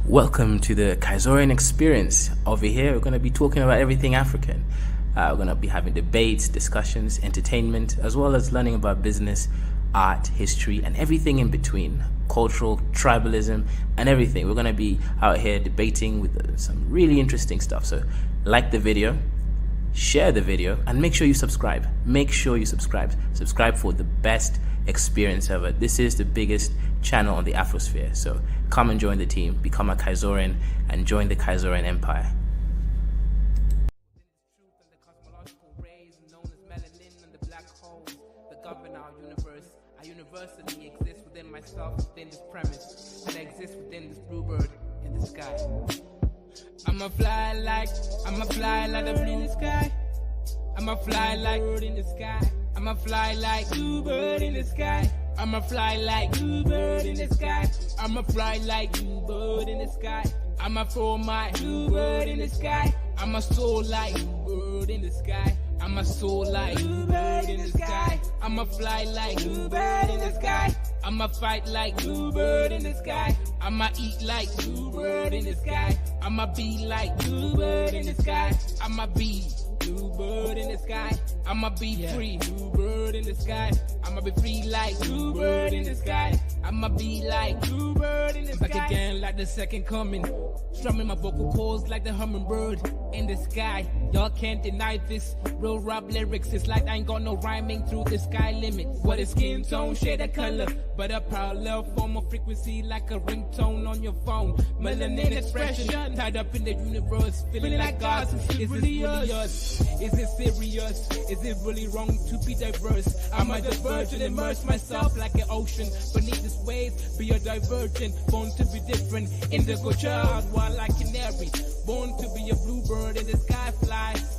Welcome to the Kaizoran experience. Over here, we're going to be talking about everything African. We're going to be having debates, discussions, entertainment, as well as learning about business, art, history, and everything in between. Cultural, tribalism, and everything. We're going to be out here debating with some really interesting stuff. So like the video, share the video, and make sure you subscribe. Make sure you subscribe. Subscribe for the best experience ever. This is the biggest channel on the Afrosphere. So come and join the team, become a Kaizoran, and join the Kaizoran Empire. Universally exist within myself, within this premise, and I exist within this bluebird in the sky. I'ma fly like the blue in the sky. I'ma fly like bird in the sky. I'ma fly like bluebird in the sky. I'ma fly like bluebird in the sky. I'ma fly like bluebird in the sky. I'ma throw my bluebird in the sky. I'ma soar like bluebird in the sky. I'ma soar like bluebird in the sky. I'ma fly like bluebird in the sky. I'ma fight like bluebird in the sky. I'ma eat like bluebird in the sky. I'ma be like bluebird in the sky. I'ma be bluebird in the sky. I'ma be free, bluebird in the sky. I'ma be free like bluebird in the sky. I'ma be like bluebird in the sky. Back again like the second coming. Strumming my vocal cords like the hummingbird in the sky. Y'all can't deny this. Real rap lyrics, it's like I ain't got no rhyming through the sky limit. What is skin tone, shade of color, but a parallel form of frequency like a ringtone on your phone. Melanin expression, tied up in the universe, feeling like God. Is this really us? Is it serious? Is it really wrong to be diverse? I'm a divergent, immerse myself like an ocean beneath this waves. Be a divergent, born to be different. Indigo child, wild like canary. Born to be a bluebird in the sky,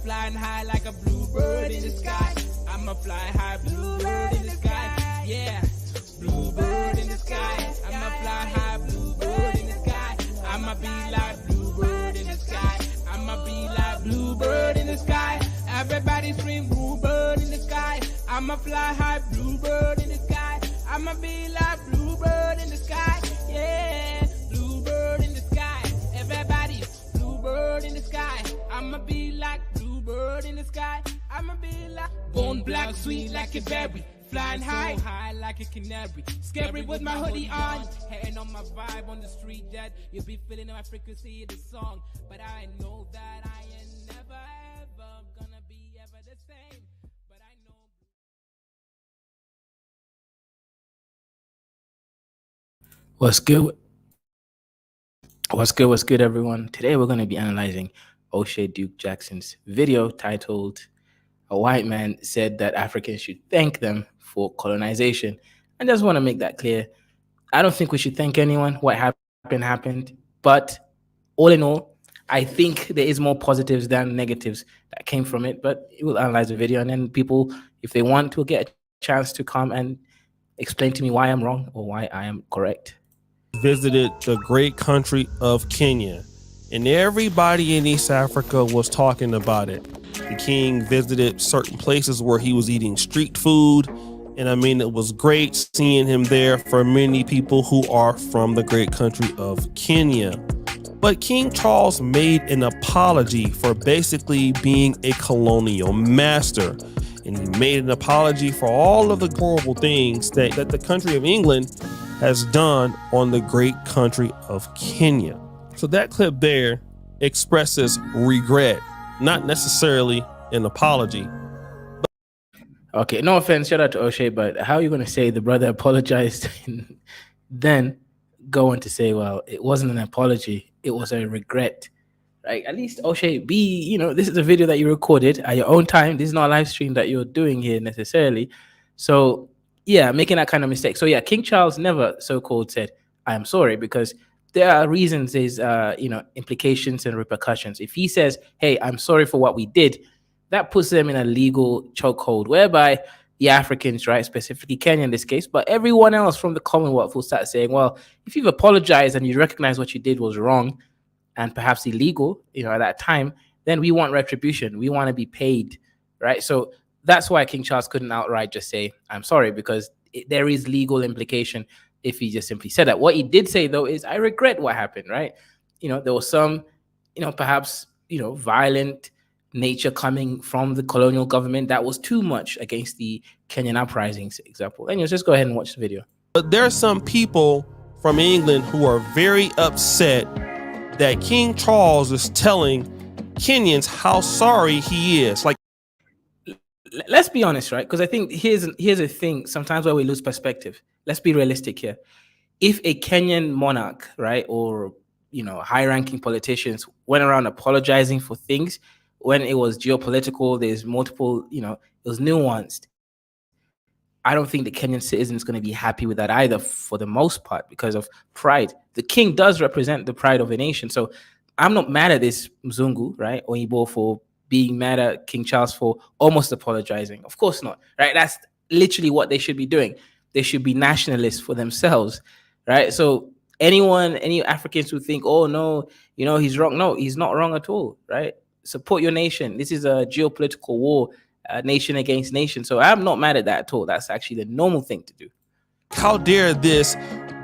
flying high like a bluebird in the sky. I'ma fly high, bluebird in the sky. Yeah, bluebird in the sky. I'ma fly high, bluebird in the sky. I'ma be like bluebird in the sky. I'ma be like bluebird in the sky. Everybody scream bluebird in the sky. I'ma fly high, bluebird in the sky. I'ma be like bluebird in the sky. Yeah, bluebird in the sky. Everybody, bluebird in the sky. I'ma be like bluebird in the sky. I'ma be like bone black, sweet like a berry. Flying high, high like a canary. Scary with my hoodie on. Hating on my vibe on the street that you'll be feeling my frequency of the song. But I know that I ain't never ever gonna be ever the same. But I know. What's good? What's good, everyone? Today we're going to be analyzing O'Shea Duke Jackson's video titled "A White Man Said That Africans Should Thank Them for Colonization." I just want to make that clear. I don't think we should thank anyone. What happened. But all in all, I think there is more positives than negatives that came from it. But we'll analyze the video, and then people, if they want, will get a chance to come and explain to me why I'm wrong or why I am correct. Visited the great country of Kenya, and everybody in East Africa was talking about it. The king visited certain places where he was eating street food, and I mean, it was great seeing him there for many people who are from the great country of Kenya. But King Charles made an apology for basically being a colonial master, and he made an apology for all of the horrible things that the country of England has done on the great country of Kenya. So that clip there expresses regret, not necessarily an apology. Okay, no offense, shout out to O'Shea, but how are you going to say the brother apologized and then go on to say, well, it wasn't an apology, it was a regret, right? At least O'Shea, this is a video that you recorded at your own time. This is not a live stream that you're doing here necessarily. So yeah, making that kind of mistake. So yeah, King Charles never so-called said, I am sorry, because there are reasons, there's implications and repercussions. If he says, hey, I'm sorry for what we did, that puts them in a legal chokehold whereby the Africans, right, specifically Kenya in this case, but everyone else from the Commonwealth will start saying, well, if you've apologized and you recognize what you did was wrong and perhaps illegal, at that time, then we want retribution. We want to be paid, right? So that's why King Charles couldn't outright just say, I'm sorry, because there is legal implication if he just simply said that. What he did say, though, is I regret what happened, right? there was some, perhaps, violent nature coming from the colonial government that was too much against the Kenyan uprisings, example. And just go ahead and watch the video. But there are some people from England who are very upset that King Charles is telling Kenyans how sorry he is. Like, let's be honest, right? Because I think here's a thing sometimes where we lose perspective. Let's be realistic here. If a Kenyan monarch, right, or high-ranking politicians went around apologizing for things when it was geopolitical, there's multiple, it was nuanced. I don't think the Kenyan citizen is going to be happy with that either, for the most part, because of pride. The king does represent the pride of a nation. So I'm not mad at this Mzungu, right, or Igbo, for being mad at King Charles for almost apologizing. Of course not, right? That's literally what they should be doing. They should be nationalists for themselves, right? So any Africans who think, oh no, he's wrong. No, he's not wrong at all, right? Support your nation. This is a geopolitical war, nation against nation. So I'm not mad at that at all. That's actually the normal thing to do. How dare this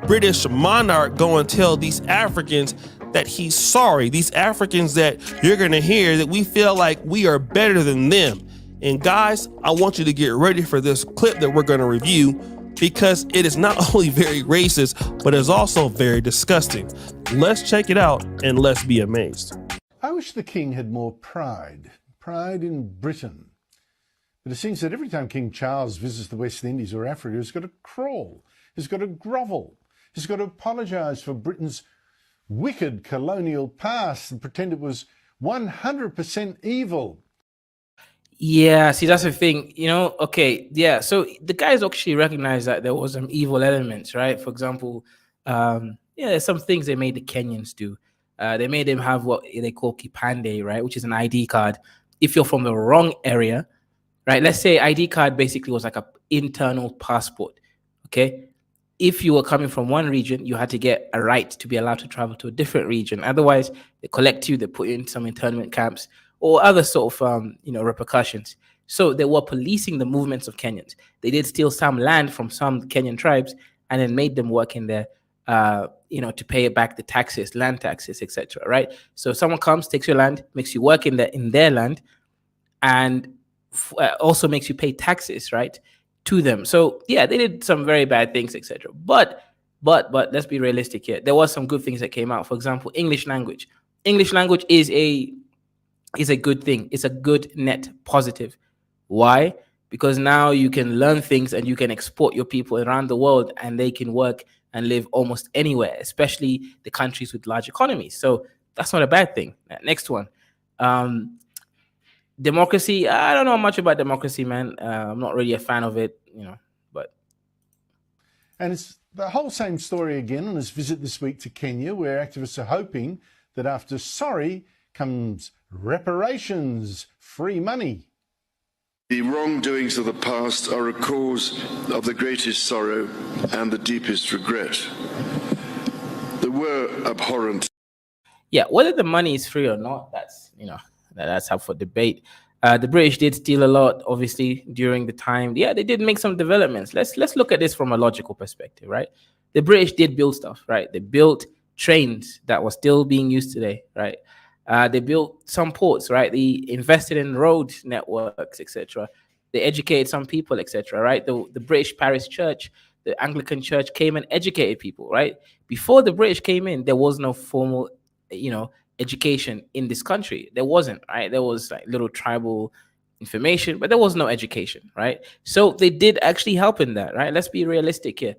British monarch go and tell these Africans that he's sorry? These Africans that you're going to hear that we feel like we are better than them. And guys, I want you to get ready for this clip that we're going to review, because it is not only very racist, but it's also very disgusting. Let's check it out and let's be amazed. I wish the king had more pride in Britain. But it seems that every time King Charles visits the West Indies or Africa, he's got to crawl, he's got to grovel, he's got to apologise for Britain's wicked colonial past and pretend it was 100% evil. Yeah, see, that's the thing, okay, yeah, so the guys actually recognized that there was some evil elements, right? For example, there's some things they made the Kenyans do. They made them have what they call kipande, right, which is an ID card. If you're from the wrong area, right, let's say ID card basically was like an internal passport, okay? If you were coming from one region, you had to get a right to be allowed to travel to a different region. Otherwise, they collect you, they put you in some internment camps, or other sort of, repercussions. So they were policing the movements of Kenyans. They did steal some land from some Kenyan tribes and then made them work in there, to pay back the taxes, land taxes, etc. Right? So someone comes, takes your land, makes you work in their land, and also makes you pay taxes, right, to them. So yeah, they did some very bad things, etc. But let's be realistic here. There was some good things that came out. For example, English language. English language is a good thing. It's a good net positive. Why? Because now you can learn things and you can export your people around the world, and they can work and live almost anywhere, especially the countries with large economies. So that's not a bad thing. Next one. Democracy. I don't know much about democracy, man. I'm not really a fan of it, but. And it's the whole same story again on his visit this week to Kenya, where activists are hoping that after sorry comes reparations, free money. The wrongdoings of the past are a cause of the greatest sorrow and the deepest regret. They were abhorrent. Yeah, whether the money is free or not, that's up for debate. The British did steal a lot, obviously, during the time. Yeah, they did make some developments. Let's look at this from a logical perspective, right? The British did build stuff, right? They built trains that were still being used today, right? They built some ports, right? They invested in road networks, etc. They educated some people, etc. Right? The British Parish Church, the Anglican Church came and educated people, right? Before the British came in, there was no formal, education in this country. There wasn't, right? There was like little tribal information, but there was no education, right? So they did actually help in that, right? Let's be realistic here.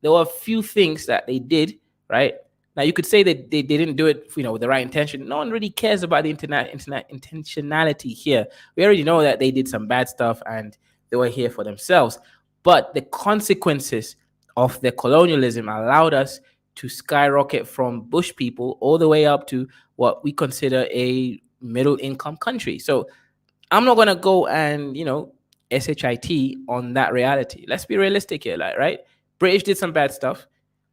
There were a few things that they did, right? Now, you could say that they didn't do it, with the right intention. No one really cares about the intentionality here. We already know that they did some bad stuff and they were here for themselves. But the consequences of the colonialism allowed us to skyrocket from bush people all the way up to what we consider a middle income country. So I'm not going to go and, SHIT on that reality. Let's be realistic here, right? British did some bad stuff,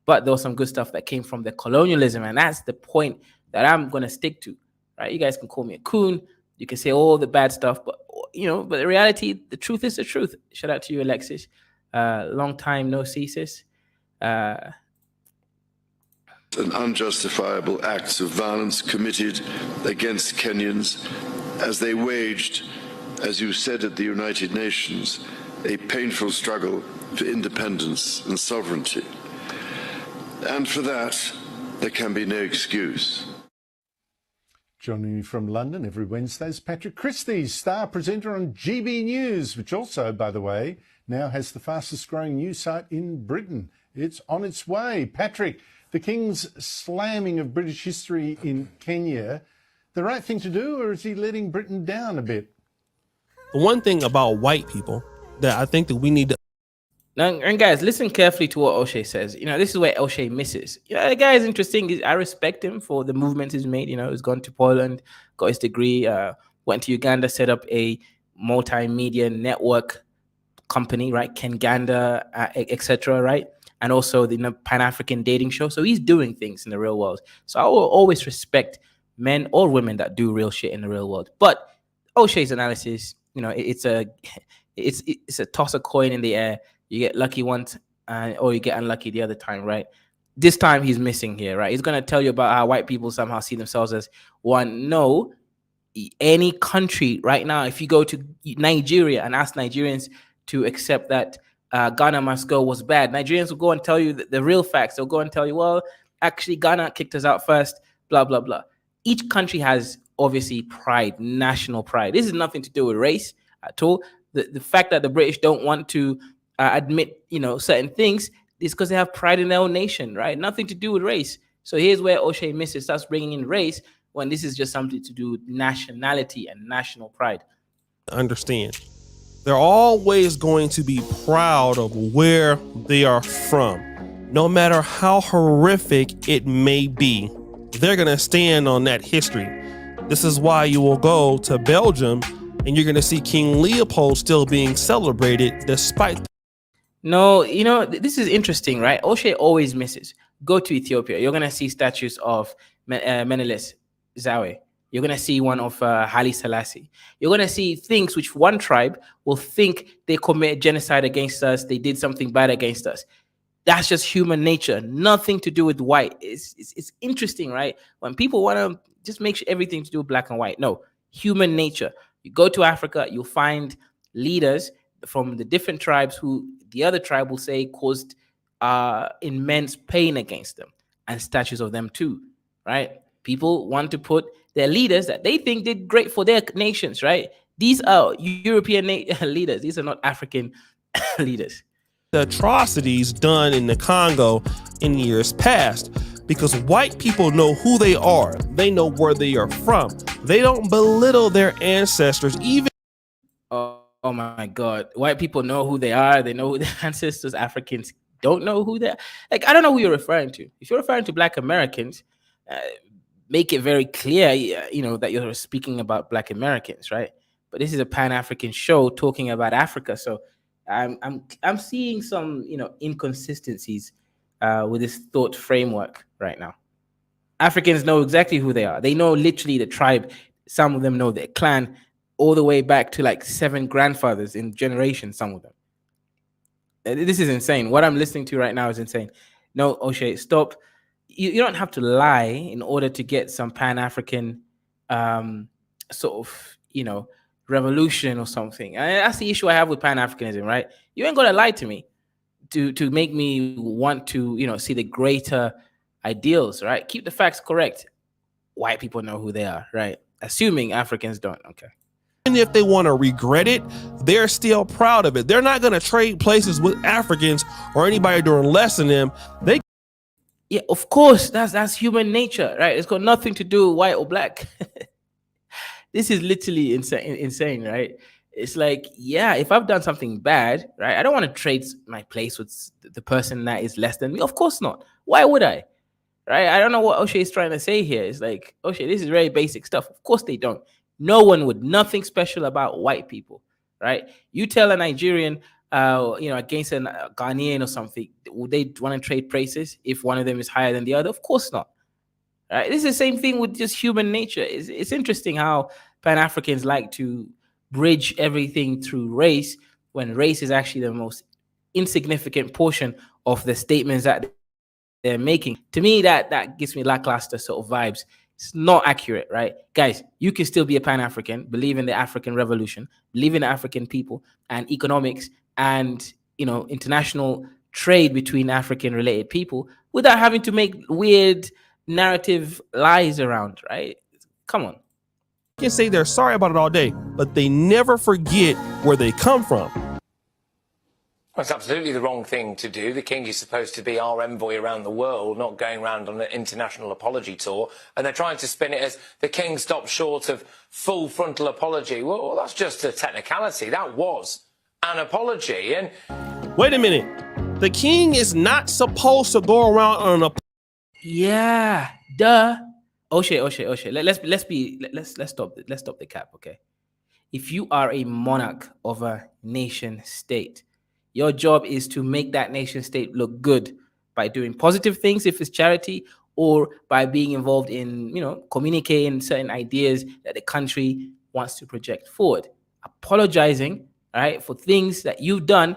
but there was some good stuff that came from the colonialism. And that's the point that I'm going to stick to, right? You guys can call me a coon. You can say all the bad stuff, but, but the reality, the truth is the truth. Shout out to you, Alexis. Long time no see, sis. and unjustifiable acts of violence committed against Kenyans as they waged, as you said at the United Nations, a painful struggle for independence and sovereignty. And for that, there can be no excuse. Joining me from London every Wednesday is Patrick Christie, star presenter on GB News, which also, by the way, now has the fastest growing news site in Britain. It's on its way. Patrick, the King's slamming of British history in Kenya, the right thing to do, or is he letting Britain down a bit? The one thing about white people that I think that we need to Now, and guys, listen carefully to what O'Shea says. This is where O'Shea misses. The guy is interesting. I respect him for the movements he's made. He's gone to Poland, got his degree, went to Uganda, set up a multimedia network company, right? Kenganda, etc., right? And also the Pan-African dating show. So he's doing things in the real world. So I will always respect men or women that do real shit in the real world. But O'Shea's analysis, it's a toss a coin in the air. You get lucky once, or you get unlucky the other time, right? This time he's missing here, right? He's going to tell you about how white people somehow see themselves as one. No, any country right now, if you go to Nigeria and ask Nigerians to accept that Ghana must go was bad, Nigerians will go and tell you the real facts. They'll go and tell you, well, actually, Ghana kicked us out first, blah, blah, blah. Each country has obviously pride, national pride. This is nothing to do with race at all. The fact that the British don't want to admit, certain things is because they have pride in their own nation, right? Nothing to do with race. So here's where O'Shea misses, starts bringing in race when this is just something to do with nationality and national pride. understand. They're always going to be proud of where they are from. No matter how horrific it may be, they're going to stand on that history. This is why you will go to Belgium and you're going to see King Leopold still being celebrated despite. No, this is interesting, right? O'Shea always misses. Go to Ethiopia. You're going to see statues of Menelik Zawe. You're going to see one of Haile Selassie. You're going to see things which one tribe will think they commit genocide against us. They did something bad against us. That's just human nature. Nothing to do with white. It's interesting, right? When people want to just make sure everything to do with black and white. No, human nature. You go to Africa, you'll find leaders from the different tribes who the other tribe will say caused immense pain against them, and statues of them too, right? People want to put their leaders that they think did great for their nations, right? These are European leaders. These are not African leaders. The atrocities done in the Congo in years past, because white people know who they are. They know where they are from. They don't belittle their ancestors, even. Oh my God. White people know who they are. They know who their ancestors. Africans don't know who they're. Like, I don't know who you're referring to. If you're referring to Black Americans, make it very clear, that you're speaking about Black Americans, right? But this is a Pan-African show talking about Africa. So I'm seeing some, inconsistencies with this thought framework right now. Africans know exactly who they are. They know literally the tribe. Some of them know their clan all the way back to like 7 grandfathers in generations, some of them. This is insane. What I'm listening to right now is insane. No, O'Shea, stop. You don't have to lie in order to get some Pan-African sort of, revolution or something. And that's the issue I have with Pan-Africanism, right? You ain't gonna lie to me to make me want to, see the greater ideals, right? Keep the facts correct. White people know who they are, right? Assuming Africans don't. Okay. And if they want to regret it, they're still proud of it. They're not going to trade places with Africans or anybody doing less than them. Yeah, of course, that's human nature, right? It's got nothing to do with white or black. This is literally insane, right? It's like, yeah, if I've done something bad, right, I don't want to trade my place with the person that is less than me. Of course not. Why would I? Right? I don't know what O'Shea is trying to say here. It's like, O'Shea, this is very basic stuff. Of course they don't. No one would. Nothing special about white people, right? You tell a Nigerian, against a Ghanaian or something, would they want to trade places if one of them is higher than the other? Of course not. Right? This is the same thing with just human nature. It's interesting how Pan-Africans like to bridge everything through race when race is actually the most insignificant portion of the statements that they're making. To me, that gives me lackluster sort of vibes. It's not accurate, right? Guys, you can still be a Pan-African, believe in the African revolution, believe in the African people and economics and, international trade between African related people without having to make weird narrative lies around, right? Come on. You can say they're sorry about it all day, but they never forget where they come from. Well, it's absolutely the wrong thing to do. The king is supposed to be our envoy around the world, not going around on an international apology tour. And they're trying to spin it as the king stopped short of full frontal apology. Well, that's just a technicality. That was an apology. And wait a minute. The king is not supposed to go around on a... Yeah, duh. O'Shea. Let's stop the cap, okay? If you are a monarch of a nation state, your job is to make that nation state look good by doing positive things if it's charity, or by being involved in, communicating certain ideas that the country wants to project forward. Apologizing, right, for things that you've done,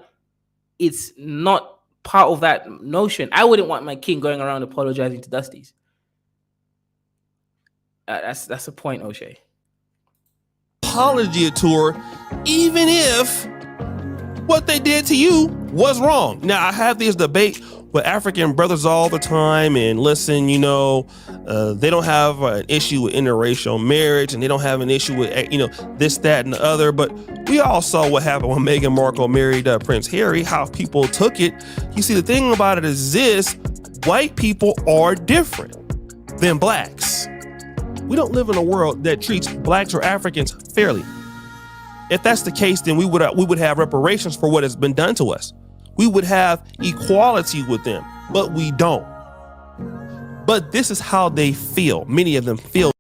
it's not part of that notion. I wouldn't want my king going around apologizing to Dusties. That's the point, O'Shea. Apology tour, even if what they did to you was wrong. Now, I have this debate with African brothers all the time, and listen, they don't have an issue with interracial marriage, and they don't have an issue with, this, that, and the other. But we all saw what happened when Meghan Markle married Prince Harry, how people took it. You see, the thing about it is this: white people are different than blacks. We don't live in a world that treats blacks or Africans fairly. If that's the case, then we would have reparations for what has been done to us. We would have equality with them, but we don't. But this is how they feel. Many of them feel.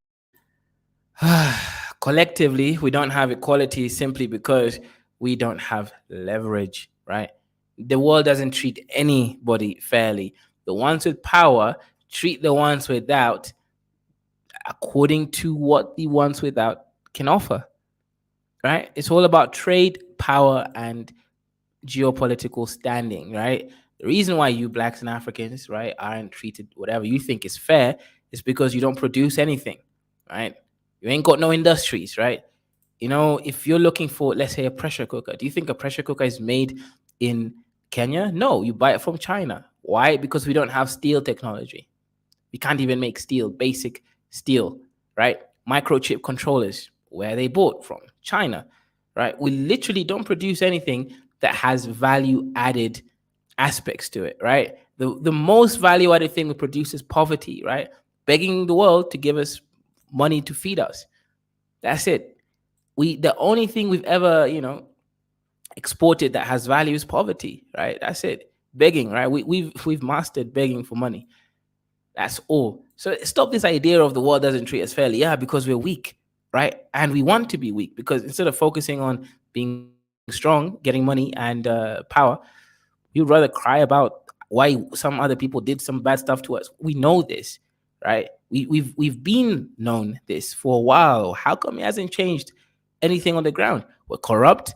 Collectively, we don't have equality simply because we don't have leverage, right? The world doesn't treat anybody fairly. The ones with power treat the ones without according to what the ones without can offer, right? It's all about trade, power, and geopolitical standing, right? The reason why you blacks and Africans, right, aren't treated whatever you think is fair is because you don't produce anything, right? You ain't got no industries, right? If you're looking for, let's say, a pressure cooker, do you think a pressure cooker is made in Kenya? No, you buy it from China. Why? Because we don't have steel technology. We can't even make steel, basic steel, right? Microchip controllers, where are they bought from? China, right? We literally don't produce anything that has value added aspects to it, right? The most value added thing we produce is poverty, right? Begging the world to give us money to feed us. That's it. The only thing we've ever, exported that has value is poverty, right? That's it. Begging, right? We've mastered begging for money. That's all. So stop this idea of the world doesn't treat us fairly. Yeah, because we're weak, right? And we want to be weak, because instead of focusing on being strong, getting money and power, you'd rather cry about why some other people did some bad stuff to us. We know this, right? We've been known this for a while. How come it hasn't changed anything on the ground? We're corrupt.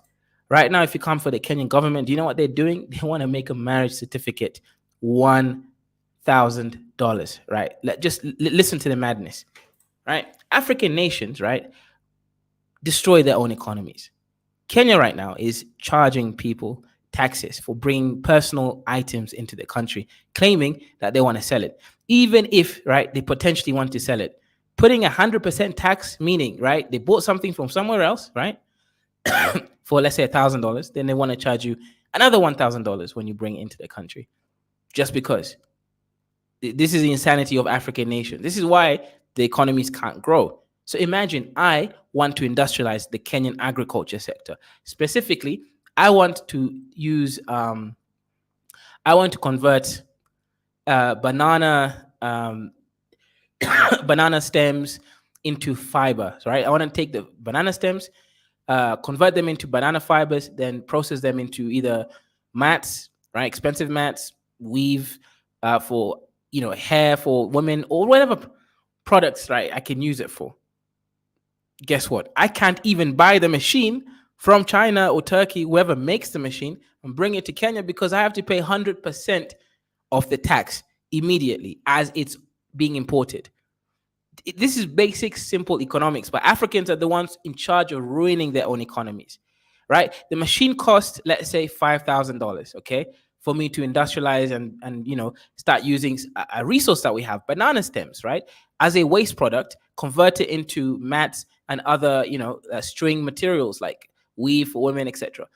Right now, if you come for the Kenyan government, do you know what they're doing? They want to make a marriage certificate $1,000, right? Listen to the madness, right? African nations, right, destroy their own economies. Kenya right now is charging people taxes for bringing personal items into the country, claiming that they want to sell it. Even if, right, they potentially want to sell it. Putting 100% tax, meaning, right, they bought something from somewhere else, right, for, let's say, $1,000, then they want to charge you another $1,000 when you bring it into the country. Just because. This is the insanity of African nations. This is why the economies can't grow. So imagine I want to industrialize the Kenyan agriculture sector. Specifically, I want to use, I want to convert banana stems into fiber, right? I want to take the banana stems, convert them into banana fibers, then process them into either mats, right? Expensive mats, weave for, hair for women, or whatever products, right, I can use it for. Guess what? I can't even buy the machine from China or Turkey, whoever makes the machine, and bring it to Kenya, because I have to pay 100% of the tax immediately as it's being imported. This is basic, simple economics, but Africans are the ones in charge of ruining their own economies, right? The machine costs, let's say, $5,000, okay, for me to industrialize and start using a resource that we have, banana stems, right, as a waste product, convert it into mats and other, string materials like weave for women, etc.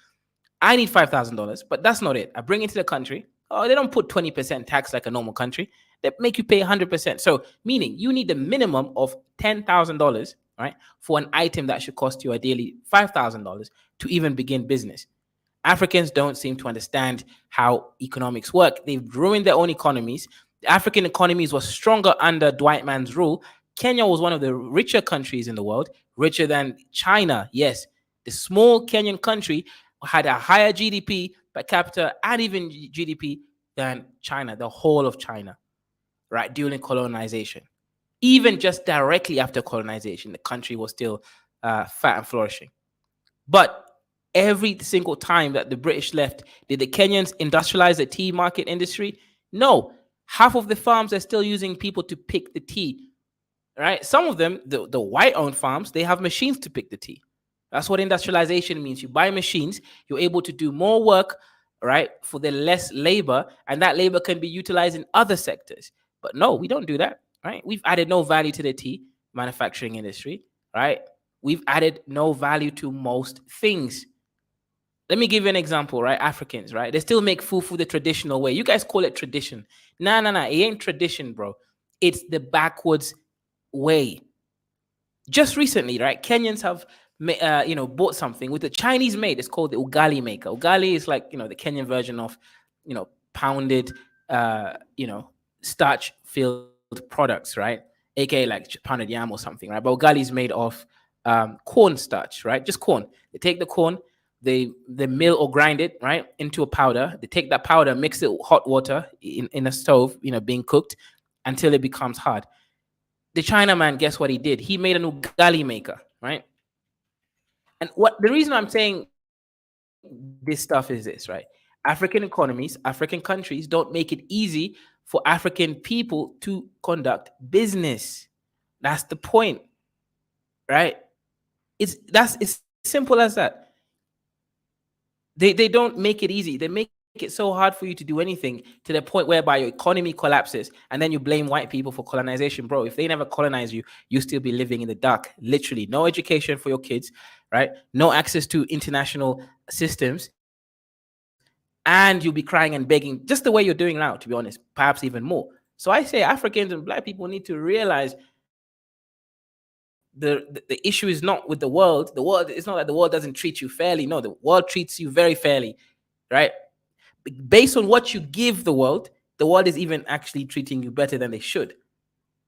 I need $5,000, but that's not it. I bring it to the country. Oh, they don't put 20% tax like a normal country. They make you pay 100%. So, meaning you need a minimum of $10,000, right, for an item that should cost you ideally $5,000 to even begin business. Africans don't seem to understand how economics work. They've ruined their own economies. The African economies were stronger under Dwight Mann's rule. Kenya was one of the richer countries in the world, richer than China. Yes, the small Kenyan country had a higher GDP per capita and even GDP than China, the whole of China, right, during colonization. Even just directly after colonization, the country was still fat and flourishing. But every single time that the British left, did the Kenyans industrialize the tea market industry? No. Half of the farms are still using people to pick the tea, right? Some of them, the white-owned farms, they have machines to pick the tea. That's what industrialization means. You buy machines, you're able to do more work, right, for the less labor, and that labor can be utilized in other sectors. But no, we don't do that, right? We've added no value to the tea manufacturing industry, right? We've added no value to most things. Let me give you an example, right? Africans, right? They still make fufu the traditional way. You guys call it tradition. Nah. It ain't tradition, bro. It's the backwards way. Just recently, right? Kenyans have bought something with a Chinese made. It's called the ugali maker. Ugali is like, the Kenyan version of, pounded, starch filled products, right? AKA like pounded yam or something, right? But ugali is made of corn starch, right? Just corn. They take the corn, they mill or grind it, right, into a powder. They take that powder, mix it with hot water in a stove, being cooked until it becomes hard. The Chinaman, guess what he did? He made an ugali maker, right? And what the reason I'm saying this stuff is this, right? African economies, African countries don't make it easy for African people to conduct business. That's the point, right? It's simple as that. They don't make it easy. They make it so hard for you to do anything to the point whereby your economy collapses and then you blame white people for colonization. Bro, if they never colonize you, you still be living in the dark. Literally, no education for your kids, right? No access to international systems. And you'll be crying and begging just the way you're doing now, to be honest, perhaps even more. So I say Africans and black people need to realize the issue is not with the world. The world, it's not that the world doesn't treat you fairly. No, the world treats you very fairly, right? Based on what you give the world is even actually treating you better than they should.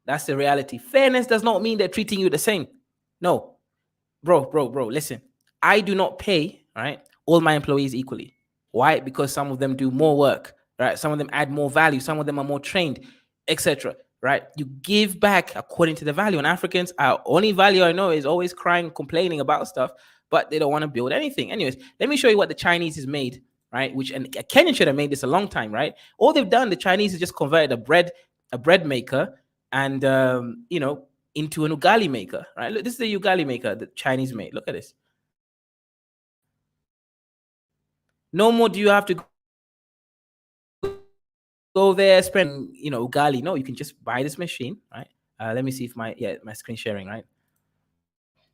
That's the reality. Fairness does not mean they're treating you the same. No, bro, listen. I do not pay, right, all my employees equally. Why? Because some of them do more work, right? Some of them add more value. Some of them are more trained, etc. Right? You give back according to the value. And Africans, our only value I know is always crying, complaining about stuff, but they don't want to build anything. Anyways, let me show you what the Chinese has made, right? Which, and Kenya should have made this a long time, right? All they've done, the Chinese, is just converted a bread maker and into an ugali maker, right? Look, this is the ugali maker the Chinese made. Look at this. No more do you have to go there, spend, ugali. No, you can just buy this machine, right? Let me see if my screen sharing, right?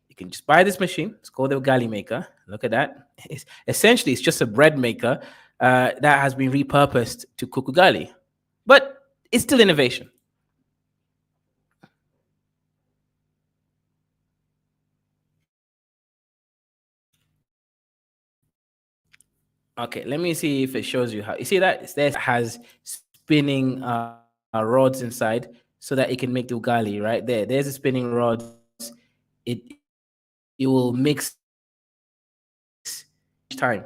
You can just buy this machine. It's called the ugali maker. Look at that. It's just a bread maker that has been repurposed to cook ugali. But it's still innovation. Okay, let me see if it shows you how. You see that? It has spinning rods inside so that it can make the ugali, right there. There's the spinning rods. It will mix each time.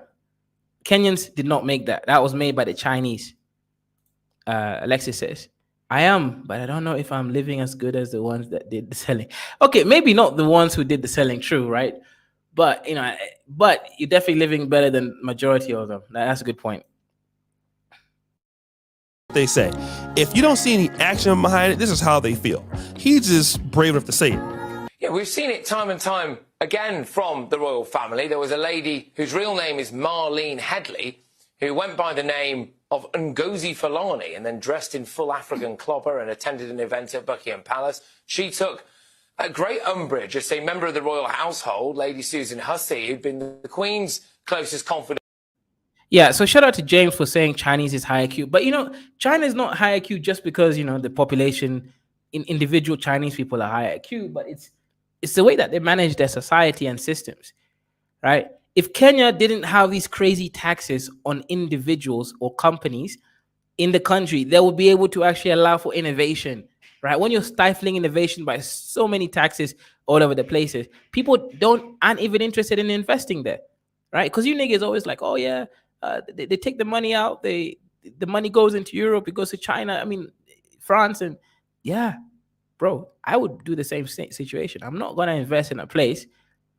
Kenyans did not make that. That was made by the Chinese. Alexis says, I am, but I don't know if I'm living as good as the ones that did the selling. Okay, maybe not the ones who did the selling, true, right? But but you're definitely living better than majority of them. That's a good point. they say. If you don't see any action behind it, this is how they feel. He's just brave enough to say it. Yeah, we've seen it time and time again from the royal family. There was a lady whose real name is Marlene Headley, who went by the name of Ngozi Fulani and then dressed in full African clobber and attended an event at Buckingham Palace. She took a great umbrage as a member of the royal household, Lady Susan Hussey, who'd been the Queen's closest confidant. Yeah, so shout out to James for saying Chinese is high IQ. But, China is not high IQ just because, the population in individual Chinese people are high IQ, but it's the way that they manage their society and systems, right? If Kenya didn't have these crazy taxes on individuals or companies in the country, they would be able to actually allow for innovation, right? When you're stifling innovation by so many taxes all over the places, people aren't even interested in investing there, right? Because you niggas always like, oh yeah, they take the money out, the money goes into Europe, it goes to China, France, and yeah, bro, I would do the same situation. I'm not gonna invest in a place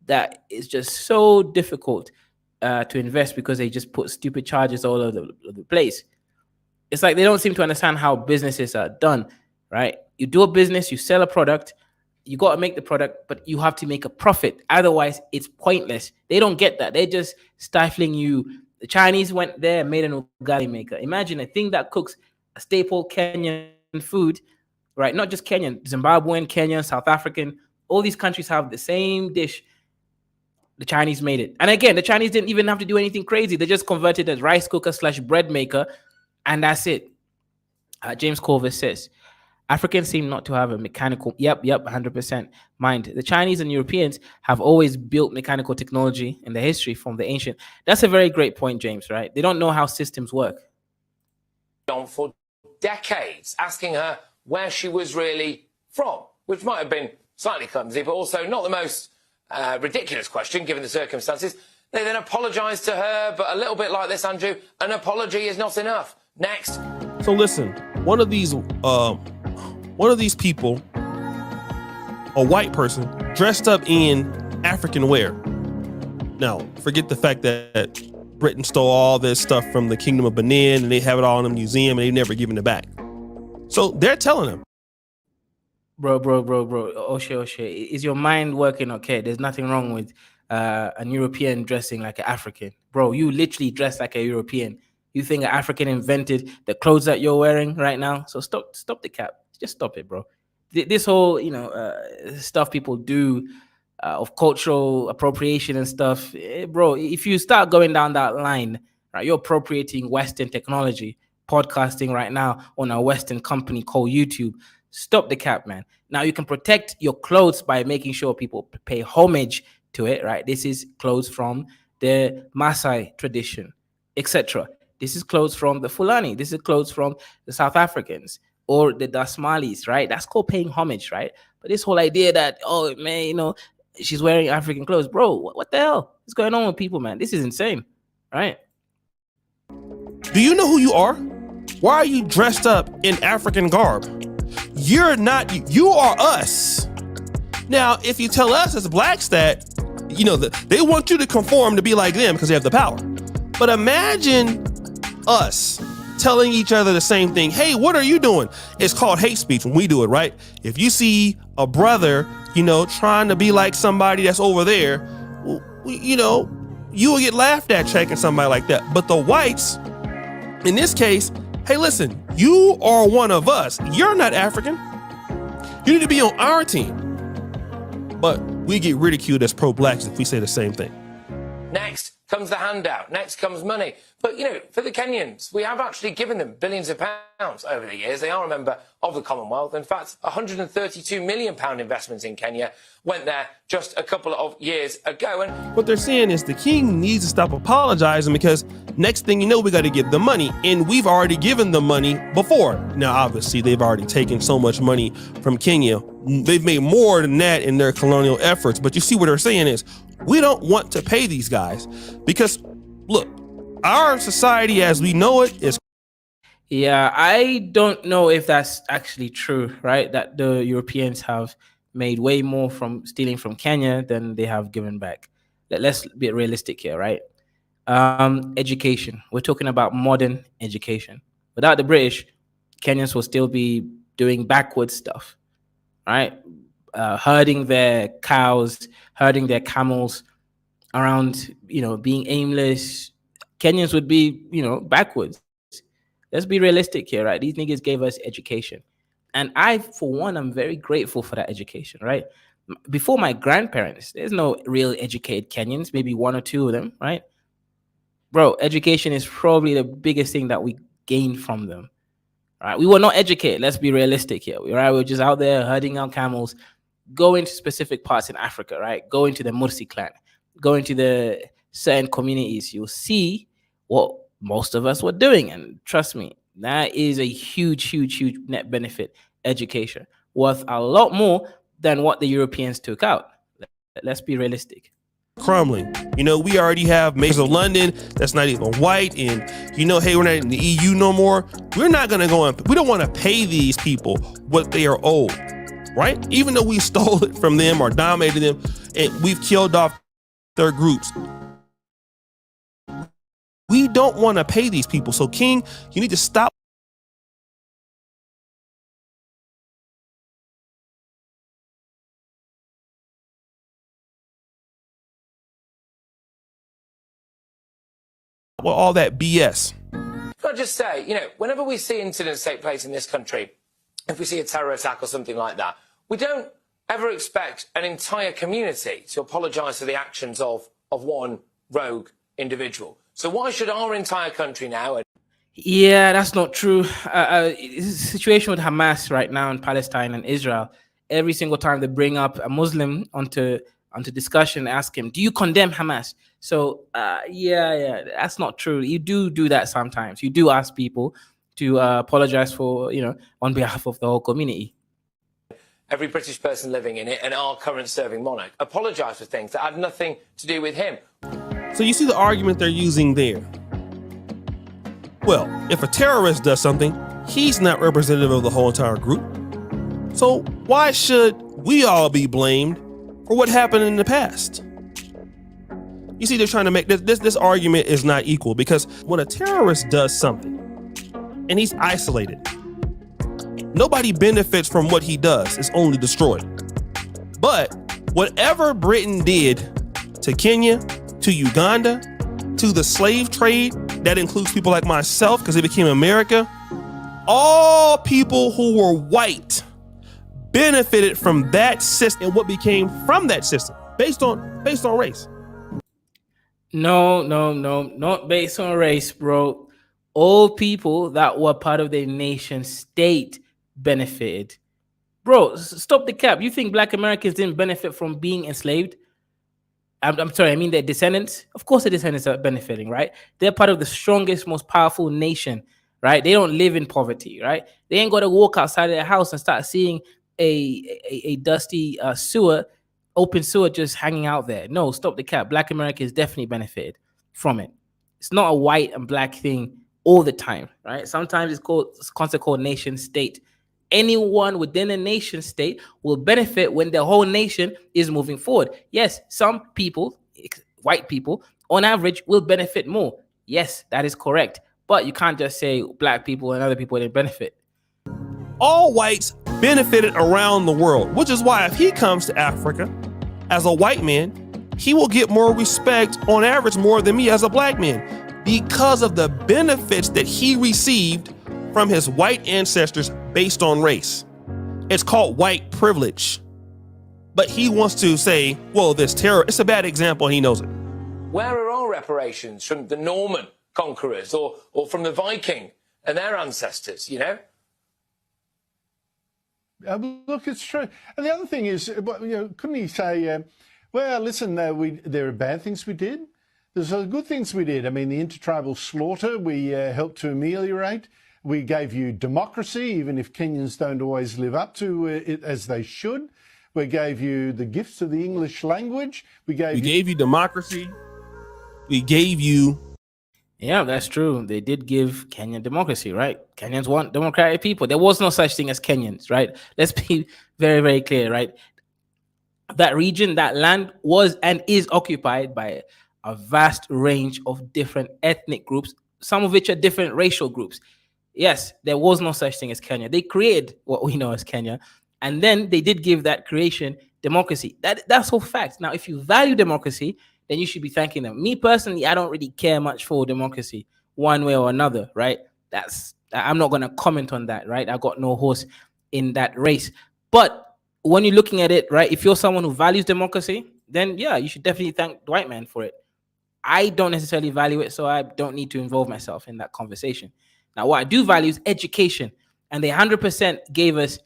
that is just so difficult to invest because they just put stupid charges all over the place. It's like they don't seem to understand how businesses are done, right? You do a business, you sell a product, you got to make the product, but you have to make a profit. Otherwise, it's pointless. They don't get that. They're just stifling you. The Chinese went there and made an ugali maker. Imagine a thing that cooks a staple Kenyan food, right? Not just Kenyan, Zimbabwean, Kenyan, South African. All these countries have the same dish. The Chinese made it. And again, the Chinese didn't even have to do anything crazy. They just converted as rice cooker / bread maker, and that's it. James Colville says, Africans seem not to have a mechanical, 100%. Mind, the Chinese and Europeans have always built mechanical technology in the history from the ancient. That's a very great point, James, right? They don't know how systems work. For decades, asking her where she was really from, which might have been slightly clumsy, but also not the most ridiculous question given the circumstances. They then apologised to her, but a little bit like this, Andrew, an apology is not enough. Next. So listen, one of these people, a white person, dressed up in African wear. Now, forget the fact that Britain stole all this stuff from the Kingdom of Benin and they have it all in a museum and they've never given it back. So they're telling them. Bro. Oshe, is your mind working okay? There's nothing wrong with an European dressing like an African. Bro, you literally dress like a European. You think an African invented the clothes that you're wearing right now? So stop the cap. Just stop it, bro. This whole, stuff people do of cultural appropriation and stuff, bro, if you start going down that line, right, you're appropriating Western technology, podcasting right now on a Western company called YouTube. Stop the cap, man. Now you can protect your clothes by making sure people pay homage to it, right? This is clothes from the Maasai tradition, etc. This is clothes from the Fulani. This is clothes from the South Africans or the Dasmalis, right? That's called paying homage, right? But this whole idea that, oh, man, she's wearing African clothes. Bro, what the hell is going on with people, man? This is insane, right? Do you know who you are? Why are you dressed up in African garb? You're not, you are us. Now, if you tell us as blacks that, they want you to conform to be like them because they have the power. But imagine us telling each other the same thing. Hey, what are you doing? It's called hate speech when we do it, right? If you see a brother, trying to be like somebody that's over there, you will get laughed at checking somebody like that. But the whites, in this case, hey, listen, you are one of us. You're not African. You need to be on our team. But we get ridiculed as pro-blacks if we say the same thing. Next comes the handout. Next comes money. But, for the Kenyans, we have actually given them billions of pounds over the years. They are a member of the Commonwealth. In fact, £132 million investments in Kenya went there just a couple of years ago. And what they're saying is the king needs to stop apologizing because next thing you know, we got to give the money. And we've already given the money before. Now, obviously, they've already taken so much money from Kenya. They've made more than that in their colonial efforts. But you see what they're saying is we don't want to pay these guys because, look, our society as we know it is. Yeah, I don't know if that's actually true, right? That the Europeans have made way more from stealing from Kenya than they have given back. Let's be realistic here, right? Education. We're talking about modern education. Without the British, Kenyans will still be doing backward stuff, right? Herding their cows, herding their camels around, being aimless. Kenyans would be, backwards. Let's be realistic here, right? These niggas gave us education. And I, for one, I'm very grateful for that education, right? Before my grandparents, there's no real educated Kenyans, maybe one or two of them, right? Bro, education is probably the biggest thing that we gained from them. Right? We were not educated. Let's be realistic here. Right? We were just out there herding our camels, going to specific parts in Africa, right? Going to the Mursi clan, going to the certain communities. You'll see what most of us were doing. And trust me, that is a huge, huge, huge net benefit education, worth a lot more than what the Europeans took out. Let's be realistic. Crumbling. We already have Mayor of London that's not even white, and hey, we're not in the EU no more. We're not gonna go and we don't want to pay these people what they are owed, right? Even though we stole it from them or dominated them, and we've killed off their groups. We don't want to pay these people. So, King, you need to stop. Well, all that BS. Can I just say, whenever we see incidents take place in this country, if we see a terror attack or something like that, we don't ever expect an entire community to apologise for the actions of one rogue individual. So why should our entire country now? Yeah, that's not true. The situation with Hamas right now in Palestine and Israel, every single time they bring up a Muslim onto discussion, ask him, do you condemn Hamas? So, yeah, that's not true. You do that sometimes. You do ask people to apologize for, on behalf of the whole community. Every British person living in it and our current serving monarch apologise for things that had nothing to do with him. So you see the argument they're using there. Well, if a terrorist does something, he's not representative of the whole entire group. So why should we all be blamed for what happened in the past? You see, they're trying to make this argument is not equal, because when a terrorist does something and he's isolated, nobody benefits from what he does. It's only destroyed. But whatever Britain did to Kenya, to Uganda, to the slave trade, that includes people like myself because they became America, all people who were white benefited from that system and what became from that system based on race. No, not based on race, bro. All people that were part of the nation state benefited. Bro, stop the cap. You think Black Americans didn't benefit from being enslaved? I'm sorry, I mean their descendants. Of course the descendants are benefiting, right? They're part of the strongest, most powerful nation, right? They don't live in poverty, right? They ain't got to walk outside of their house and start seeing a dusty sewer, open sewer just hanging out there. No, stop the cap. Black Americans definitely benefited from it. It's not a white and black thing all the time, right? Sometimes it's a concept called nation state. Anyone within a nation state will benefit when the whole nation is moving forward. Yes, some people, white people, on average, will benefit more. Yes, that is correct. But you can't just say black people and other people didn't benefit. All whites benefited around the world, which is why if he comes to Africa as a white man, he will get more respect on average more than me as a black man because of the benefits that he received from his white ancestors based on race. It's called white privilege. But he wants to say, well, this terror, it's a bad example, and he knows it. Where are our reparations from the Norman conquerors or from the Viking and their ancestors, Look, it's true. And the other thing is, couldn't he say, well, listen, there are bad things we did. There's good things we did. I mean, the intertribal slaughter, we helped to ameliorate. We gave you democracy, even if Kenyans don't always live up to it as they should. We gave you the gifts of the English language. We gave you democracy. We gave you... Yeah, that's true. They did give Kenya democracy, right? Kenyans want democratic people. There was no such thing as Kenyans, right? Let's be very, very clear, right? That region, that land was and is occupied by a vast range of different ethnic groups, some of which are different racial groups. Yes, there was no such thing as Kenya. They created what we know as Kenya, and then they did give that creation democracy. That's all facts. Now, if you value democracy, then you should be thanking them. Me personally, I don't really care much for democracy one way or another, right? I'm not gonna comment on that, right? I got no horse in that race. But when you're looking at it, right, if you're someone who values democracy, then yeah, you should definitely thank the white man for it. I don't necessarily value it, so I don't need to involve myself in that conversation. Now, what I do value is education, and they 100% gave us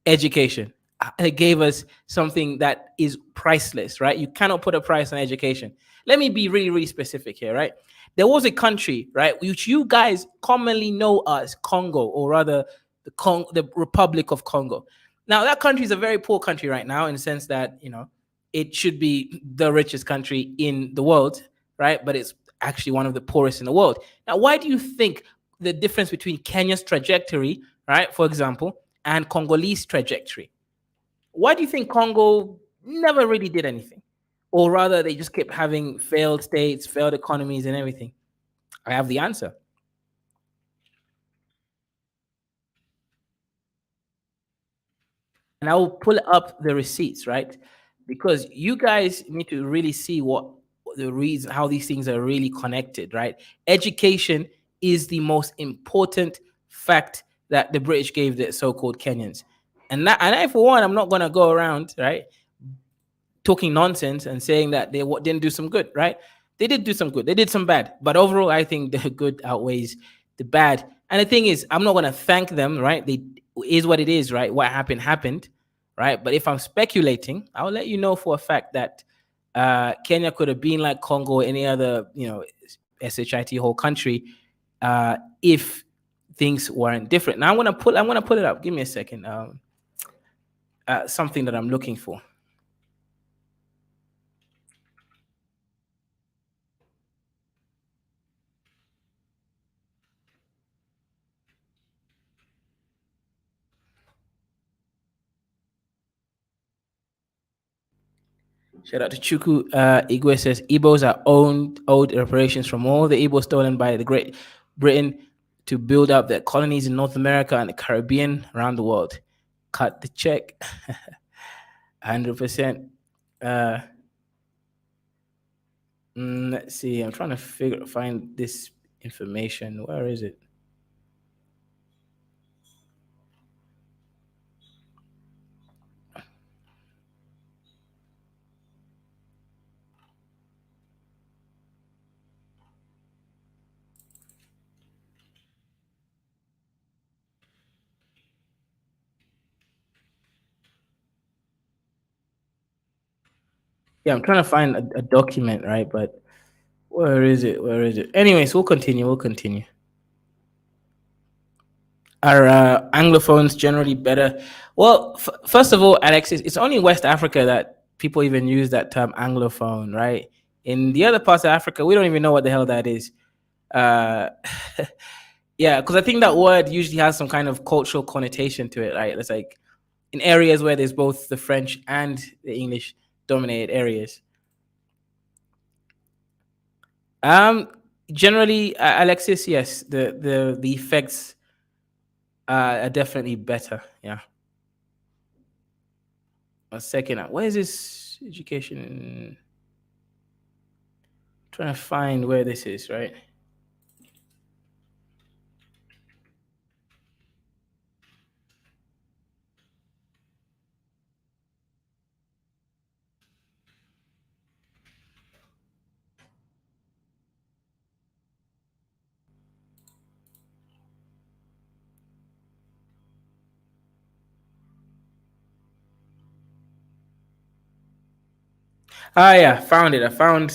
education. It gave us something that is priceless, right? You cannot put a price on education. Let me be really, really specific here, right? There was a country, right, which you guys commonly know as Congo, or rather the Republic of Congo. Now, that country is a very poor country right now in the sense that, it should be the richest country in the world, right? But it's actually one of the poorest in the world. Now, why do you think the difference between Kenya's trajectory, right, for example, and Congolese trajectory? Why do you think Congo never really did anything? Or rather, they just kept having failed states, failed economies, and everything? I have the answer. And I will pull up the receipts, right? Because you guys need to really see what the reason, how these things are really connected, right? Education is the most important fact that the British gave the so-called Kenyans. And I, for one, I'm not going to go around, right, talking nonsense and saying that they didn't do some good, right? They did do some good. They did some bad. But overall, I think the good outweighs the bad. And the thing is, I'm not going to thank them, right? They is what it is, right? What happened, right? But if I'm speculating, I'll let you know for a fact that Kenya could have been like Congo or any other, SHIT whole country, if things weren't different. Now I'm gonna pull it up. Give me a second. Something that I'm looking for. Shout out to Chuku. Igwe says Igbos are owed reparations from all the Igbos stolen by the Great Britain to build up their colonies in North America and the Caribbean around the world. Cut the check. 100%. Let's see. I'm trying to find this information. Where is it? Yeah, I'm trying to find a document, right? But where is it? Where is it? Anyways, we'll continue. Are Anglophones generally better? Well, first of all, Alexis, it's only in West Africa that people even use that term Anglophone, right? In the other parts of Africa, we don't even know what the hell that is. Uh, yeah, because I think that word usually has some kind of cultural connotation to it, right? It's like in areas where there's both the French and the English dominated areas. Um, Generally, Alexis, yes, the effects are definitely better. Yeah. A second. Where is this education? Trying to find where this is, right? Ah, yeah, found it. I found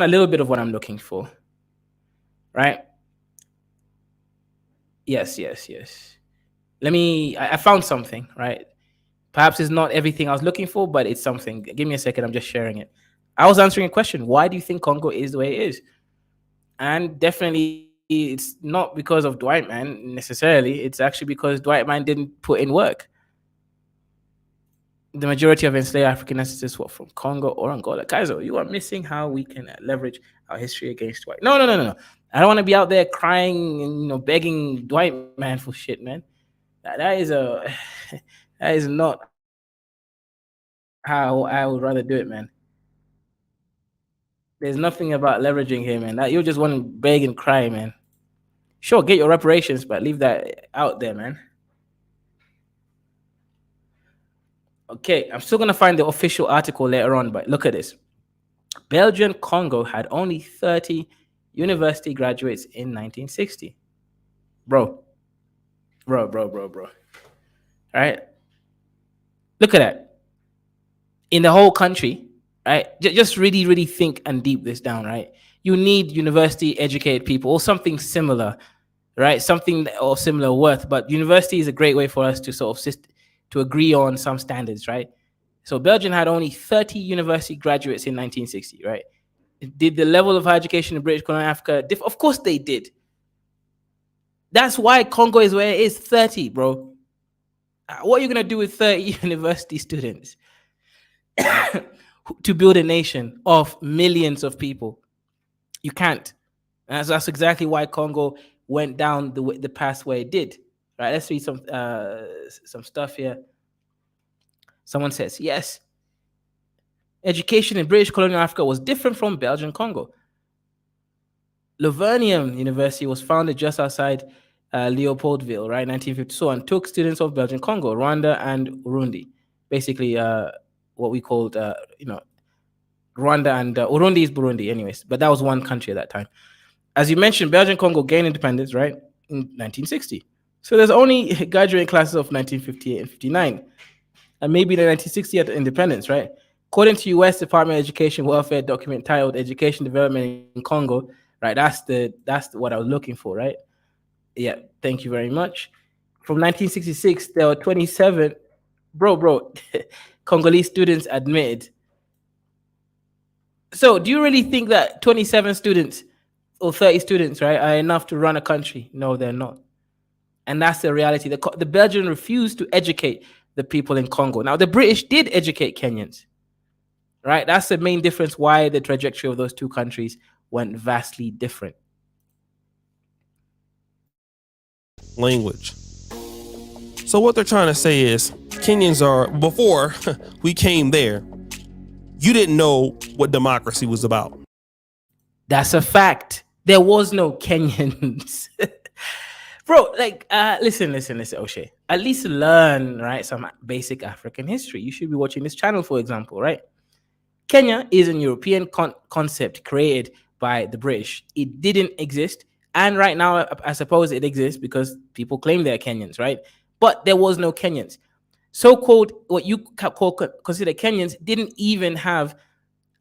a little bit of what I'm looking for. Right? Yes. I found something, right? Perhaps it's not everything I was looking for, but it's something. Give me a second. I'm just sharing it. I was answering a question. Why do you think Congo is the way it is? And definitely, it's not because of Dwight Man necessarily. It's actually because Dwight Man didn't put in work. the majority of enslaved African ancestors were from Congo or Angola. Kaizo, you are missing how we can leverage our history against white. No. I don't want to be out there crying and begging white man for shit, man. That is a that is not how I would rather do it, man. There's nothing about leveraging here, man. That you just want to beg and cry, man. Sure, get your reparations, but leave that out there, man. Okay, I'm still gonna find the official article later on, but look at this. Belgian Congo had only 30 university graduates in 1960. Bro. All right. Look at that. In the whole country, right? Just really, really think and deep this down, right? You need university educated people or something similar, right? Something or similar worth. But university is a great way for us to sort of to agree on some standards, right? So Belgium had only 30 university graduates in 1960, right? Did the level of higher education in British Colonial Africa differ? Of course they did. That's why Congo is where it is, 30, bro. What are you going to do with 30 university students to build a nation of millions of people? You can't. And that's exactly why Congo went down the path where it did. Right? Let's read some stuff here. Someone says, yes, education in British Colonial Africa was different from Belgian Congo. Lavernium University was founded just outside Leopoldville, right, 1952, and took students of Belgian Congo, Rwanda, and Burundi. Basically, what we called, Rwanda and Burundi is Burundi, anyways. But that was one country at that time. As you mentioned, Belgian Congo gained independence, right, in 1960. So there's only graduating classes of 1958 and 59, and maybe the 1960 at the independence, right? According to U.S. Department of Education welfare document titled "Education Development in Congo," right? That's what I was looking for, right? Yeah, thank you very much. From 1966, there were 27, bro, Congolese students admitted. So, do you really think that 27 students or 30 students, right, are enough to run a country? No, they're not. And that's the reality. The Belgians refused to educate the people in Congo. Now, the British did educate Kenyans, right? That's the main difference why the trajectory of those two countries went vastly different. Language. So what they're trying to say is Kenyans are, before we came there, you didn't know what democracy was about. That's a fact. There was no Kenyans. Bro, like, listen, O'Shea. At least learn, right, some basic African history. You should be watching this channel, for example, right? Kenya is an European concept created by the British. It didn't exist. And right now, I suppose it exists because people claim they're Kenyans, right? But there was no Kenyans. So-called, what you consider Kenyans, didn't even have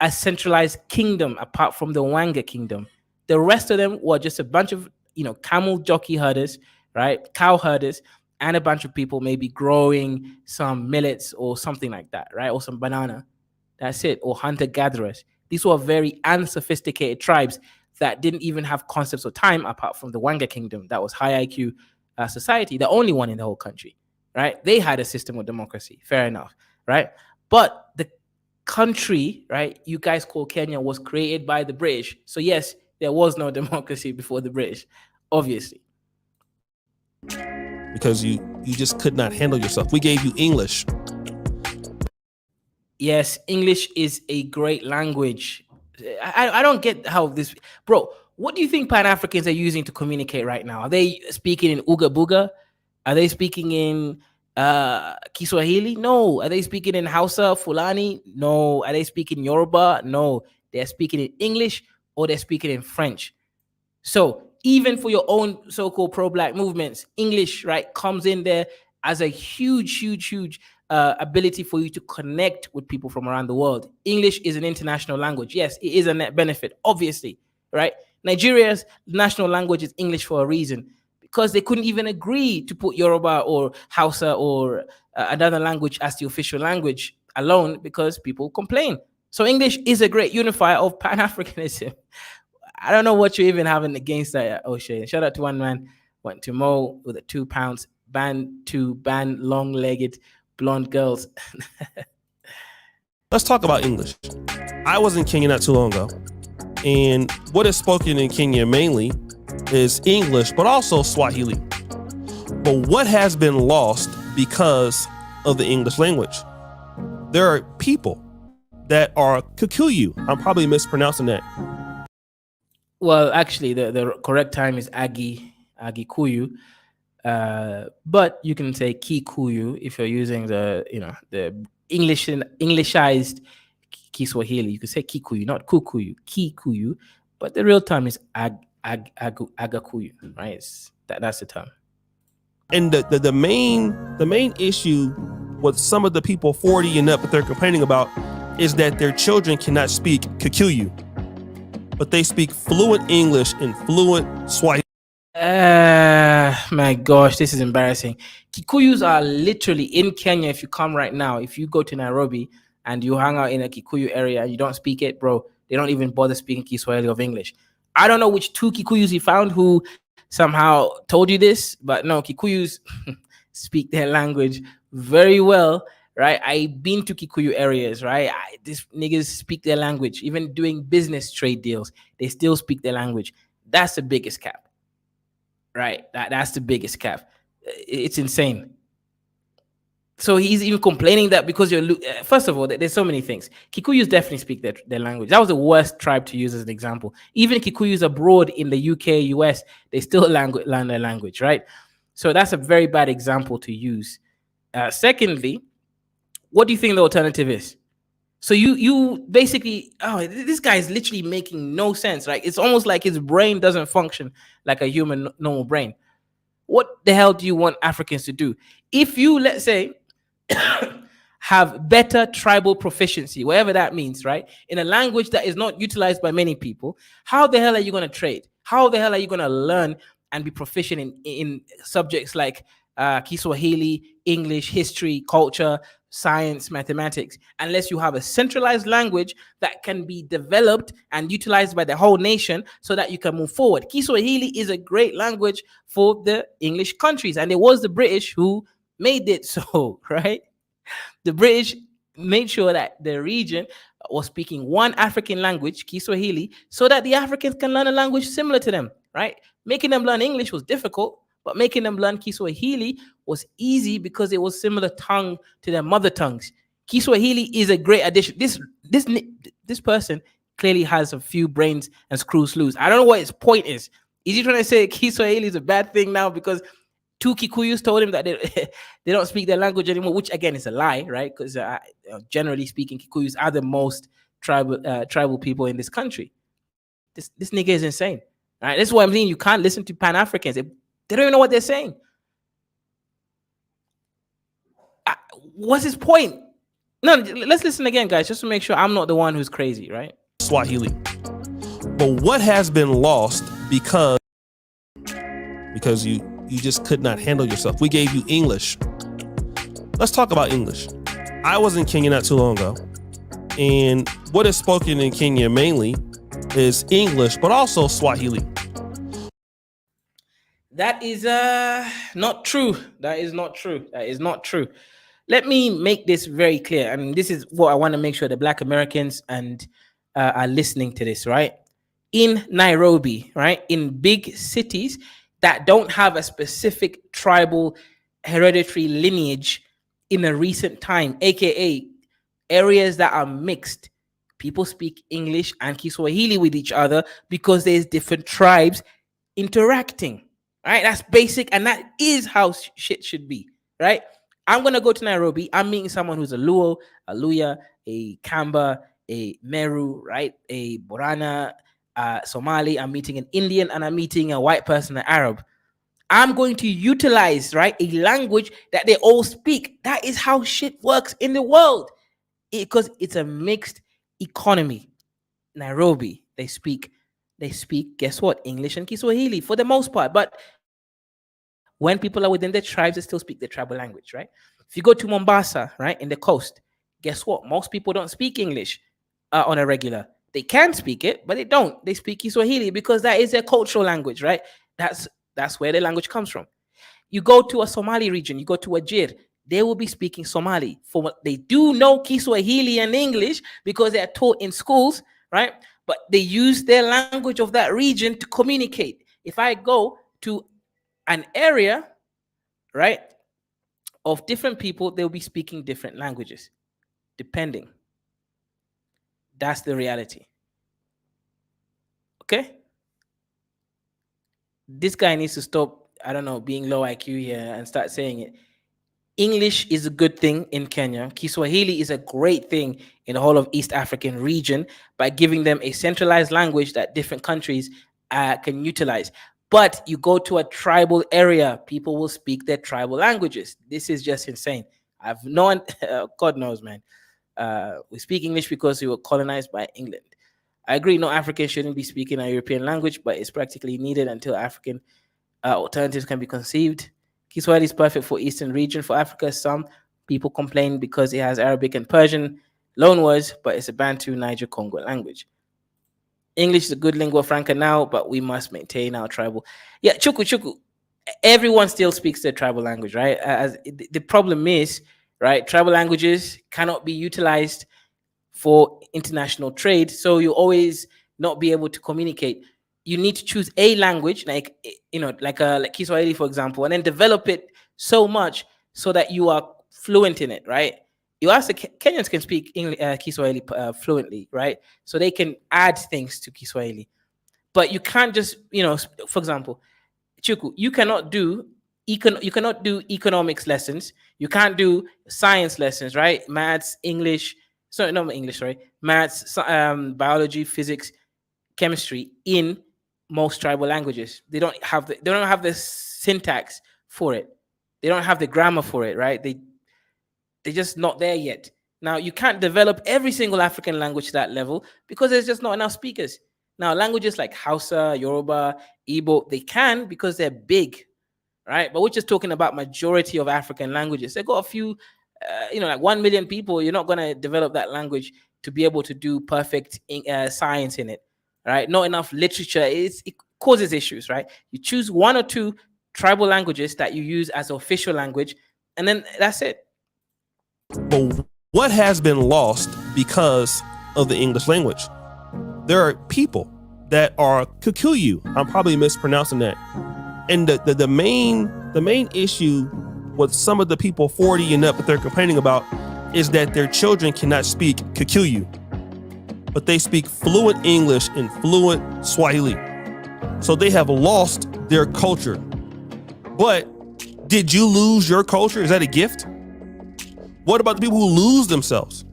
a centralized kingdom apart from the Wanga kingdom. The rest of them were just a bunch of, camel jockey herders, right? Cow herders, and a bunch of people maybe growing some millets or something like that, right? Or some banana. That's it. Or hunter-gatherers. These were very unsophisticated tribes that didn't even have concepts of time apart from the Wanga kingdom. That was high IQ society, the only one in the whole country, right? They had a system of democracy. Fair enough, right? But the country, right, you guys call Kenya, was created by the British. So yes, there was no democracy before the British, obviously. Because you just could not handle yourself. We gave you English. Yes, English is a great language. I don't get how this, bro. What do you think Pan-Africans are using to communicate right now? Are they speaking in Uga Buga? Are they speaking in Kiswahili? No. Are they speaking in Hausa, Fulani? No. Are they speaking Yoruba? No. They're speaking in English or they're speaking in French. So even for your own so-called pro-Black movements, English, right, comes in there as a huge ability for you to connect with people from around the world. English is an international language. Yes, it is a net benefit, obviously, right? Nigeria's national language is English for a reason, because they couldn't even agree to put Yoruba or Hausa or another language as the official language alone because people complain. So English is a great unifier of Pan-Africanism. I don't know what you're even having against that, O'Shea. Shout out to one man, went to Mo with a £2 band long-legged blonde girls. Let's talk about English. I was in Kenya not too long ago, and what is spoken in Kenya mainly is English, but also Swahili. But what has been lost because of the English language? There are people that are Kikuyu. I'm probably mispronouncing that. Well, actually, the correct time is Agikuyu. But you can say Kikuyu if you're using the Englishized Kiswahili. You could say Kikuyu, not Kukuyu, Kikuyu. But the real term is Agakuyu, right? That's the term. And the main issue with some of the people 40 and up that they're complaining about is that their children cannot speak Kikuyu, but they speak fluent English and fluent Swahili. My gosh, this is embarrassing. Kikuyus are literally in Kenya. If you come right now, if you go to Nairobi and you hang out in a Kikuyu area and you don't speak it, bro, they don't even bother speaking Kiswahili of English. I don't know which two Kikuyus he found who somehow told you this, but no, Kikuyus speak their language very well, right? I've been to Kikuyu areas, right? These niggas speak their language. Even doing business trade deals, they still speak their language. That's the biggest cap. Right, that's the biggest cap. It's insane. So he's even complaining that because you're first of all, there's so many things. Kikuyus definitely speak their language. That was the worst tribe to use as an example. Even Kikuyus abroad in the UK, US, they still learn their language, right? So that's a very bad example to use. Secondly, what do you think the alternative is? So you basically, this guy is literally making no sense, right? It's almost like his brain doesn't function like a human normal brain. What the hell do you want Africans to do? If you, let's say, have better tribal proficiency, whatever that means, right? In a language that is not utilized by many people, how the hell are you going to trade? How the hell are you going to learn and be proficient in subjects like Kiswahili, English, history, culture, science, mathematics, unless you have a centralized language that can be developed and utilized by the whole nation so that you can move forward? Kiswahili is a great language for the English countries, and it was the British who made it so, right? The British made sure that the region was speaking one African language, Kiswahili, so that the Africans can learn a language similar to them, right? Making them learn English was difficult, but making them learn Kiswahili was easy because it was similar tongue to their mother tongues. Kiswahili is a great addition. This person clearly has a few brains and screws loose. I don't know what his point is. Is he trying to say Kiswahili is a bad thing now because two Kikuyus told him that they don't speak their language anymore, which again is a lie, right? Because generally speaking, Kikuyus are the most tribal people in this country. This nigga is insane, right? This is what I'm saying. You can't listen to Pan-Africans. They don't even know what they're saying. What's his point? No, let's listen again, guys, just to make sure I'm not the one who's crazy, right? Swahili. But what has been lost because you just could not handle yourself? We gave you English. Let's talk about English. I was in Kenya not too long ago, and what is spoken in Kenya mainly is English, but also Swahili. That is not true. That is not true. That is not true. Let me make this very clear. And this is what I want to make sure the Black Americans and are listening to this, right? In Nairobi, right? In big cities that don't have a specific tribal hereditary lineage in a recent time, aka areas that are mixed. People speak English and Kiswahili with each other because there's different tribes interacting. Right, that's basic, and that is how shit should be, right? I'm gonna go to Nairobi. I'm meeting someone who's a Luo, a Luya, a Kamba, a Meru, right? A Borana, Somali. I'm meeting an Indian, and I'm meeting a white person, an Arab. I'm going to utilize, right, a language that they all speak. That is how shit works in the world, because it's a mixed economy. Nairobi, they speak, guess what? English and Kiswahili for the most part. But when people are within their tribes, they still speak their tribal language, right? If you go to Mombasa, right, in the coast, guess what? Most people don't speak English on a regular. They can speak it, but they don't. They speak Kiswahili because that is their cultural language, right? That's where their language comes from. You go to a Somali region, you go to Wajir, they will be speaking Somali. For what they do know Kiswahili and English because they are taught in schools, right? But they use their language of that region to communicate. If I go to an area, right, of different people, they'll be speaking different languages, depending. That's the reality. Okay? This guy needs to stop, I don't know, being low IQ here and start saying it. English is a good thing in Kenya. Kiswahili is a great thing in the whole of East African region by giving them a centralized language that different countries can utilize. But you go to a tribal area, people will speak their tribal languages. This is just insane. I've known, God knows, man. We speak English because we were colonized by England. I agree, no African shouldn't be speaking a European language, but it's practically needed until African alternatives can be conceived. Kiswahili is perfect for Eastern region. For Africa, some people complain because it has Arabic and Persian loanwords, but it's a Bantu, Niger, Congo language. English is a good lingua franca now, but we must maintain our tribal. Yeah, chuku. Everyone still speaks their tribal language, right? The problem is, right, tribal languages cannot be utilized for international trade, so you always not be able to communicate. You need to choose a language, like like Kiswahili, for example, and then develop it so much so that you are fluent in it, right? You ask the Kenyans can speak Kiswahili fluently, right? So they can add things to Kiswahili, but you can't just, for example, Chuku, you cannot do economics lessons. You can't do science lessons, right? Maths, English. Sorry, not English. Sorry, maths, biology, physics, chemistry in most tribal languages. They don't have the syntax for it. They don't have the grammar for it, right? They're just not there yet. Now, you can't develop every single African language to that level because there's just not enough speakers. Now, languages like Hausa, Yoruba, Igbo, they can because they're big, right? But we're just talking about majority of African languages. They got a few, like 1 million people. You're not going to develop that language to be able to do perfect science in it, right? Not enough literature. It causes issues, right? You choose one or two tribal languages that you use as official language, and then that's it. But what has been lost because of the English language? There are people that are Kikuyu. I'm probably mispronouncing that. And the main issue with some of the people 40 and up that they're complaining about is that their children cannot speak Kikuyu, but they speak fluent English and fluent Swahili. So they have lost their culture. But did you lose your culture? Is that a gift? What about the people who lose themselves?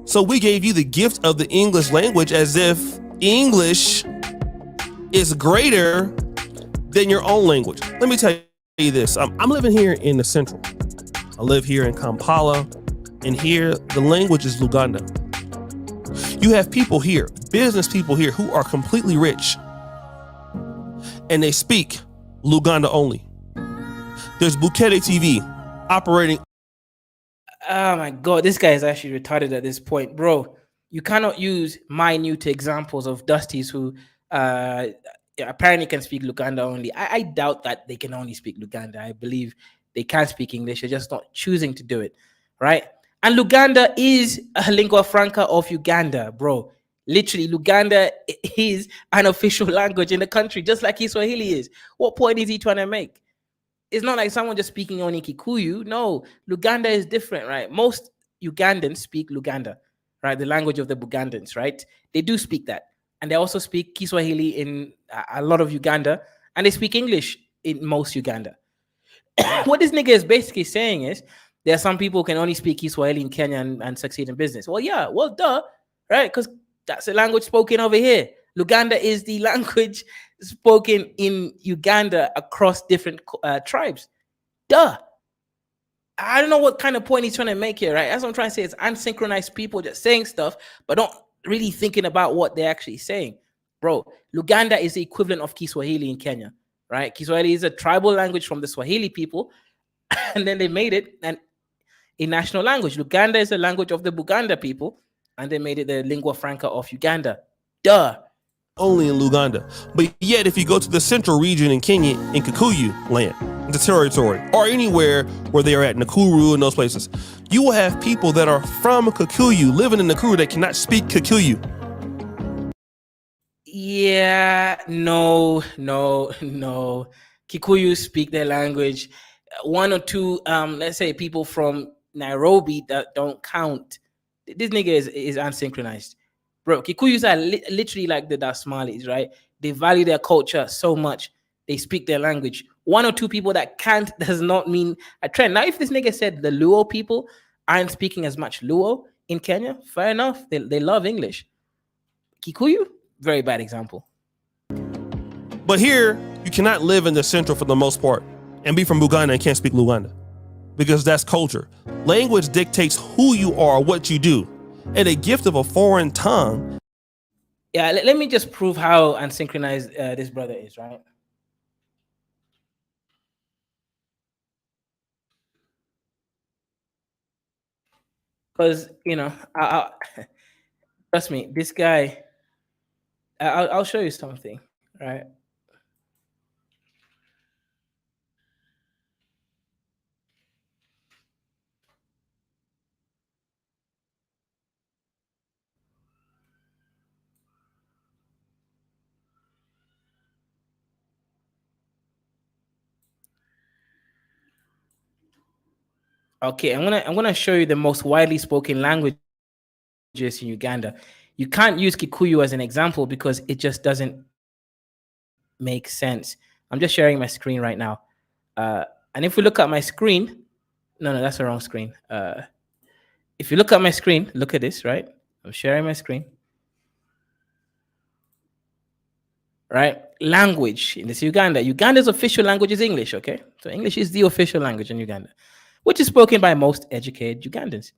So we gave you the gift of the English language as if English is greater than your own language. Let me tell you this. I'm living here in the Central. I live here in Kampala, and here the language is Luganda. You have people here, business people here, who are completely rich, and they speak Luganda only. There's Bukele TV operating. Oh my God, this guy is actually retarded at this point, bro. You cannot use minute examples of Dusties who apparently can speak Luganda only. I doubt that they can only speak Luganda. I believe they can speak English. They're just not choosing to do it, right? And Luganda is a lingua franca of Uganda, bro. Literally, Luganda is an official language in the country, just like Kiswahili is. What point is he trying to make? It's not like someone just speaking only Kikuyu. No, Luganda is different, right? Most Ugandans speak Luganda, right? The language of the Bugandans, right? They do speak that. And they also speak Kiswahili in a lot of Uganda. And they speak English in most Uganda. What this nigga is basically saying is there are some people who can only speak Kiswahili in Kenya and succeed in business. Well, yeah, well, duh, right? Because that's the language spoken over here. Luganda is the language spoken in Uganda across different tribes. Duh. I don't know what kind of point he's trying to make here, right? That's what I'm trying to say. It's unsynchronized people just saying stuff, but not really thinking about what they're actually saying. Bro, Luganda is the equivalent of Kiswahili in Kenya, right? Kiswahili is a tribal language from the Swahili people, and then they made it a national language. Luganda is the language of the Buganda people, and they made it the lingua franca of Uganda. Duh. Only in Luganda. But yet, if you go to the central region in Kenya, in Kikuyu land, the territory, or anywhere where they are at, Nakuru and those places, you will have people that are from Kikuyu living in Nakuru that cannot speak Kikuyu. Yeah, no. Kikuyu speak their language. One or two, let's say people from Nairobi that don't count. This nigga is unsynchronized. Bro, Kikuyus are literally like the Dasmalis, right? They value their culture so much. They speak their language. One or two people that can't does not mean a trend. Now, if this nigga said the Luo people aren't speaking as much Luo in Kenya, fair enough. They love English. Kikuyu, very bad example. But here, you cannot live in the central for the most part and be from Uganda and can't speak Luganda, because that's culture. Language dictates who you are, what you do. And a gift of a foreign tongue. Yeah, let me just prove how unsynchronized this brother is, right? Because, trust me, this guy, I'll show you something, right? Okay, I'm gonna show you the most widely spoken languages in Uganda. You can't use Kikuyu as an example because it just doesn't make sense. I'm just sharing my screen right now. And if we look at my screen, no, that's the wrong screen. If you look at my screen, look at this, right? I'm sharing my screen. Right? Language in this Uganda. Uganda's official language is English, okay? So English is the official language in Uganda, which is spoken by most educated Ugandans.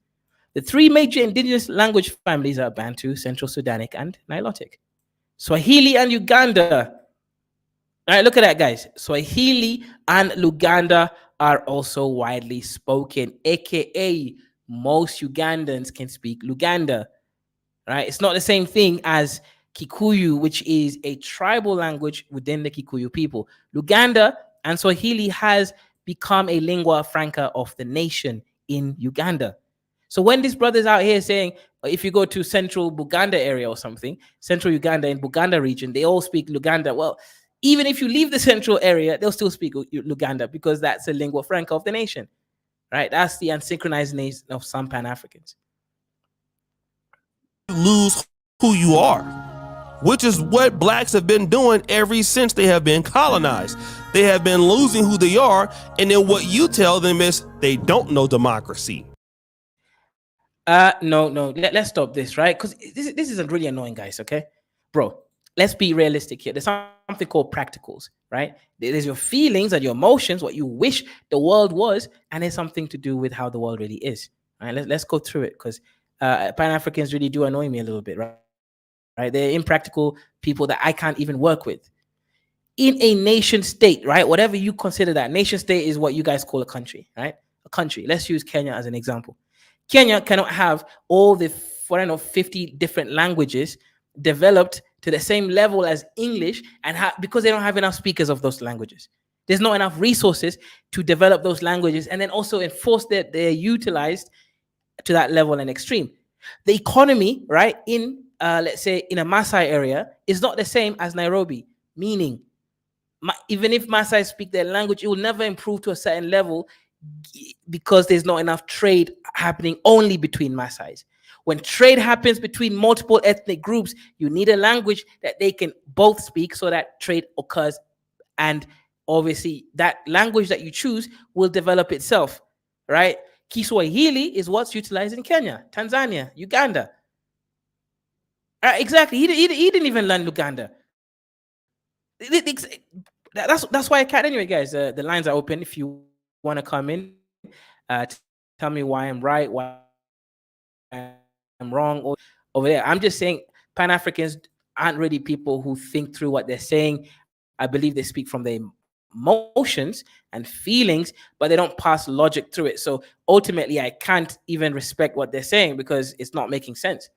The three major indigenous language families are Bantu, Central Sudanic, and Nilotic. Swahili and Uganda. All right, look at that, guys. Swahili and Luganda are also widely spoken, aka most Ugandans can speak Luganda. Right? It's not the same thing as Kikuyu, which is a tribal language within the Kikuyu people. Luganda and Swahili has become a lingua franca of the nation in Uganda. So when these brothers out here saying, if you go to central Buganda area or something, central Uganda and Buganda region, they all speak Luganda. Well, even if you leave the central area, they'll still speak Luganda because that's a lingua franca of the nation, right? That's the unsynchronized of some Pan-Africans. You lose who you are, which is what blacks have been doing ever since they have been colonized. They have been losing who they are, and then what you tell them is they don't know democracy. No. Let's stop this, right? Because this is really annoying, guys. Okay, bro. Let's be realistic here. There's something called practicals, right? There's your feelings and your emotions, what you wish the world was, and there's something to do with how the world really is. All right, let's go through it because Pan-Africans really do annoy me a little bit, right? They're impractical people that I can't even work with. In a nation state, right? Whatever you consider that, nation state is what you guys call a country, right? A country. Let's use Kenya as an example. Kenya cannot have all the 50 different languages developed to the same level as English, and because they don't have enough speakers of those languages. There's not enough resources to develop those languages and then also enforce that they're utilized to that level and extreme. The economy, right, in let's say in a Maasai area is not the same as Nairobi, meaning even if Maasai speak their language, it will never improve to a certain level because there's not enough trade happening only between Maasais. When trade happens between multiple ethnic groups, you need a language that they can both speak so that trade occurs. And obviously, that language that you choose will develop itself, right? Kiswahili is what's utilized in Kenya, Tanzania, Uganda. Exactly. He didn't even learn Luganda. That's why I can't. Anyway, guys, the lines are open if you want to come in. Tell me why I'm right, why I'm wrong over there. I'm just saying Pan-Africans aren't really people who think through what they're saying. I believe they speak from their emotions and feelings, but they don't pass logic through it. So ultimately, I can't even respect what they're saying because it's not making sense.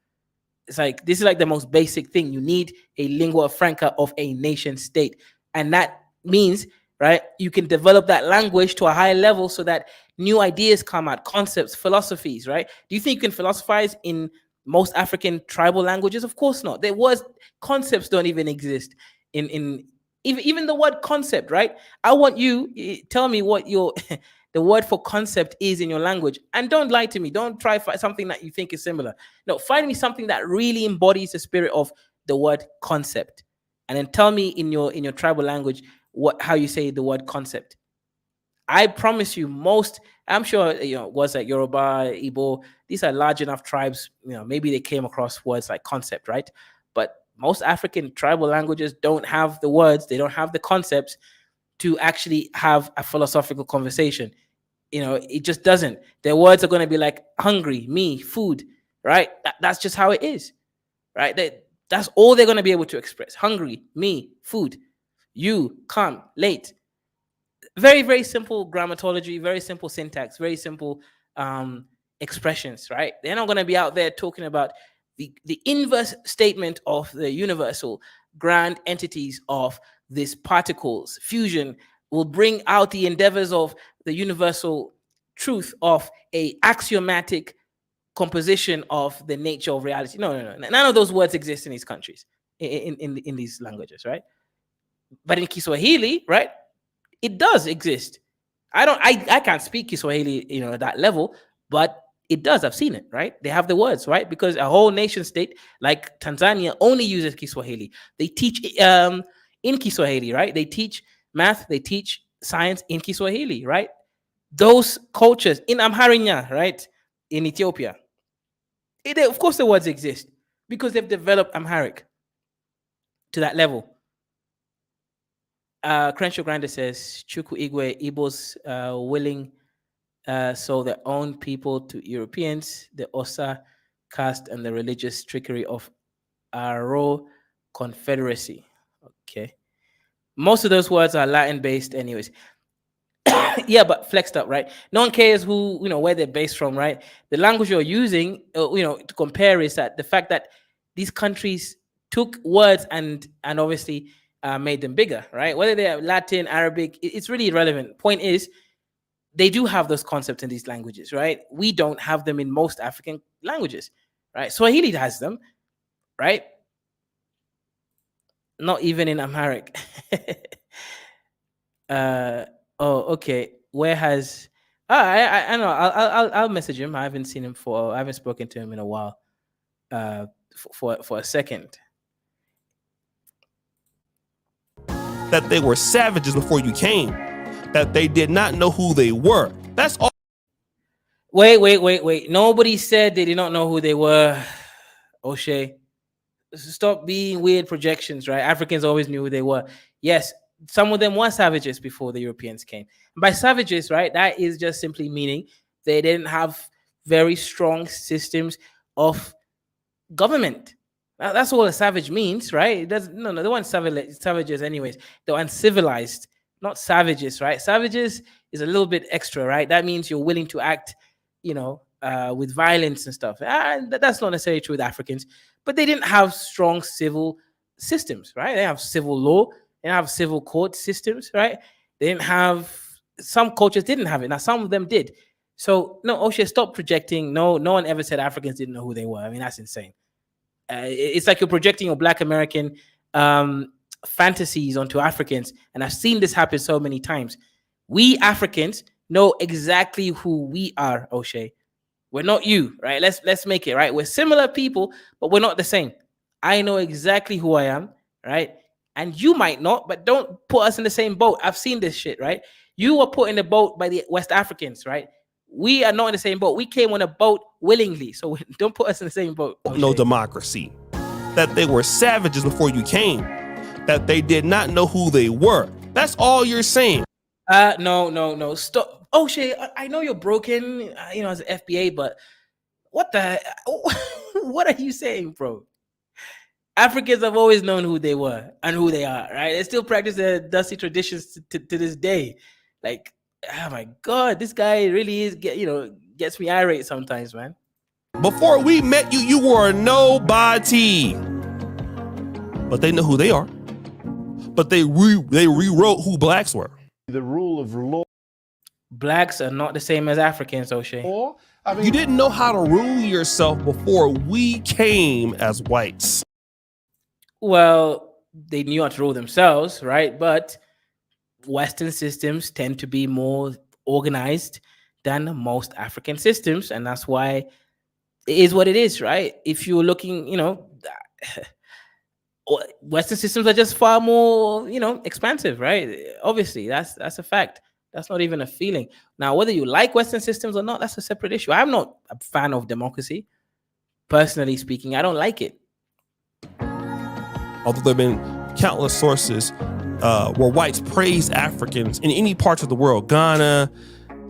It's like, this is like the most basic thing. You need a lingua franca of a nation state. And that means right? You can develop that language to a high level so that new ideas come out, concepts, philosophies, right? Do you think you can philosophize in most African tribal languages? Of course not. There was concepts don't even exist in even the word concept, right? I want you tell me what your the word for concept is in your language, and don't lie to me. Don't try something that you think is similar. No, find me something that really embodies the spirit of the word concept, and then tell me in your tribal language how you say the word concept. I promise you, I'm sure, words like Yoruba, Igbo, these are large enough tribes, maybe they came across words like concept, right? But most African tribal languages don't have the words, they don't have the concepts to actually have a philosophical conversation. It just doesn't. Their words are going to be like hungry, me, food, right? That's just how it is, right? That's all they're going to be able to express. Hungry, me, food, you, come, late. Very, very simple grammatology, very simple syntax, very simple expressions, right? They're not going to be out there talking about the inverse statement of the universal grand entities of these particles. Fusion will bring out the endeavors of the universal truth of a axiomatic composition of the nature of reality. No. None of those words exist in these countries, in these languages, right? But in Kiswahili, right, it does exist. I can't speak Kiswahili, at that level, but it does. I've seen it, right? They have the words, right? Because a whole nation state like Tanzania only uses Kiswahili. They teach in Kiswahili, right? They teach math, they teach science in Kiswahili, right? Those cultures in Amharinya, right? In Ethiopia. Of course the words exist because they've developed Amharic to that level. Crenshaw Grinder says Chuku Igwe Igbos willing sold their own people to Europeans, the Osa caste, and the religious trickery of Aro Confederacy. Okay. Most of those words are Latin based, anyways. Yeah, but flexed up, right? No one cares who, where they're based from, right? The language you're using, to compare is that the fact that these countries took words and obviously made them bigger, right? Whether they're Latin, Arabic, it's really irrelevant. Point is, they do have those concepts in these languages, right? We don't have them in most African languages, right? Swahili has them, right? Not even in Amharic. Okay. Where has? I know. I'll message him. I haven't seen him I haven't spoken to him in a while. For a second. That they were savages before you came. That they did not know who they were. That's all. Wait. Nobody said they did not know who they were. O'Shea, stop being weird projections, right? Africans always knew who they were. Yes, some of them were savages before the Europeans came. And by savages, right, that is just simply meaning they didn't have very strong systems of government. That's all a savage means, right? It doesn't. No, they weren't savages, anyways. They were uncivilized, not savages, right? Savages is a little bit extra, right? That means you're willing to act, with violence and stuff. That's not necessarily true with Africans, but they didn't have strong civil systems, right? They have civil law, they didn't have civil court systems, right? They didn't have. Some cultures didn't have it. Now some of them did. So no, O'Shea, stop projecting. No one ever said Africans didn't know who they were. I mean, that's insane. It's like you're projecting your Black American fantasies onto Africans, and I've seen this happen so many times. We Africans know exactly who we are, O'Shea. We're not you, right? Let's make it right. We're similar people, but we're not the same. I know exactly who I am, right? And you might not, but don't put us in the same boat. I've seen this shit, right? You were put in the boat by the West Africans, right? We are not in the same boat. We came on a boat willingly, so don't put us in the same boat. O'Shea. No democracy. That they were savages before you came. That they did not know who they were. That's all you're saying. No. Stop. O'Shea, I know you're broken, as an FBA, but what what are you saying, bro? Africans have always known who they were and who they are, right? They still practice their dusty traditions to this day. Like, oh my God, this guy really is, gets me irate sometimes, man. Before we met you, you were a nobody. But they know who they are. But they rewrote who Blacks were. the rule of law. Blacks are not the same as Africans, O'Shea. I mean, You didn't know how to rule yourself before we came as whites. Well, they knew how to rule themselves, right? But Western systems tend to be more organized than most African systems, and that's why it is what it is, right? If you're looking, Western systems are just far more, expansive, right? Obviously, that's a fact. That's not even a feeling. Now, whether you like Western systems or not, that's a separate issue. I'm not a fan of democracy, personally speaking. I don't like it. Although there have been countless sources where whites praise Africans in any parts of the world, Ghana,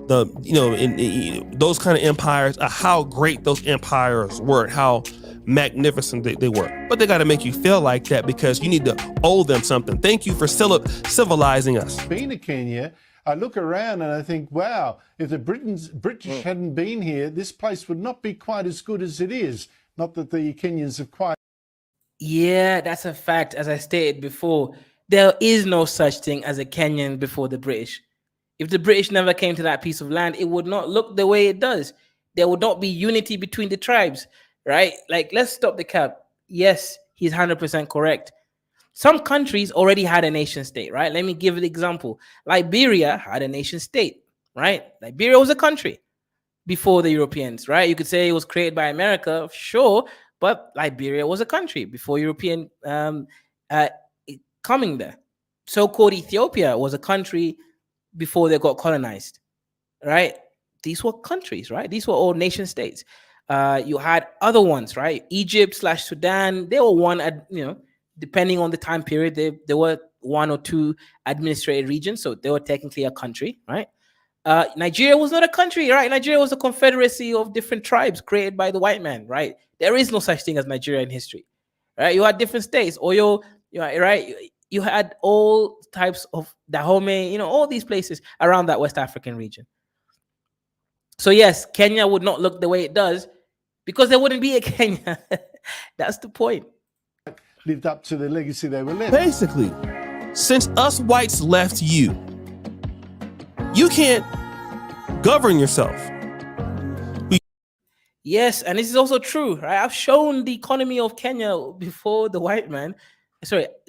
in those kind of empires, how great those empires were, how magnificent they were. But they got to make you feel like that because you need to owe them something. Thank you for civilizing us. Being to Kenya, I look around and I think, wow, if the British hadn't been here, this place would not be quite as good as it is. Not that the Kenyans have quite. Yeah, that's a fact. As I stated before, there is no such thing as a Kenyan before the British. If the British never came to that piece of land, it would not look the way it does. There would not be unity between the tribes, right? Like, let's stop the cap. Yes, he's 100% correct. Some countries already had a nation state, right? Let me give an example. Liberia had a nation state, right? Liberia was a country before the Europeans, right? You could say it was created by America, sure, but Liberia was a country before European coming there. So-called Ethiopia was a country before they got colonized, right? These were countries, right? These were all nation states. You had other ones, right? Egypt/Sudan, they were one, depending on the time period, there were one or two administrative regions, so they were technically a country, right? Nigeria was not a country, right? Nigeria was a confederacy of different tribes created by the white man, right? There is no such thing as Nigeria in history, right? You had different states, Oyo, right? You had all types of Dahomey, all these places around that West African region. So yes, Kenya would not look the way it does because there wouldn't be a Kenya. That's the point. Lived up to the legacy they were left. Basically, since us whites left you, you can't govern yourself. Yes, and this is also true, right? I've shown the economy of Kenya before the white man,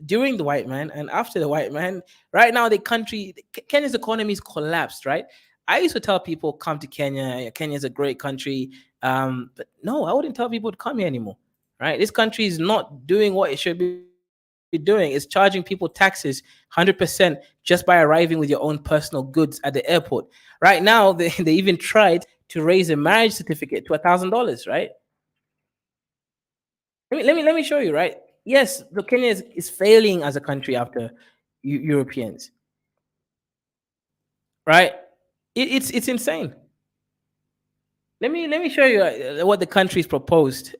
during the white man and after the white man. Right now, Kenya's economy is collapsed, right? I used to tell people, come to Kenya. Kenya's a great country. But no, I wouldn't tell people to come here anymore, right? This country is not doing what it should be doing. It's charging people taxes 100% just by arriving with your own personal goods at the airport. Right now, they even tried to raise a marriage certificate to $1,000, right? Let me show you, right? Yes, Kenya is failing as a country after Europeans, right? It's insane. Let me show you what the country's proposed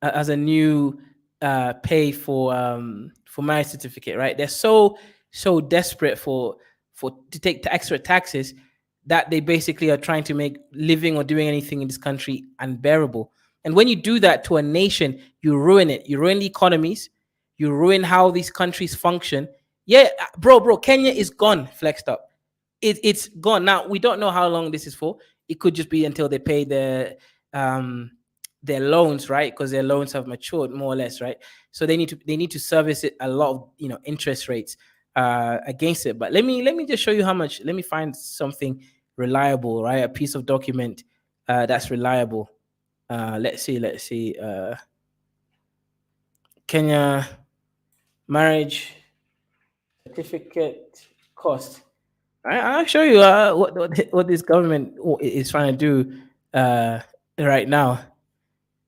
as a new pay for marriage certificate, right? They're so desperate to take extra taxes that they basically are trying to make living or doing anything in this country unbearable. And when you do that to a nation, you ruin it. You ruin the economies. You ruin how these countries function. Yeah, bro, Kenya is gone, flexed up. It's gone. Now, we don't know how long this is for. It could just be until they pay their loans, right? Because their loans have matured more or less, right? So they need to service it a lot of interest rates against it. But let me just show you how much. Let me find something reliable, right? A piece of document that's reliable. Let's see. Kenya marriage certificate cost. I'll show you what this government is trying to do right now,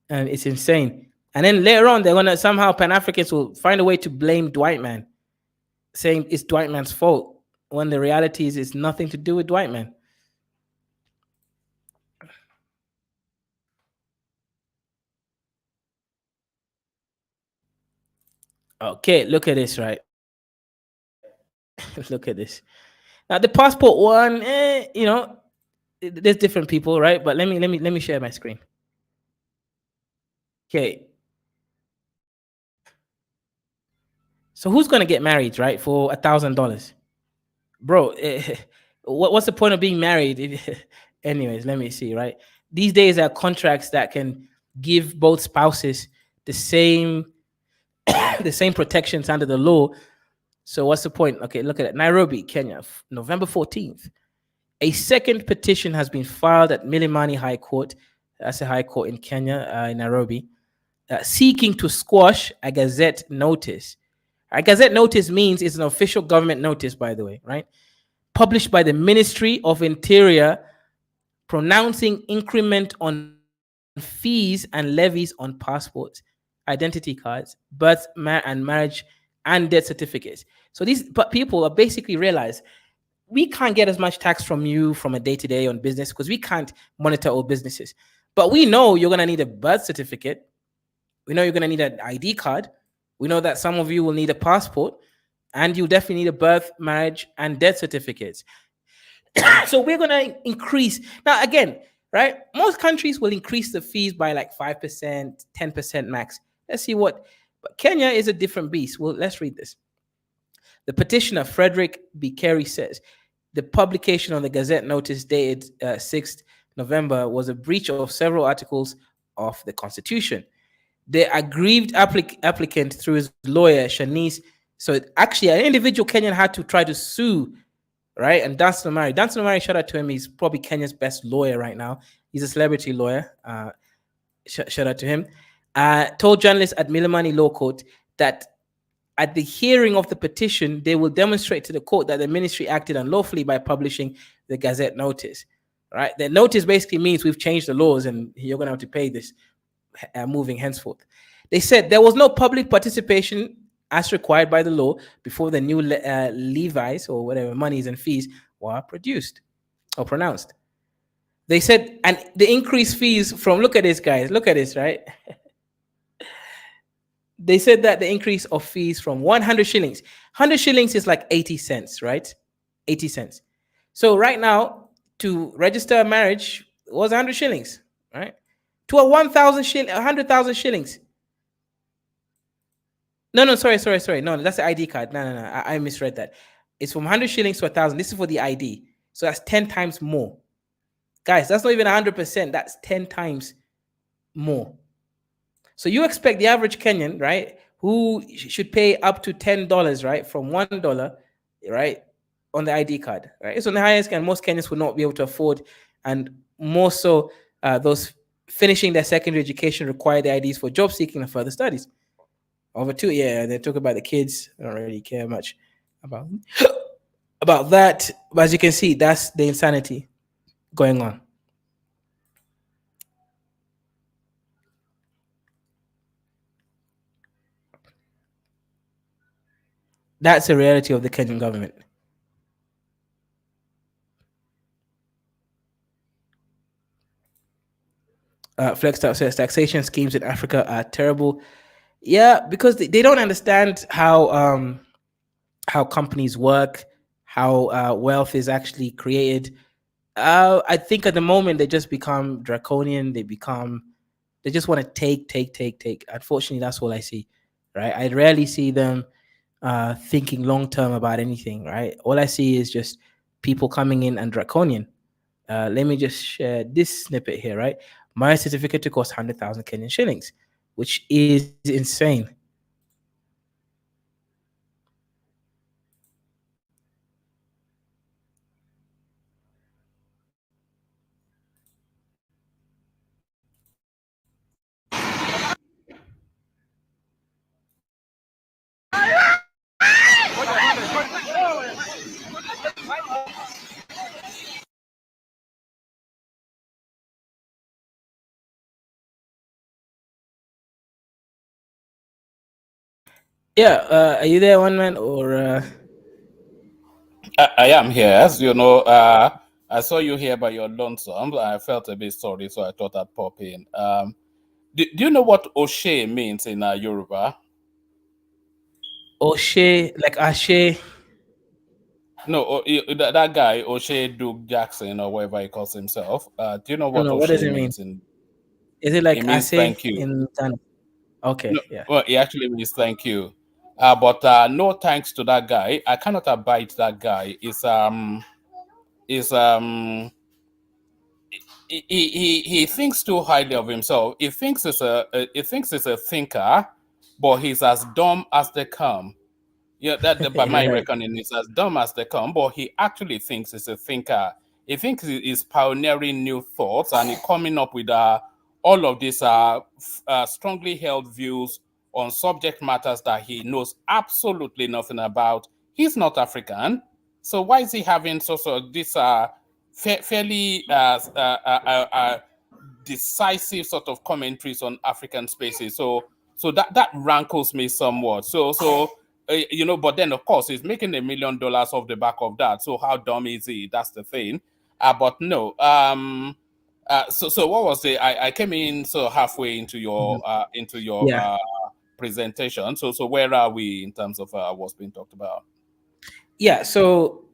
and it's insane. And then later on, they're gonna somehow Pan-Africans will find a way to blame Dwight Man, saying it's Dwight Man's fault, when the reality is it's nothing to do with Dwight Man. Okay, look at this, right? Look at this. Now the passport one, there's different people, right? But let me share my screen. Okay. So who's gonna get married, right, for $1,000? bro. What's the point of being married? Anyways, let me see. Right, these days are contracts that can give both spouses the same the same protections under the law. So what's the point? Okay, look at it. Nairobi, Kenya, November 14th. A second petition has been filed at Milimani High Court. That's a high court in Kenya, in Nairobi, seeking to squash a gazette notice. A gazette notice means it's an official government notice, by the way, right? Published by the Ministry of Interior, pronouncing increment on fees and levies on passports, identity cards, and marriage and death certificates. So these people are basically realize we can't get as much tax from you from a day to day on business because we can't monitor all businesses. But we know you're going to need a birth certificate. We know you're going to need an ID card. We know that some of you will need a passport, and you definitely need a birth, marriage, and death certificates. So we're going to increase. Now, again, right? Most countries will increase the fees by like 5%, 10% max. Let's see what. But Kenya is a different beast. Well, let's read this. The petitioner, Frederick B. Carey, says the publication of the Gazette notice dated 6th November was a breach of several articles of the Constitution. The aggrieved applicant, through his lawyer, Shanice, so actually an individual Kenyan had to try to sue, right? And Dan Omari, shout out to him. He's probably Kenya's best lawyer right now. He's a celebrity lawyer. Shout out to him. Told journalists at Milimani Law Court that at the hearing of the petition, they will demonstrate to the court that the ministry acted unlawfully by publishing the Gazette notice. Right? The notice basically means we've changed the laws and you're going to have to pay this moving henceforth. They said there was no public participation as required by the law before the new levies or whatever monies and fees were produced or pronounced. They said, and the increased fees from, look at this, guys, look at this, right? They said that the increase of fees from 100 shillings, 100 shillings is like 80 cents, right? 80 cents. So right now, to register a marriage was 100 shillings, right? To a 100,000 shillings. No, sorry. No, that's the ID card. No, I misread that. It's from 100 shillings to 1,000. This is for the ID. So that's 10 times more. Guys, that's not even 100%. That's 10 times more. So you expect the average Kenyan, right, who should pay up to $10, right, from $1, right, on the ID card, right? It's on the highest, and most Kenyans will not be able to afford, and more so those finishing their secondary education require the IDs for job seeking and further studies. Over two, yeah, they talk about the kids. I don't really care much about that. But as you can see, that's the insanity going on. That's the reality of the Kenyan government. Flextop says taxation schemes in Africa are terrible. Yeah, because they don't understand how companies work, how wealth is actually created. I think at the moment they just become draconian. They just want to take. Unfortunately, that's all I see. Right, I rarely see them thinking long term about anything. Right, all I see is just people coming in and draconian. Let me just share this snippet here. Right, my certificate to cost 100,000 Kenyan shillings, which is insane. Yeah, are you there, one man, or? I am here. As you know, I saw you here by your lonesome. I felt a bit sorry, so I thought I'd pop in. Do you know what O'Shea means in Yoruba? O'Shea, like Ashe? No, that guy, O'Shea Duke Jackson, or whatever he calls himself. Do you know what No, what does O'Shea it mean? means? Is it It like means Ase thank you. in Ghana? Okay, No, yeah. well, it actually means thank you. But no thanks to that guy. I cannot abide that guy. He thinks too highly of himself. He thinks he's a thinker, but he's as dumb as they come. Yeah, that by my Right. reckoning is as dumb as they come, but he actually thinks he's a thinker. He thinks he's pioneering new thoughts and he's coming up with all of these strongly held views on subject matters that he knows absolutely nothing about. He's not African, so why is he having this fairly decisive sort of commentaries on African spaces? So that rankles me somewhat. But then of course he's making $1 million off the back of that. So how dumb is he? That's the thing. But no. So what was it? I came in halfway into your Yeah. presentation. So where are we in terms of what's being talked about? Yeah. So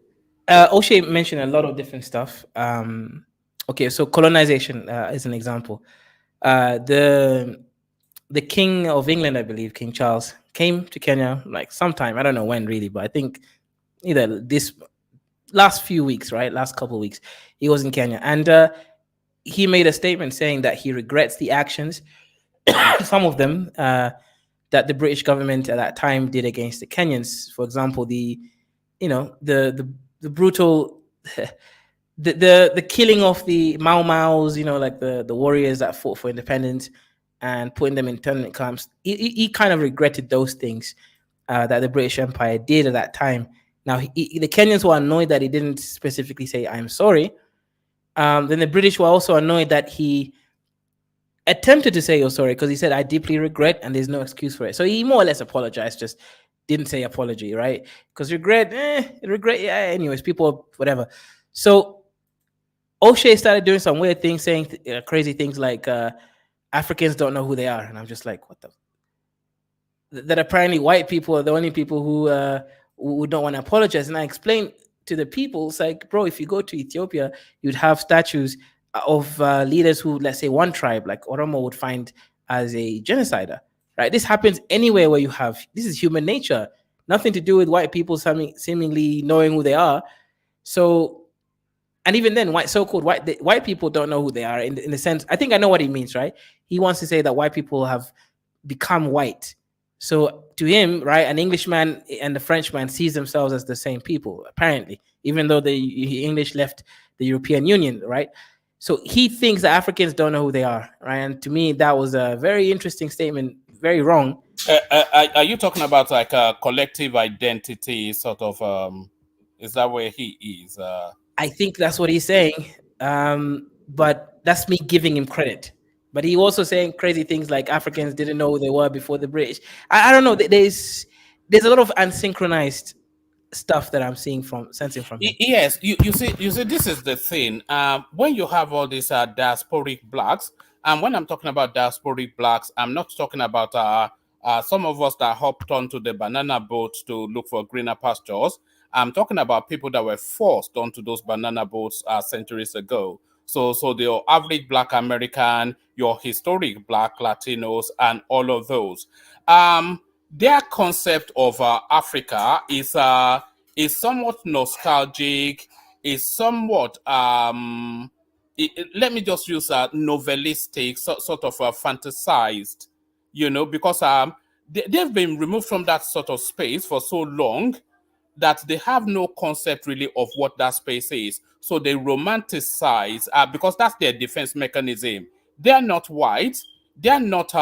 O'Shea mentioned a lot of different stuff. Okay, so colonization is an example. The King of England, I believe, King Charles, came to Kenya like sometime. I don't know when really, but I think either this last few weeks, right? Last couple of weeks, he was in Kenya, and he made a statement saying that he regrets the actions, some of them, that the British government at that time did against the Kenyans. For example, the brutal the killing of the Mau Maus, like the warriors that fought for independence, and putting them in internment camps. He kind of regretted those things that the British Empire did at that time. Now, the Kenyans were annoyed that he didn't specifically say, "I'm sorry." Then the British were also annoyed that he attempted to say, "Oh, sorry," because he said, "I deeply regret," and there's no excuse for it. So he more or less apologized, just didn't say apology, right? Because regret, yeah. Anyways, people, whatever. So O'Shea started doing some weird things, saying crazy things like Africans don't know who they are, and I'm just like, what the? That apparently white people are the only people who don't want to apologize. And I explained to the people, it's like, bro, if you go to Ethiopia, you'd have statues of leaders who, let's say, one tribe like Oromo would find as a genocider, right? This happens anywhere where this is human nature, nothing to do with white people seemingly knowing who they are. So, and even then, so-called white people don't know who they are in the sense. I think I know what he means, right? He wants to say that white people have become white. So to him, right, an Englishman and the Frenchman sees themselves as the same people, apparently, even though the English left the European Union, right? So he thinks that Africans don't know who they are, right? And to me, that was a very interesting statement, very wrong. Are you talking about like a collective identity sort of? Is that where he is? I think that's what he's saying, but that's me giving him credit. But he also saying crazy things like Africans didn't know who they were before the British. I don't know. There's a lot of unsynchronized stuff that I'm sensing from him. Yes, you see, this is the thing. When you have all these diasporic blacks, and when I'm talking about diasporic blacks, I'm not talking about some of us that hopped onto the banana boats to look for greener pastures. I'm talking about people that were forced onto those banana boats centuries ago. So the average black American, your historic black Latinos, and all of those. Their concept of Africa is somewhat nostalgic, is somewhat let me just use a novelistic, sort of fantasized, because they've been removed from that sort of space for so long that they have no concept really of what that space is. So they romanticize because that's their defense mechanism. They're not white. They're not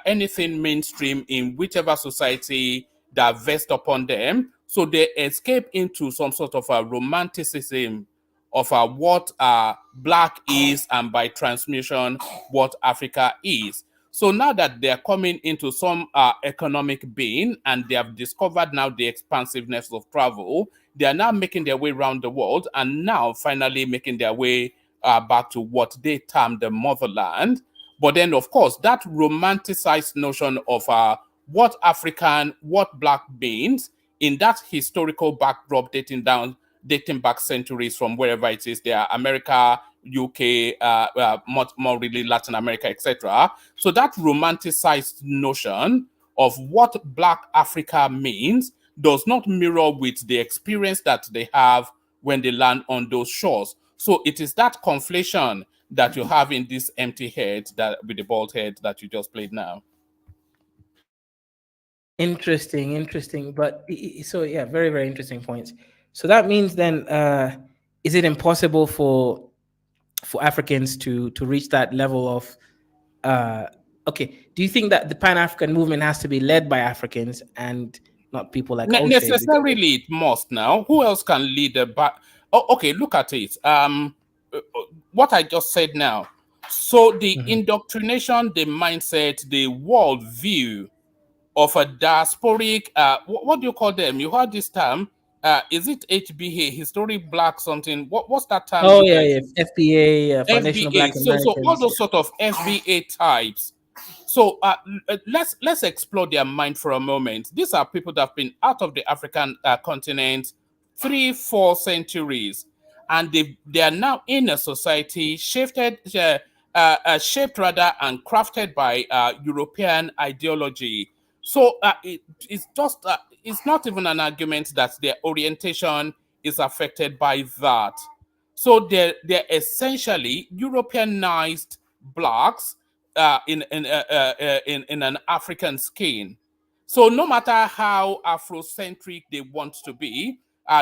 anything mainstream in whichever society that vests upon them. So they escape into some sort of a romanticism of what black is, and by transmission, what Africa is. So now that they're coming into some economic being, and they have discovered now the expansiveness of travel, they are now making their way around the world, and now finally making their way back to what they term the motherland. But then, of course, that romanticized notion of what African, what black means in that historical backdrop dating back centuries from wherever it is, there, America, UK, more really Latin America, etc. So that romanticized notion of what Black Africa means does not mirror with the experience that they have when they land on those shores. So it is that conflation that you have in this empty head, that with the bald head that you just played now. Interesting. But so yeah, very, very interesting points. So that means then, is it impossible for Africans to reach that level of okay? Do you think that the Pan-African movement has to be led by Africans and not people like O'Shea? Necessarily, it must now. Who else can lead the back? Oh, okay, look at it. What I just said now. So the indoctrination, the mindset, the world view of a diasporic, what do you call them? You heard this term. Is it HBA, historic black something? What's that term? Oh yeah, FBA, Foundation of FBA. Black So all Americans. those sort of FBA types. So let's explore their mind for a moment. These are people that have been out of the African continent 3-4 centuries, and they are now in a society shaped rather and crafted by European ideology. So it's just it's not even an argument that their orientation is affected by that. So they're essentially Europeanized blacks in an African skin. So no matter how Afrocentric they want to be,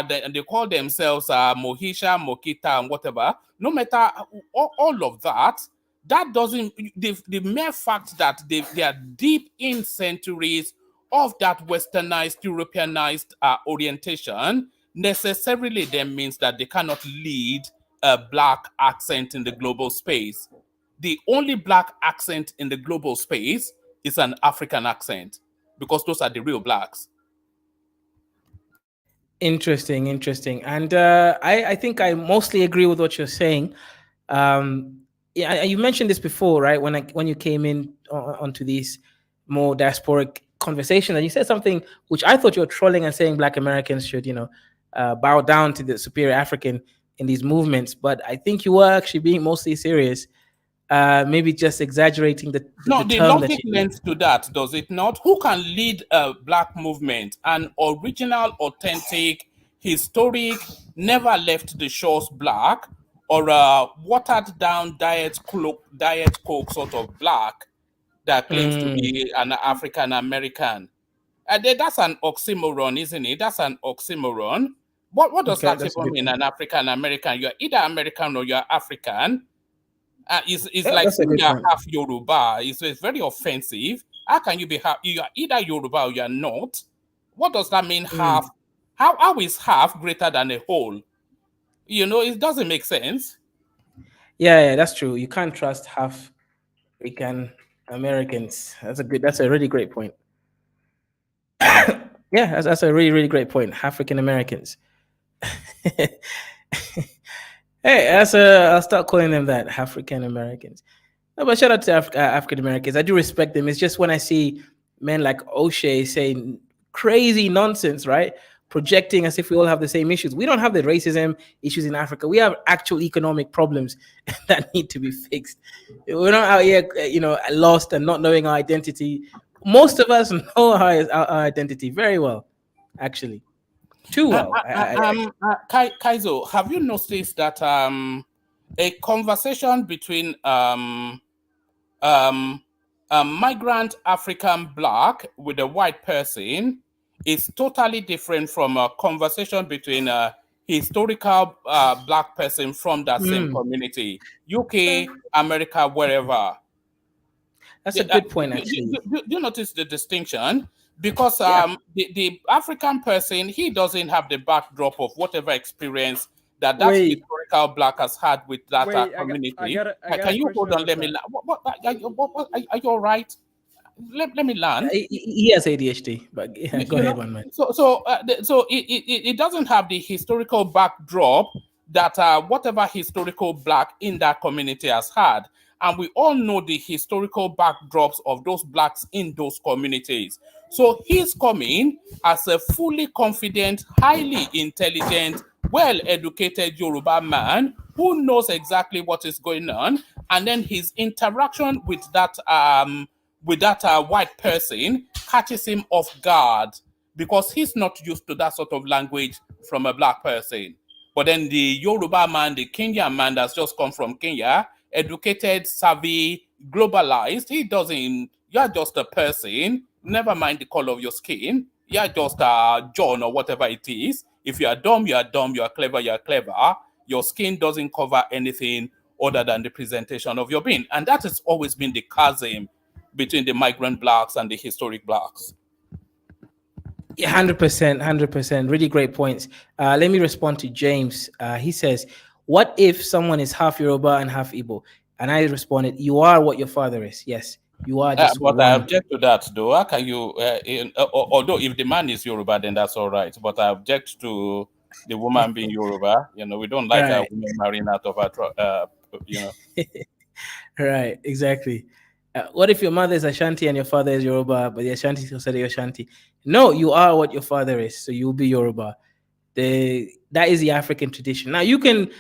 they call themselves Mohisha, Mokita, and whatever. No matter all of that, that doesn't. The mere fact that they are deep in centuries of that Westernized, Europeanized orientation necessarily then means that they cannot lead a black accent in the global space. The only black accent in the global space is an African accent, because those are the real blacks. Interesting. And I think I mostly agree with what you're saying. Yeah, you mentioned this before, right? When you came in onto these more diasporic conversations, and you said something which I thought you were trolling and saying Black Americans should, bow down to the superior African in these movements. But I think you were actually being mostly serious. Maybe just exaggerating the term logic lends to that, does it not? Who can lead a black movement? An original, authentic, historic, never left the shores black, or a watered down diet coke sort of black that claims to be an African American? That's an oxymoron, isn't it? That's an oxymoron. What does that even mean, an African American? You're either American or you're African. It's like saying you're half Yoruba. It's very offensive. How can you be half? You're either Yoruba or you're not. What does that mean, half? How is half greater than a whole? It doesn't make sense. Yeah, that's true. You can't trust half African Americans. That's a really great point. Yeah, that's a really, really great point. African Americans. Hey, I'll start calling them that, African Americans. No, but shout out to African Americans. I do respect them. It's just when I see men like O'Shea saying crazy nonsense, right? Projecting as if we all have the same issues. We don't have the racism issues in Africa. We have actual economic problems that need to be fixed. We're not out here, lost and not knowing our identity. Most of us know our identity very well, actually. Too well. Kaizo, have you noticed that a conversation between migrant African black with a white person is totally different from a conversation between a historical black person from that same community, UK, America, wherever? That's a good point, actually. Do you notice the distinction? Because the African person, he doesn't have the backdrop of whatever experience that historical black has had with that community. Can you hold on? Let me. Are you all right? Let me land. He has ADHD, but go ahead, one man. So it doesn't have the historical backdrop that whatever historical black in that community has had. And we all know the historical backdrops of those blacks in those communities. So he's coming as a fully confident, highly intelligent, well-educated Yoruba man who knows exactly what is going on. And then his interaction with that white person catches him off guard because he's not used to that sort of language from a black person. But then the Yoruba man, the Kenyan man that's just come from Kenya, educated, savvy, globalized, he doesn't, you're just a person, never mind the color of your skin, you're just a John or whatever it is. If you are dumb, you are dumb, you are clever, you are clever. Your skin doesn't cover anything other than the presentation of your being. And that has always been the chasm between the migrant blacks and the historic blacks. Yeah, 100%, 100%. Really great points. Let me respond to James. He says, what if someone is half Yoruba and half Igbo? And I responded, you are what your father is. Yes, you are just but one. I object to that, though. How can you, although if the man is Yoruba, then that's all right. But I object to the woman being Yoruba. You know, we don't like our women marrying out of our, you know. Right, exactly. What if your mother is Ashanti and your father is Yoruba, but the Ashanti is considered Ashanti? No, you are what your father is, so you'll be Yoruba. That is the African tradition. Now you can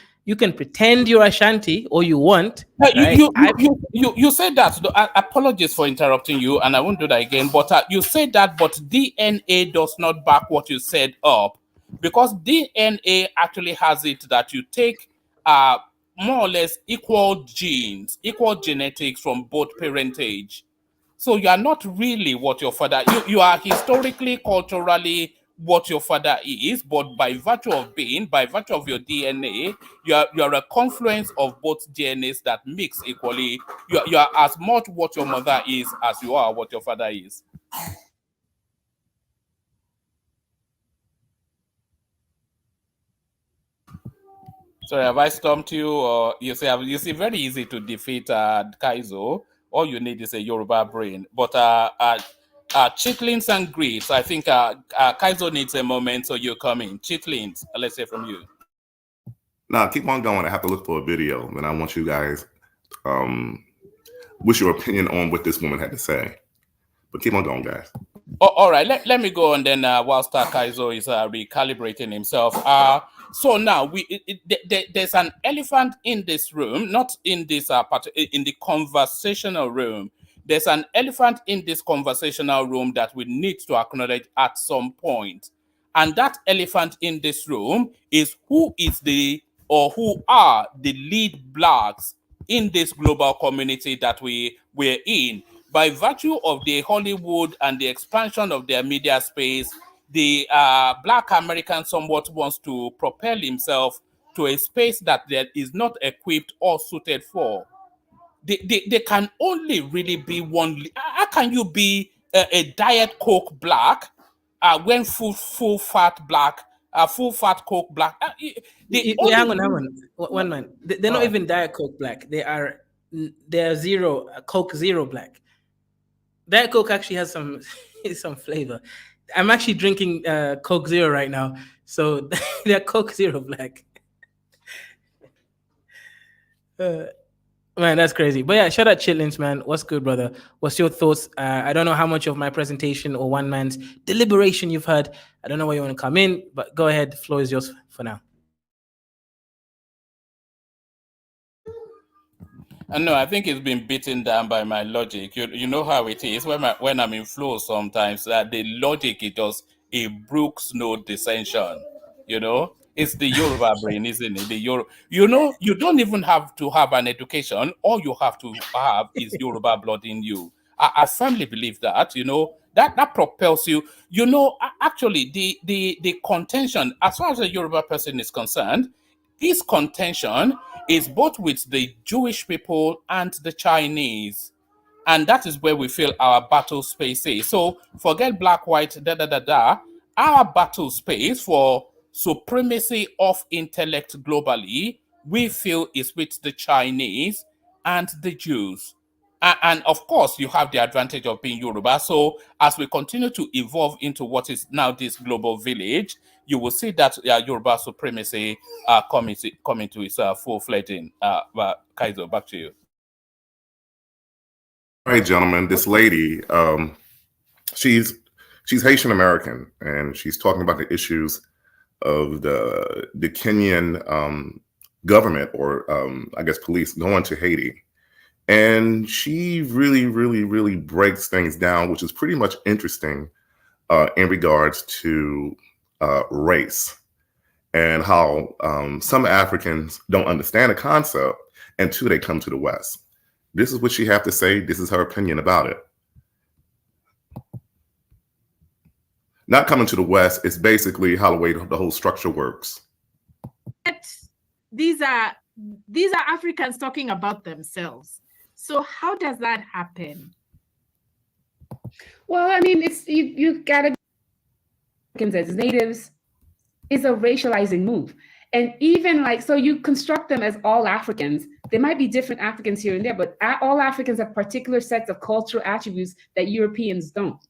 pretend you're Ashanti or you want. Right? You said that. Apologies for interrupting you, and I won't do that again. But you said that, but DNA does not back what you said up, because DNA actually has it that you take more or less equal genes, equal genetics from both parentage. So you are not really what your father. You are historically, culturally what your father is, but by virtue of being, by virtue of your DNA, you are a confluence of both DNAs that mix equally. You are as much what your mother is as you are what your father is. Sorry, have I stumped you? Or you see, very easy to defeat Kaizo. All you need is a Yoruba brain. But chitlins and grits, I think Kaizo needs a moment, so you're coming. Chitlins, let's hear from you. Now, keep on going. I have to look for a video, and I want you guys, what's your opinion on what this woman had to say? But keep on going, guys. Oh, all right, let me go on then whilst Kaizo is recalibrating himself. So now there's an elephant in this room, not in this in the conversational room. There's an elephant in this conversational room that we need to acknowledge at some point. And that elephant in this room is who are the lead blacks in this global community that we're in. By virtue of the Hollywood and the expansion of their media space, the Black American somewhat wants to propel himself to a space that is not equipped or suited for. They can only really be one. How can you be a Diet Coke black when full fat Coke black? Hang on. One man. They're not even Diet Coke black. They're zero Coke Zero black. Diet Coke actually has some flavor. I'm actually drinking Coke Zero right now, so they're Coke Zero black. Man, that's crazy. But yeah, shout out Chitlins, man. What's good, brother? What's your thoughts? I don't know how much of my presentation or one man's deliberation you've heard. I don't know where you want to come in, but go ahead. The floor is yours for now. No, I think it's been beaten down by my logic. You know how it is when I'm in flow sometimes. The logic is just a Brooks no dissension. You know, it's the Yoruba brain, isn't it? You know, you don't even have to have an education. All you have to have is Yoruba blood in you. I firmly believe that. You know, that propels you. You know, actually, the contention, as far as a Yoruba person is concerned, his contention is both with the Jewish people and the Chinese. And that is where we feel our battle space is. So forget black, white, Our battle space for supremacy of intellect globally, we feel is with the Chinese and the Jews. And of course, you have the advantage of being Yoruba. So as we continue to evolve into what is now this global village, you will see that Yoruba supremacy coming to its full-fledged. Kaizo, back to you. All right, gentlemen, this lady, she's Haitian American, and she's talking about the issues of the Kenyan government, or I guess police, going to Haiti And she really, really, really breaks things down, which is pretty much interesting in regards to race and how some Africans don't understand the concept until they come to the West. This is what she have to say. This is her opinion about it. Not coming to the West is basically how the way the whole structure works. These are Africans talking about themselves. So how does that happen? Well, I mean, it's you gotta Africans as natives is a racializing move. And even like, so you construct them as all Africans. There might be different Africans here and there, but all Africans have particular sets of cultural attributes that Europeans don't,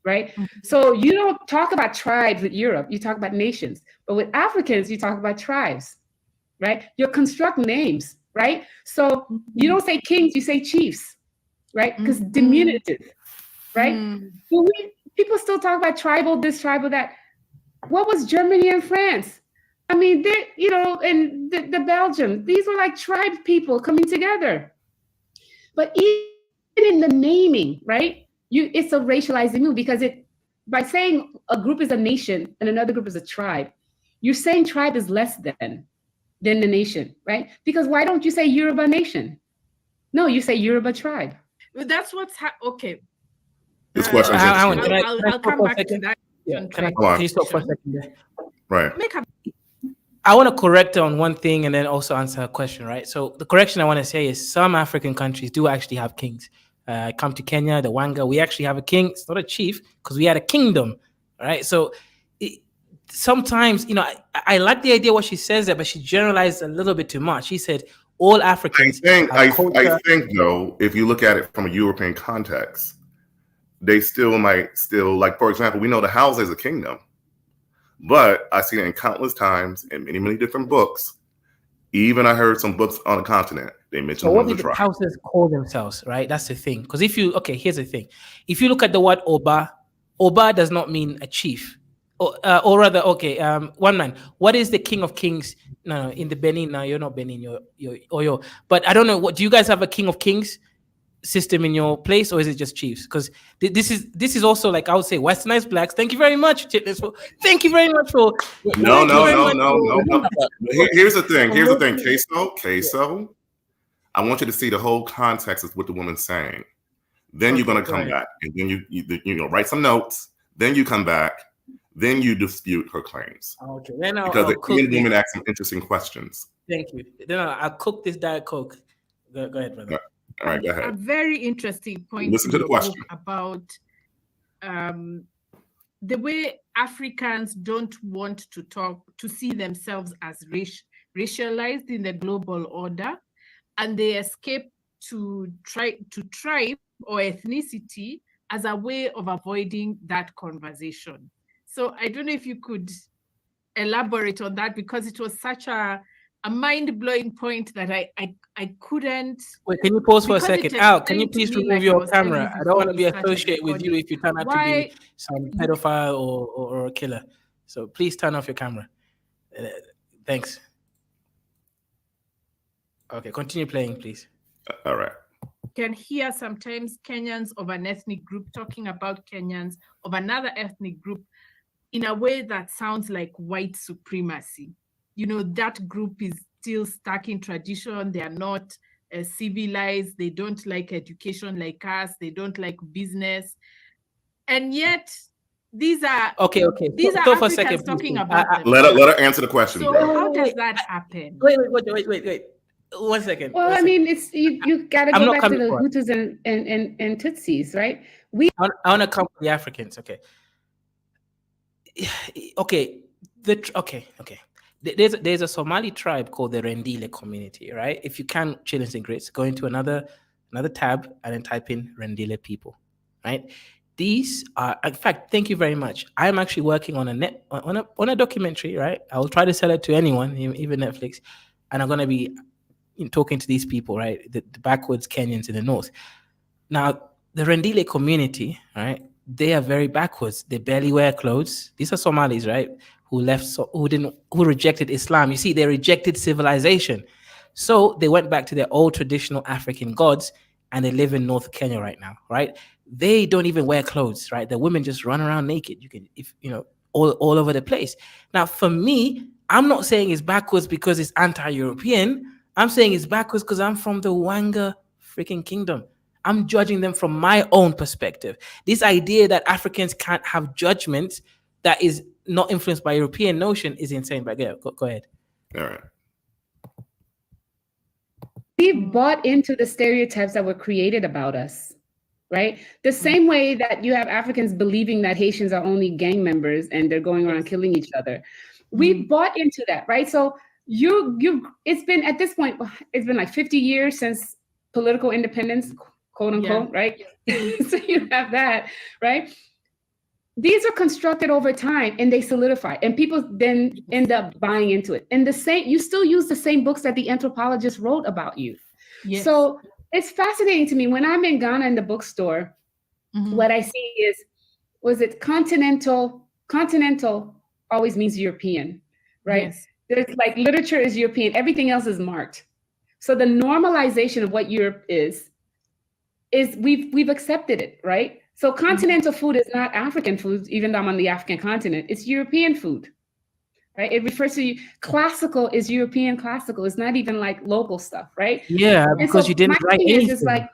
right? So you don't talk about tribes with Europe, you talk about nations. But with Africans, you talk about tribes, right? You construct names, right? So you don't say kings, you say chiefs, right? Because diminutive, right? But people still talk about tribal this, tribal that. What was Germany and France? I mean, they, you know, and the Belgium, these were like tribe people coming together. But even in the naming, right? It's a racializing move because by saying a group is a nation and another group is a tribe, you're saying tribe is less than the nation, right? Because why don't you say Yoruba nation? No, you say Yoruba tribe. That's what's okay. This question is I'll come back to that. Yeah, can you stop for a second there? Right. I want to correct her on one thing and then also answer her question, right? So the correction I want to say is some African countries do actually have kings. Come to Kenya, the Wanga, we actually have a king. It's not a chief because we had a kingdom, right? So sometimes, you know, I like the idea what she says there, but she generalized a little bit too much. She said all Africans. I think though, if you look at it from a European context, they might still, like, for example, we know the Hausa is a kingdom, but I see it in countless times in many, many different books. Even I heard some books on the continent, they mentioned so what did the Hausas call themselves, right? That's the thing. Because here's the thing. If you look at the word Oba does not mean a chief. Or rather, one man. What is the king of kings? No, in the Benin, no, you're not Benin, you're Oyo. But I don't know, do you guys have a king of kings system in your place, or is it just chiefs? Because this is also, like, I would say, westernized blacks. Thank you very much. Thank you very much for. No. Here's the thing, Queso. I want you to see the whole context of what the woman's saying. Then you're going to come back, and then you write some notes. Then you come back. Then you dispute her claims. Okay. Then because the Indian woman asked some interesting questions. Thank you. Then I'll cook this Diet Coke. Go ahead, brother. All right, go ahead. A very interesting point. Listen to the question about the way Africans don't want to see themselves as racialized in the global order, and they escape to tribe or ethnicity as a way of avoiding that conversation. So I don't know if you could elaborate on that, because it was such a mind-blowing point that I couldn't. Wait, can you pause for a second? Al, can you please remove your camera? I don't want to be associated with you if you turn out to be some pedophile or a killer. So please turn off your camera. Thanks. Okay, continue playing, please. All right. Can hear sometimes Kenyans of an ethnic group talking about Kenyans of another ethnic group in a way that sounds like white supremacy. You know, that group is still stuck in tradition. They are not civilized. They don't like education like us. They don't like business. And yet, these are These are Africans talking about them. Let her answer the question. So how does that happen? Wait. 1 second. Well, I mean, it's you got to go back to the Hutus and Tutsis, right? I want to come to the Africans. Okay. There's a Somali tribe called the Rendile community, right? If you can chill and cigarettes, go into another tab and then type in Rendile people, right? These are, in fact, thank you very much. I'm actually working on a documentary, right? I will try to sell it to anyone, even Netflix, and I'm going to be talking to these people, right? The backwoods Kenyans in the north. Now, the Rendile community, right? They are very backwards. They barely wear clothes. These are Somalis, right? Who rejected Islam. You see, they rejected civilization. So they went back to their old traditional African gods, and they live in North Kenya right now, right? They don't even wear clothes, right? The women just run around naked. You can, if you know, all over the place. Now, for me, I'm not saying it's backwards because it's anti-European. I'm saying it's backwards because I'm from the Wanga freaking kingdom. I'm judging them from my own perspective. This idea that Africans can't have judgment that is not influenced by European notion is insane. But yeah, go ahead. All right. We bought into the stereotypes that were created about us, right? The same way that you have Africans believing that Haitians are only gang members and they're going around killing each other. We bought into that, right? So it's been, at this point, it's been like 50 years since political independence, quote unquote, right? So you have that, right? These are constructed over time and they solidify, and people then end up buying into it. And you still use the same books that the anthropologists wrote about you. Yes. So it's fascinating to me when I'm in Ghana in the bookstore, what I see is, continental? Continental always means European, right? Yes. There's like literature is European, everything else is marked. So the normalization of what Europe is we've accepted it, right? So continental food is not African food, even though I'm on the African continent. It's European food, right? It refers to classical is European classical. It's not even like local stuff, right? Yeah, because you didn't write anything. Is like,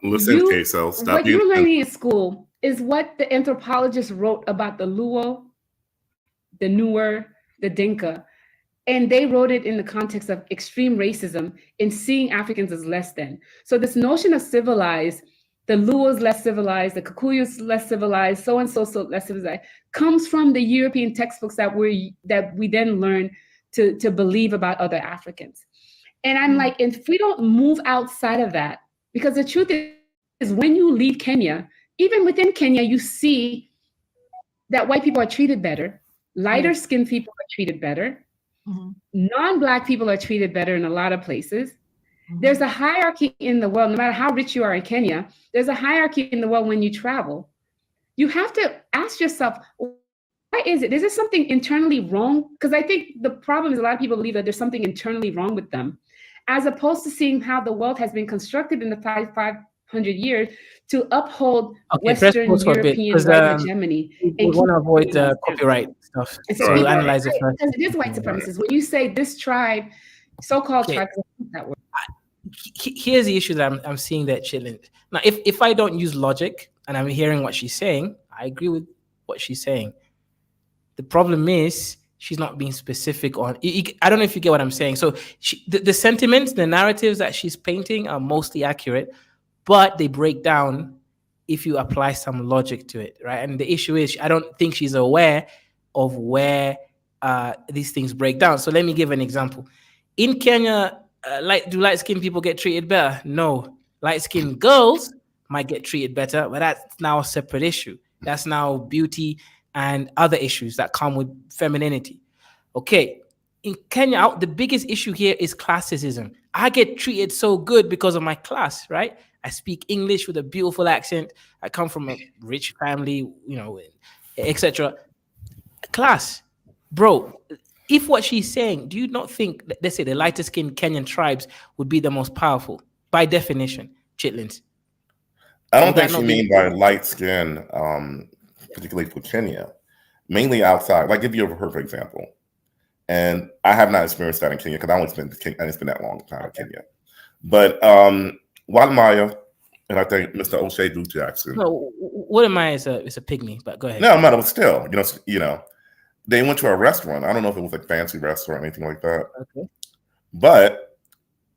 listen, okay, so stop. What you're learning in school is what the anthropologists wrote about the Luo, the Nuer, the Dinka. And they wrote it in the context of extreme racism and seeing Africans as less than. So this notion of civilized, the Luos less civilized, the Kikuyus less civilized, so and so less civilized, comes from the European textbooks that we then learn to believe about other Africans. And I'm like, if we don't move outside of that, because the truth is when you leave Kenya, even within Kenya, you see that white people are treated better, lighter skinned people are treated better, non-Black people are treated better in a lot of places. There's a hierarchy in the world, no matter how rich you are in Kenya, there's a hierarchy in the world when you travel. You have to ask yourself, why is it? Is there something internally wrong? Because I think the problem is a lot of people believe that there's something internally wrong with them, as opposed to seeing how the world has been constructed in the 500 years to uphold Western European white hegemony. We want to avoid copyright stuff. So we'll analyze it first. Because it is white supremacist. When you say this tribe, so-called tribe, that word. Here's the issue that I'm seeing that Chitlin. Now, if I don't use logic and I'm hearing what she's saying, I agree with what she's saying. The problem is she's not being specific on. I don't know if you get what I'm saying. So the sentiments, the narratives that she's painting are mostly accurate, but they break down if you apply some logic to it, right? And the issue is I don't think she's aware of where these things break down. So let me give an example. In Kenya, do light-skinned people get treated better? No. Light-skinned girls might get treated better, but that's now a separate issue. That's now beauty and other issues that come with femininity. Okay. In Kenya, the biggest issue here is classism. I get treated so good because of my class, right? I speak English with a beautiful accent. I come from a rich family, etc. Class. Bro, if what she's saying, do you not think, let's say the lighter skinned Kenyan tribes would be the most powerful by definition, Chitlins? I don't think she means by light skin, particularly for Kenya, mainly outside. Like give you a perfect example. And I have not experienced that in Kenya because I didn't spend that long time in Kenya. But Guatemala, and I think Mr. O'Shea Duke Jackson. No, Guatemala is a pygmy, but go ahead. No, but still, they went to a restaurant. I don't know if it was a fancy restaurant or anything like that. Okay. But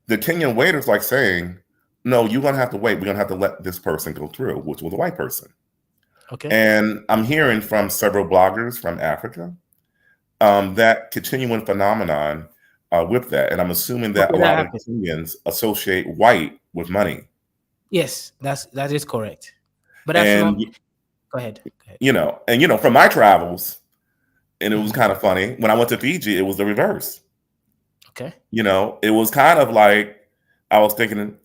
the Kenyan waiter's like saying, no, you're going to have to wait. We're going to have to let this person go through, which was a white person. Okay. And I'm hearing from several bloggers from Africa that continuing phenomenon with that. And I'm assuming that a lot of Kenyans associate white with money. Yes, that is correct. But that's not... Go ahead. From my travels, and it was kind of funny. When I went to Fiji, it was the reverse. Okay. It was kind of like I was thinking,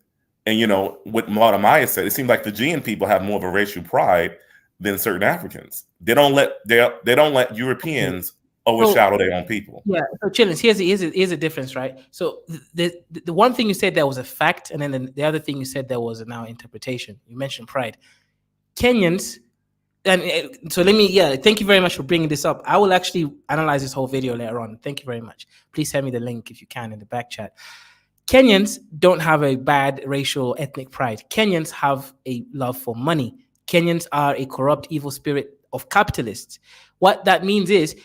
and what Mauda Maya said, it seemed like Fijian people have more of a racial pride than certain Africans. They don't let Europeans overshadow their own people. Yeah. So Chillins, here's a difference, right? So the one thing you said there was a fact, and then the other thing you said there was a now interpretation. You mentioned pride. Kenyans, and so thank you very much for bringing this up. I will actually analyze this whole video later on. Thank you very much. Please send me the link if you can in the back chat. Kenyans don't have a bad racial ethnic pride. Kenyans have a love for money. Kenyans are a corrupt, evil spirit of capitalists. What that means is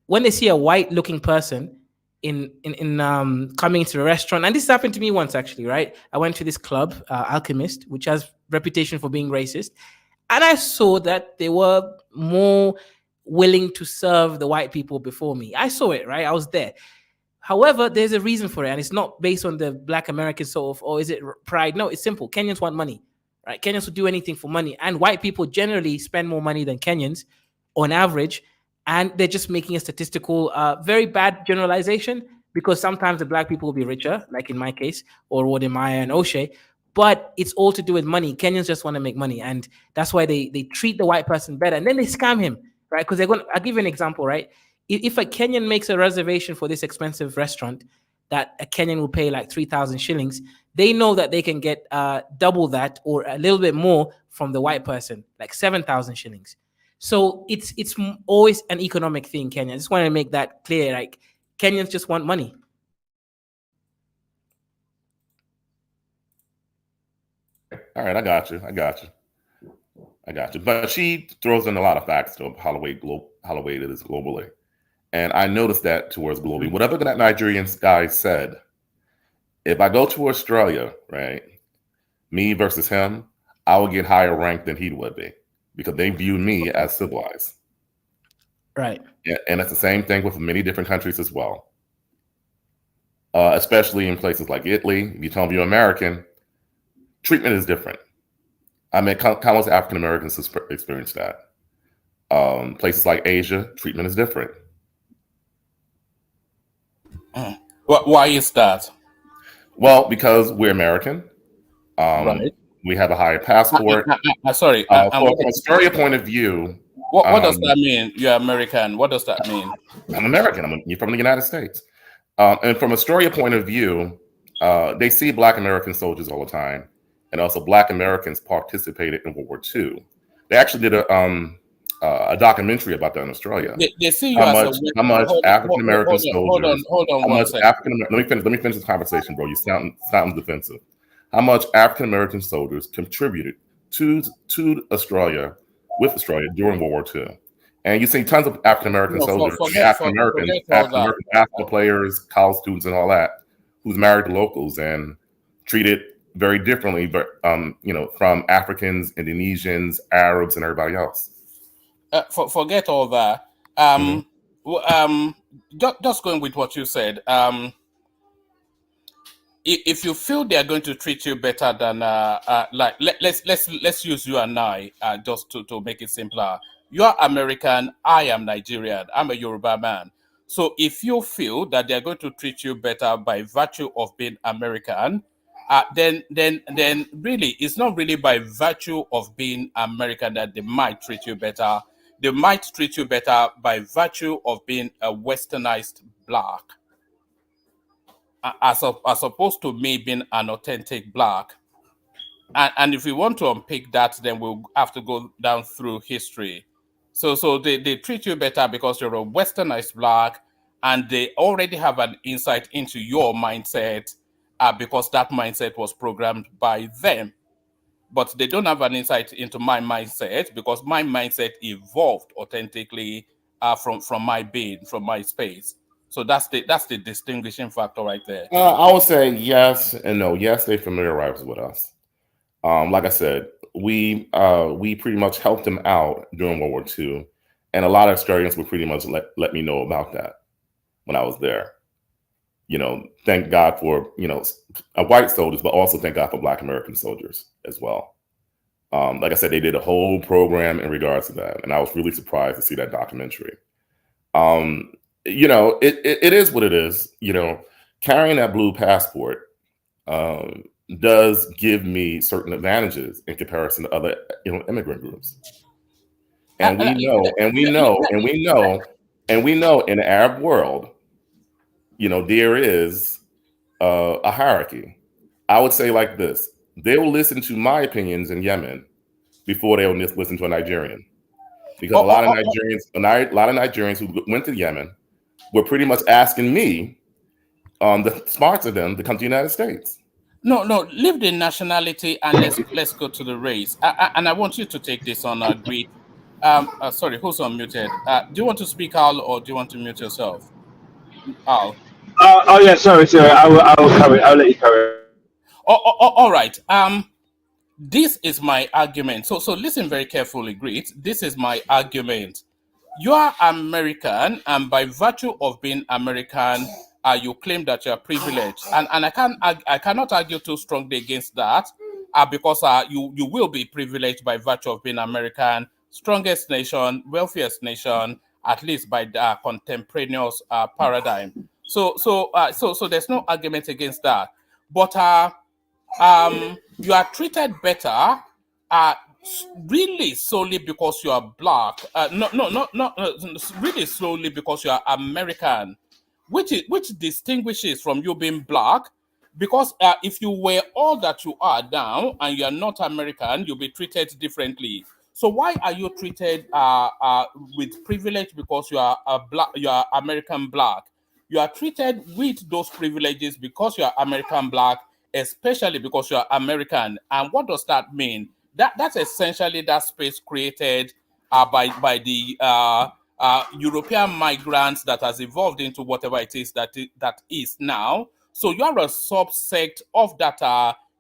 when they see a white-looking person in coming into the restaurant, and this happened to me once actually, right? I went to this club, Alchemist, which has reputation for being racist, and I saw that they were more willing to serve the white people before me. I saw it, right? I was there. However, there's a reason for it, and it's not based on the Black American sort of, or is it pride? No, it's simple. Kenyans want money, right? Kenyans will do anything for money, and white people generally spend more money than Kenyans on average, and they're just making a statistical, very bad generalization, because sometimes the Black people will be richer, like in my case, or Wodemaya and O'Shea, but it's all to do with money. Kenyans just want to make money, and that's why they treat the white person better, and then they scam him, right? Because I'll give you an example, right? If a Kenyan makes a reservation for this expensive restaurant that a Kenyan will pay like 3,000 shillings, they know that they can get double that or a little bit more from the white person, like 7,000 shillings. So it's always an economic thing, Kenya. I just want to make that clear. Like, Kenyans just want money. All right, I got you. But she throws in a lot of facts to how the way it is globally. And I noticed that towards globally. Whatever that Nigerian guy said, if I go to Australia, right, me versus him, I would get higher rank than he would be because they view me as civilized. Right. Yeah, and it's the same thing with many different countries as well. Especially in places like Italy. If you tell them you're American, treatment is different. I mean, countless African Americans experience that. Places like Asia, treatment is different. Why is that? Well, because we're American. Right. We have a higher passport. Sorry. From an Australia point of view. What does that mean? You're American. What does that mean? I'm American. You're from the United States. And from Australia point of view, they see Black American soldiers all the time. And also Black Americans participated in World War II. They actually did a documentary about that in Australia. They see you how much African American soldiers. Hold on one second. Let me finish this conversation, bro. You sound defensive. How much African American soldiers contributed to Australia with Australia during World War II? And you see tons of African American soldiers, African American basketball players, college students, and all that, who's married to locals and treated very differently, but from Africans, Indonesians, Arabs, and everybody else. Forget all that. Just going with what you said. If you feel they are going to treat you better than let's use you and I just to make it simpler. You are American. I am Nigerian. I'm a Yoruba man. So if you feel that they are going to treat you better by virtue of being American, then really it's not really by virtue of being American that they might treat you better. They might treat you better by virtue of being a westernized Black, as opposed to me being an authentic Black. And if we want to unpick that, then we'll have to go down through history. So they treat you better because you're a westernized Black, and they already have an insight into your mindset because that mindset was programmed by them. But they don't have an insight into my mindset because my mindset evolved authentically from my being, from my space. So that's the distinguishing factor right there. I would say yes and no. Yes, they familiarized with us. Like I said, we pretty much helped them out during World War II, and a lot of Australians would pretty much let me know about that when I was there. Thank God for white soldiers, but also thank God for Black American soldiers as well. Like I said, they did a whole program in regards to that, and I was really surprised to see that documentary. It is what it is. Carrying that blue passport does give me certain advantages in comparison to other immigrant groups. And we know And we know in the Arab world, there is a hierarchy. I would say like this: they will listen to my opinions in Yemen before they'll listen to a Nigerian, because a lot of Nigerians who went to Yemen were pretty much asking me to sponsor them to come to the United States. No, leave the nationality and let's go to the race. And I want you to take this on Greek. Sorry, who's unmuted? Do you want to speak, Al, or do you want to mute yourself? Al. Yeah, sorry. I will cover. I'll let you cover. All right. This is my argument. So listen very carefully, Greet. This is my argument. You are American, and by virtue of being American, you claim that you are privileged, and I cannot argue too strongly against that, because you will be privileged by virtue of being American, strongest nation, wealthiest nation, at least by the contemporaneous paradigm. So there's no argument against that, but you are treated better, really solely because you are black. Not really solely because you are American, which distinguishes from you being black. Because if you were all that you are now and you are not American, you'll be treated differently. So why are you treated with privilege because you are black? You are American black. You are treated with those privileges because you are American black, especially because you are American. And what does that mean? That's essentially that space created by the European migrants that has evolved into whatever it is that is now. So you are a subsect of that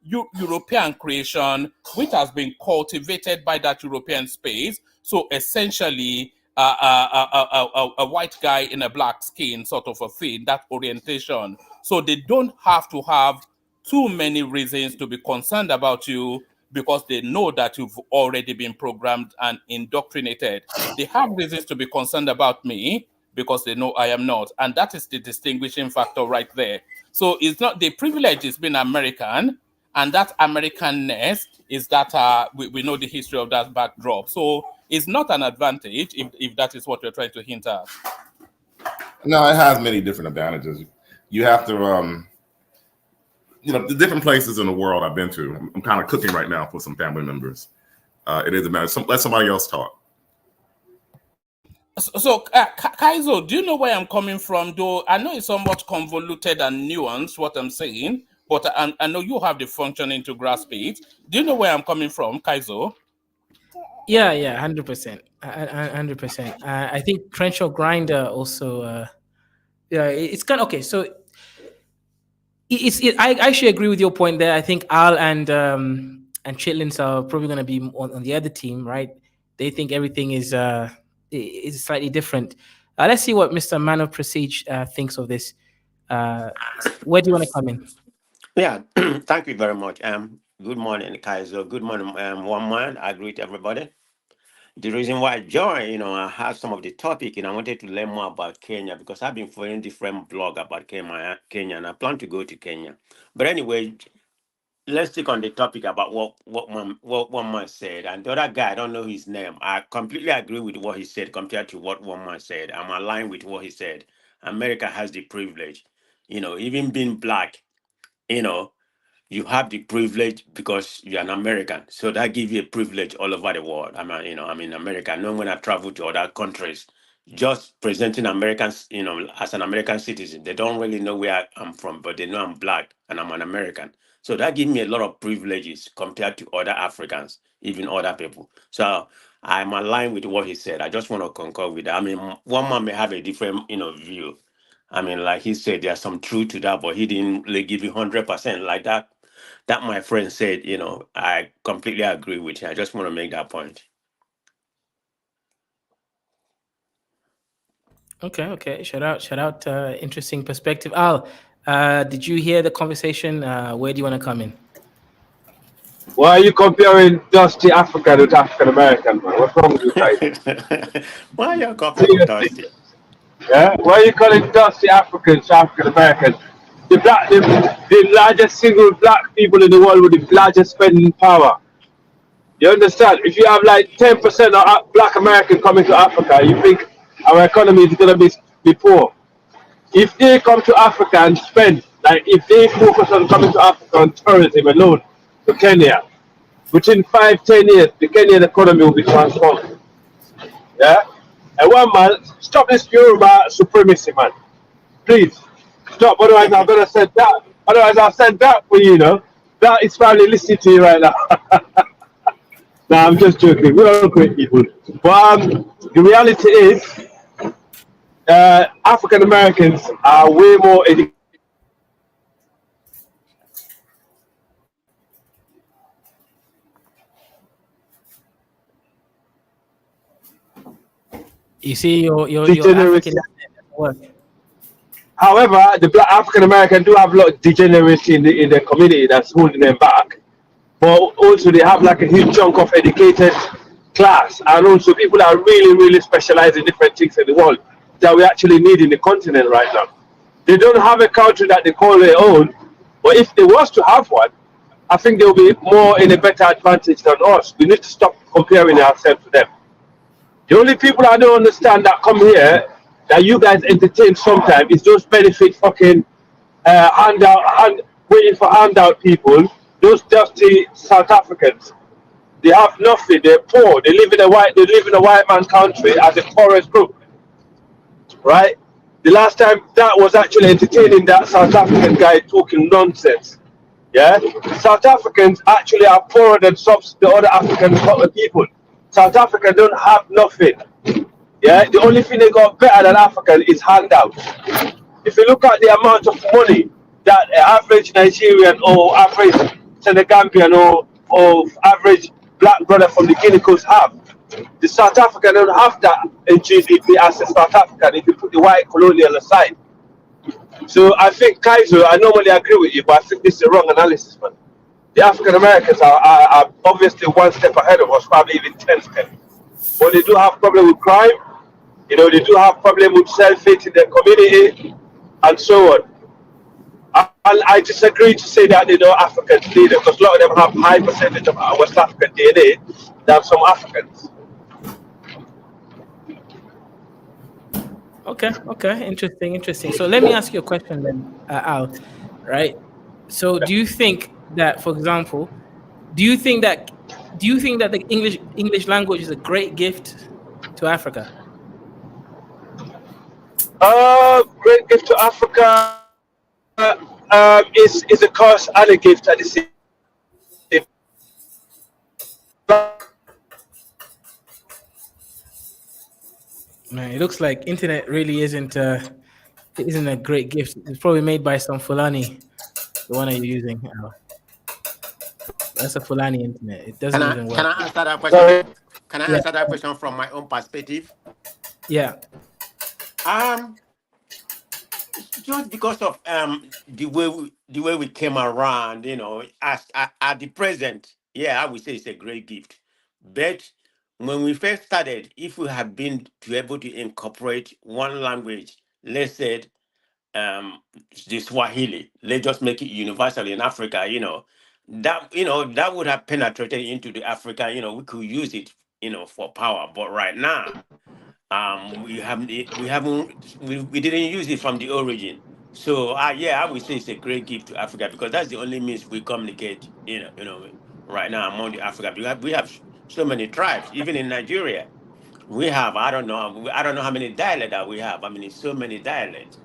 European creation, which has been cultivated by that European space. So essentially, a white guy in a black skin sort of a thing, that orientation. So they don't have to have too many reasons to be concerned about you, because they know that you've already been programmed and indoctrinated. They have reasons to be concerned about me because they know I am not. And that is the distinguishing factor right there. So it's not the privilege is being American, and that Americanness is that we know the history of that backdrop. So it's not an advantage if that is what you're trying to hint at. No, it has many different advantages. You have to, the different places in the world I've been to. I'm kind of cooking right now for some family members. It is a matter. Let somebody else talk. So, Kaizo, do you know where I'm coming from? Though I know it's somewhat convoluted and nuanced what I'm saying, but I know you have the functioning to grasp it. Do you know where I'm coming from, Kaizo? Yeah, 100%, 100%. I think Crenshaw Grinder also. Yeah, it's kind of okay. So I actually agree with your point there. I think Al and Chitlins are probably going to be on the other team, right? They think everything is slightly different. Let's see what Mr. Man of Prestige thinks of this. Where do you want to come in? Yeah, thank you very much. Good morning, Kaiser. Good morning, One Man. I greet everybody. The reason why I joined, I had some of the topic, and I wanted to learn more about Kenya because I've been following different blog about Kenya, and I plan to go to Kenya. But anyway, let's stick on the topic about what one man said. And the other guy, I don't know his name. I completely agree with what he said compared to what one man said. I'm aligned with what he said. America has the privilege, even being black, you have the privilege because you're an American. So that gives you a privilege all over the world. I'm in America. No, when I travel to other countries, just presenting Americans, as an American citizen, they don't really know where I'm from, but they know I'm black and I'm an American. So that gives me a lot of privileges compared to other Africans, even other people. So I'm aligned with what he said. I just want to concur with that. One man may have a different, view. Like he said, there's some truth to that, but he didn't really give you 100% like that. That my friend said, I completely agree with him. I just want to make that point. Okay. Shout out. Interesting perspective. Al, did you hear the conversation? Where do you want to come in? Why are you comparing Dusty African with African American, man? What's wrong with you guys? Why are you comparing Dusty? Yeah? Why are you calling Dusty Africans to African Americans? The largest single black people in the world with the largest spending power. You understand? If you have like 10% of black American coming to Africa, you think our economy is going to be poor. If they come to Africa and spend, like if they focus on coming to Africa on tourism alone to Kenya, within 5-10 years, the Kenyan economy will be transformed. Yeah? And one man, stop this Yoruba supremacy, man. Please, stop. Otherwise, I'm going to send that. Otherwise, I'll send that for you, you know. That is probably listening to you right now. Nah, I'm just joking. We're all great people. But the reality is, African Americans are way more educated. You see, your Degeneracy. African what? However, the Black African American do have a lot of degeneracy in the community that's holding them back. But also they have like a huge chunk of educated class, and also people that are really, really specialized in different things in the world that we actually need in the continent right now. They don't have a country that they call their own, but if they was to have one, I think they'll be more in a better advantage than us. We need to stop comparing ourselves to them. The only people I don't understand that come here that you guys entertain sometimes is those benefit fucking waiting for handout people, those dusty South Africans. They have nothing, they're poor, they live in a white man country as a poorest group. Right? The last time that was actually entertaining that South African guy talking nonsense. Yeah? South Africans actually are poorer than the other African people. South Africa don't have nothing. Yeah, the only thing they got better than African is handouts. If you look at the amount of money that an average Nigerian or average Senegambian or average black brother from the Guinea Coast have, the South African don't have that in GDP as a South African if you put the white colonial aside. So I think, Kaiser, I normally agree with you, but I think this is a wrong analysis, man. The African Americans are obviously one step ahead of us, probably even 10 steps. But they do have problem with crime, you know, they do have problem with self-hate in their community, and so on. I disagree to say that they know Africans neither, because a lot of them have high percentage of West African DNA than some Africans. Okay, interesting. So let me ask you a question then, Al, right? So do you think that, for example, do you think that the English language is a great gift to Africa? Great gift to Africa is a curse and a gift at the same time. Man, it looks like internet really isn't a great gift. It's probably made by some Fulani, the one that you're using. That's a Fulani internet. It doesn't even work. Can I answer that question? Can I answer that question from my own perspective? Yeah. Just because of the way we came around, you know, at the present, yeah, I would say it's a great gift. But when we first started, if we had been to able to incorporate one language, let's say the Swahili, let's just make it universal in Africa, that would have penetrated into the Africa, we could use it, for power. But right now, we didn't use it from the origin. So I would say it's a great gift to Africa, because that's the only means we communicate, right now among the Africa. We have so many tribes, even in Nigeria. We have, I don't know how many dialects that we have. I mean, it's so many dialects.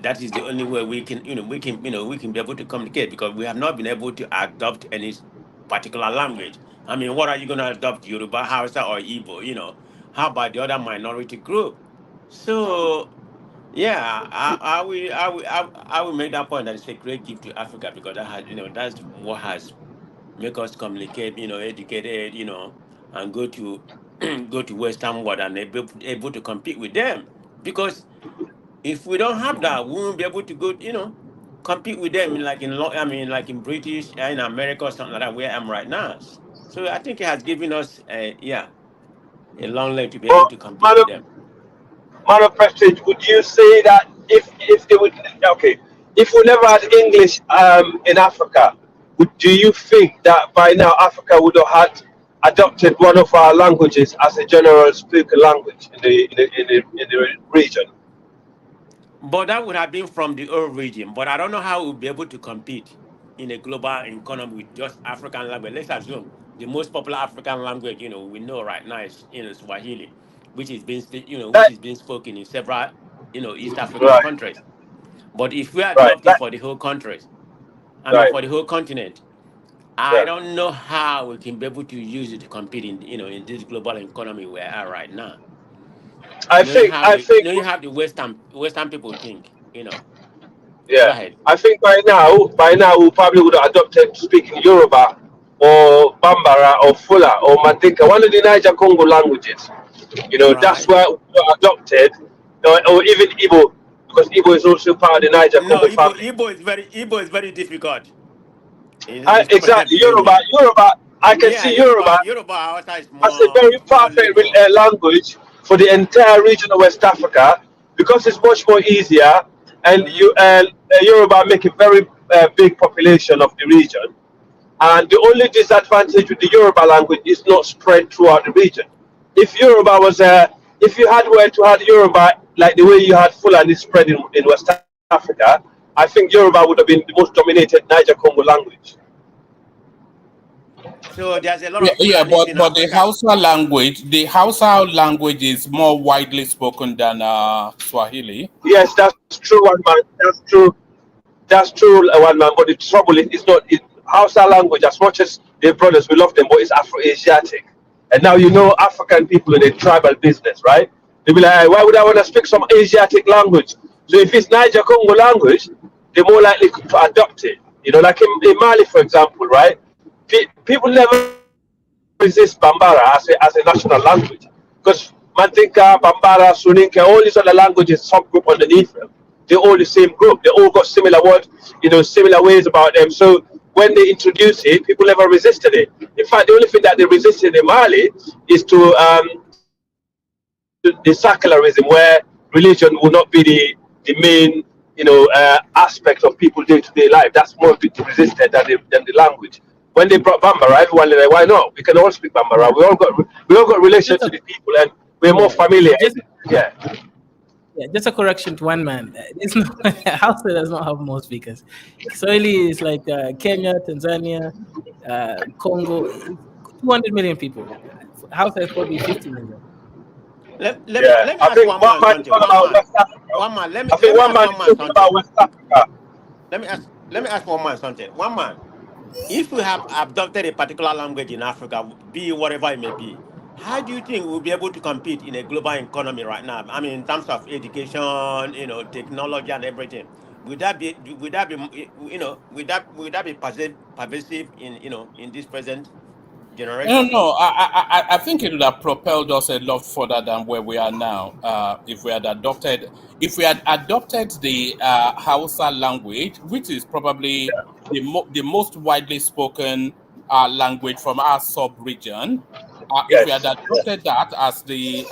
That is the only way we can be able to communicate, because we have not been able to adopt any particular language. I mean, what are you going to adopt, Yoruba, Hausa, or Igbo? How about the other minority group? So, yeah, I will make that point that it's a great gift to Africa, because that's what has make us communicate, educated, and go to go to Western world and able to compete with them. Because if we don't have that, we won't be able to go, compete with them like in British, in America or something like that, where I am right now. So I think it has given us a long leg to be able to compete with them. Man of Prestige, would you say that if they would, if we never had English in Africa, do you think that by now Africa would have had adopted one of our languages as a general spoken language in the region. But that would have been from the old region. But I don't know how we'll be able to compete in a global economy with just African language. Let's assume the most popular African language, we know right now is, Swahili, which is being, which is being spoken in several, East African Right, countries. But if we right, adopt it for the whole countries, right, for the whole continent, I yeah. don't know how we can be able to use it to compete in this global economy we are right now. I think, Knowing how the Western people think, Go yeah. ahead. I think by now, we probably would have adopted speaking Yoruba or Bambara or Fula or Mandinka, one of the Niger Congo languages. That's Right. where we adopted, or even Igbo, because Igbo is also part of the Niger No, Congo family. Igbo is very difficult. It's difficult Exactly, to learn it. Yoruba. I can Yeah, see Yoruba Yoruba outside is as a very more perfect livable. language for the entire region of West Africa because it's much more easier, and Yoruba make a very big population of the region. And the only disadvantage with the Yoruba language is not spread throughout the region. If Yoruba was if you had were to have Yoruba like the way you had Fulani spread in West Africa, I think Yoruba would have been the most dominated Niger Congo language. So there's a lot Yeah, of Fulanis in but the Africa. Hausa language is more widely spoken than Swahili. Yes, that's true, one man. That's true. That's true, one man. But the trouble is, it's not Hausa language. As much as their brothers, we love them, but it's Afro-Asiatic. And now African people in a tribal business, right? They be like, "Hey, why would I want to speak some Asiatic language?" So if it's Niger Congo language, they're more likely to adopt it. Like in Mali, for example, right? People never resist Bambara as a national language because Mandinka, Bambara, Soninke, all these other languages, subgroup underneath them, they're all the same group. They all got similar words, similar ways about them. So when they introduce it, people never resisted it. In fact, the only thing that they resisted in Mali is to the secularism, where religion will not be the main aspect of people's day-to-day life. That's more resisted than the language. When they brought Bambara, everyone was like, why not? We can all speak Bambara. We all got relations to the people, and we're more familiar. Yeah. Yeah, just a correction to one man. It's not, Hausa does not have more speakers. Kiswahili is like Kenya, Tanzania, Congo, 200 million people. Hausa is probably 50 million. Let me ask one man something. One man. Let me ask one man something. One man. If we have adopted a particular language in Africa, be whatever it may be, how do you think we'll be able to compete in a global economy right now? I mean, in terms of education, technology and everything. Would that be pervasive in this present generation? No. I think it would have propelled us a lot further than where we are now. If we had adopted the Hausa language, which is probably the most widely spoken language from our sub-region. If we had adopted that as the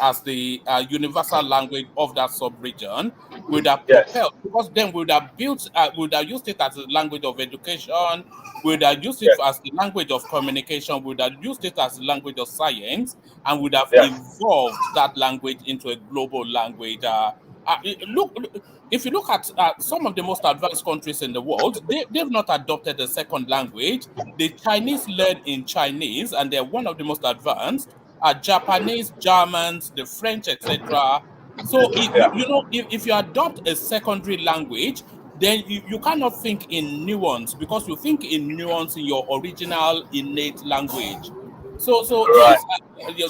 universal language of that sub-region, we would have propelled, because then we would have used it as a language of education, we would have used it as the language of communication, we would have used it as the language of science, and would have evolved that language into a global language. Look, if you look at some of the most advanced countries in the world, they've not adopted a second language. The Chinese learn in Chinese, and they're one of the most advanced. Japanese, Germans, the French, etc. So, if you adopt a secondary language, then you cannot think in nuance, because you think in nuance in your original innate language. So yes,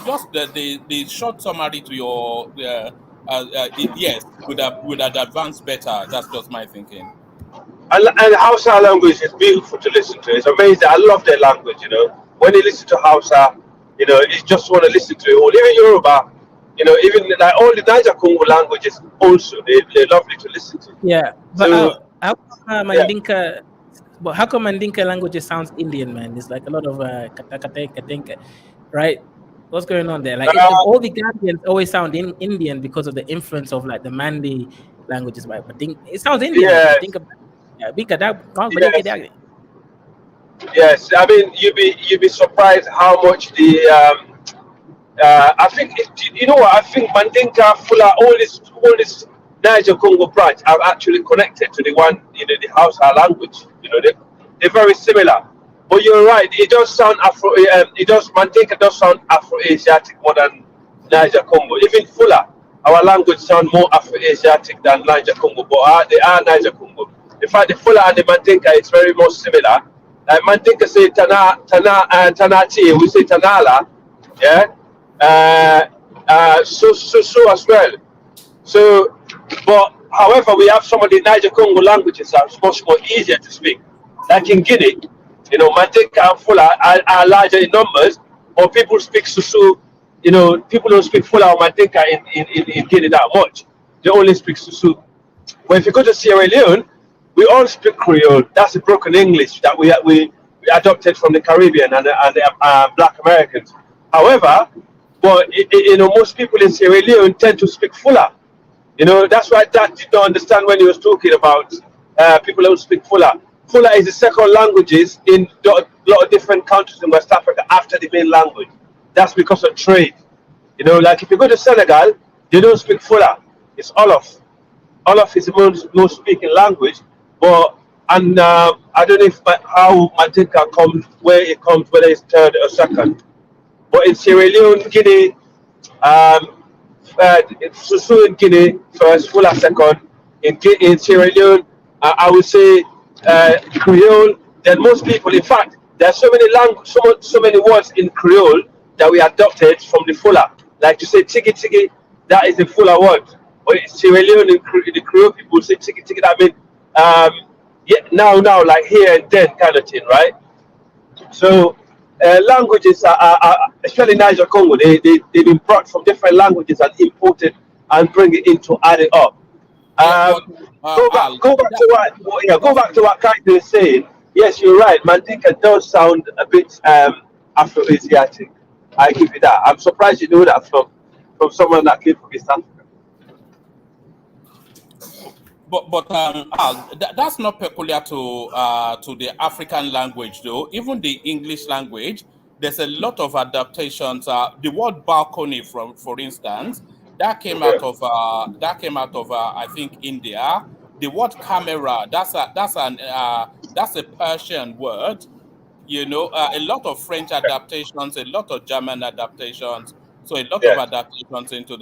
just the short summary to your yes, would have advanced better. That's just my thinking. And Hausa language is beautiful to listen to. It's amazing. I love their language. When you listen to Hausa, you just want to listen to it. Or even Yoruba, even like all the Niger Congo languages, also they're lovely to listen to. Yeah, but So, how come Mandinka? But how come Mandinka languages sounds Indian, man? It's like a lot of katenka, right? What's going on there? Like all the Gambians always sound Indian because of the influence of like the Mandi languages, right? But it sounds Indian. Yes. Think about Yes, I mean you'd be surprised how much I think you know what I think Mandinka, Fula, all this Niger Congo branch are actually connected to the one the Hausa language. They're very similar. But you're right. It does sound Afro. It does Mandinka does sound Afro-Asiatic more than Niger Congo. Even Fula, our language sound more Afro-Asiatic than Niger Congo. But they are Niger Congo. In fact, the Fula and the Mandinka it's very much similar. Mandinka say Tanati, we say Tanala, yeah. So as well. So, but however, we have some of the Niger Congo languages that are much more easier to speak. Like in Guinea, Mandinka and Fula are larger in numbers, or people speak Susu. People don't speak Fula or Mandinka in Guinea that much. They only speak Susu. But if you go to Sierra Leone, we all speak Creole. That's a broken English that we adopted from the Caribbean and the Black Americans. However, most people in Sierra Leone tend to speak Fula. That's why that did not understand when he was talking about people who speak Fula. Fula is the second languages in a lot of different countries in West Africa after the main language. That's because of trade. Like if you go to Senegal, they don't speak Fula. It's Wolof. Wolof is the most speaking language, I don't know if how Mandinka comes, where it comes, whether it's third or second. But in Sierra Leone, Guinea, Susu in Guinea first, Fula second. In Sierra Leone, I would say Creole. Then most people, in fact, there are so many words in Creole that we adopted from the Fula. Like to say tiki tiki, that is the Fula word. But in Sierra Leone, the Creole people say tiki tiki. That means now, like here and then kind of thing, right? So languages are especially Niger Congo. They've been brought from different languages and imported and bring it in to add it up. Go back to what Kaito is saying. Yes, you're right. Mandinka does sound a bit Afro-Asiatic. I give you that. I'm surprised you know that from someone that came from East Africa. But that's not peculiar to the African language, though. Even the English language, there's a lot of adaptations. The word balcony, for instance, that came out of I think India. The word camera, that's a Persian word. A lot of French adaptations, a lot of German adaptations, so a lot of adaptations into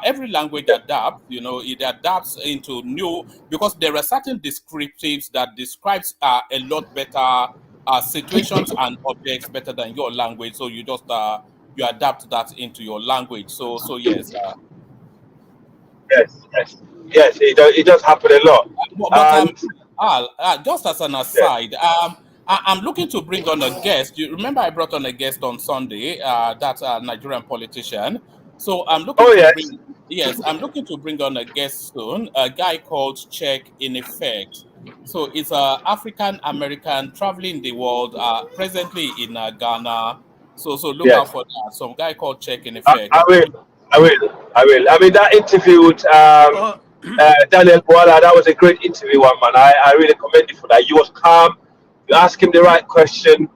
every language adapts, it adapts into new, because there are certain descriptives that describes a lot better situations and objects better than your language, so you just you adapt that into your language. So yes. Yes, it does happen a lot. But just as an aside, I'm looking to bring on a guest. You remember I brought on a guest on Sunday, that's a Nigerian politician. So I'm looking I'm looking to bring on a guest soon, a guy called Check in Effect. So it's an African American traveling the world, presently in Ghana. So look out for that. Some guy called Check in Effect. I will. I mean, that interview with Daniel Boala, that was a great interview, one man. I really commend you for that. You was calm. You asked him the right question.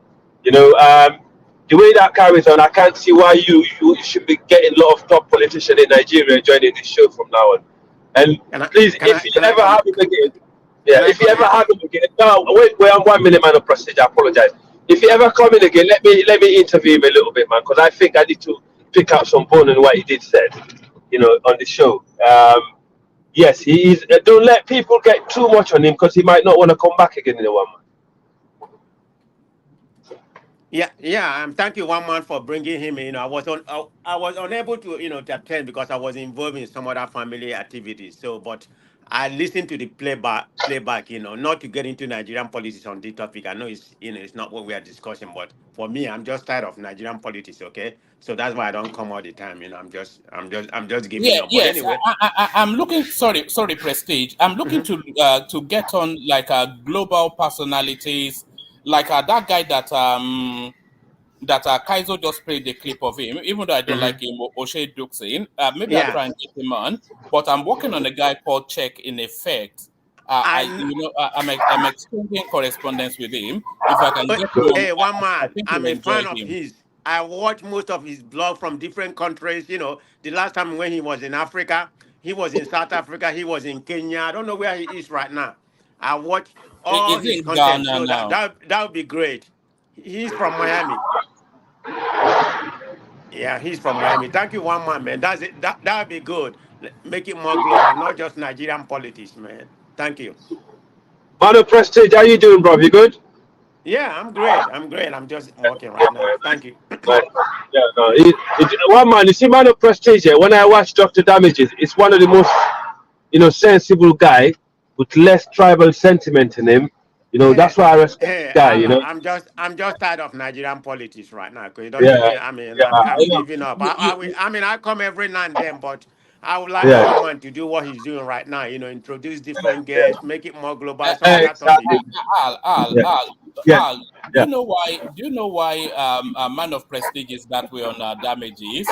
The way that carries on, I can't see why you should be getting a lot of top politicians in Nigeria joining this show from now on. And please, if you ever have him again, no, wait, I'm 1 million man of prestige. I apologize. If you ever come in again, let me interview him a little bit, man, because I think I need to pick up some bone on what he did said, on the show. Yes, he is. Don't let people get too much on him, because he might not want to come back again in a 1 month. Yeah. Thank you, one man, for bringing him in. I was unable to to attend because I was involved in some other family activities. So, but I listened to the playback. Not to get into Nigerian politics on this topic. I know it's not what we are discussing, but for me, I'm just tired of Nigerian politics. Okay, so that's why I don't come all the time. I'm just giving up. Yes, but anyway, I'm looking. Sorry, Prestige. I'm looking to get on like global personalities. Like that guy that Kaizo just played the clip of him, even though I don't like him, O'Shea Duxin. Maybe I'll try and get him on. But I'm working on a guy called Check in Effect. I'm exchanging correspondence with him. If I can get one, Hey, one I man, think I'm you'll a enjoy fan of him. his. I watch most of his blog from different countries. You know, the last time when he was in Africa, he was in South Africa, he was in Kenya. I don't know where he is right now. I watch all Is his he in content, Ghana so that now? that would be great. He's from Miami. Yeah, he's from Miami. Thank you, one man, man. That's it. That would be good. Make it more global, not just Nigerian politics, man. Thank you. Man of Prestige, how you doing, bro? You good? Yeah, I'm great. I'm great. I'm just working right now. Thank you. Right. Yeah, no. One man, you see, Man of Prestige, yeah, when I watch Dr. Damages, it's one of the most, sensible guy with less tribal sentiment in him. That's why I respect Hey, the guy, I'm just tired of Nigerian politics right now because it doesn't. Yeah, I mean, yeah, I'm giving up. I mean, I come every now and then, but I would like one man to do what he's doing right now. Introduce different guests, make it more global. Some other topic. exactly. Al, Yeah, Al, yeah, Al, do yeah. you know why? Do you know why a man of prestige is that way on damages?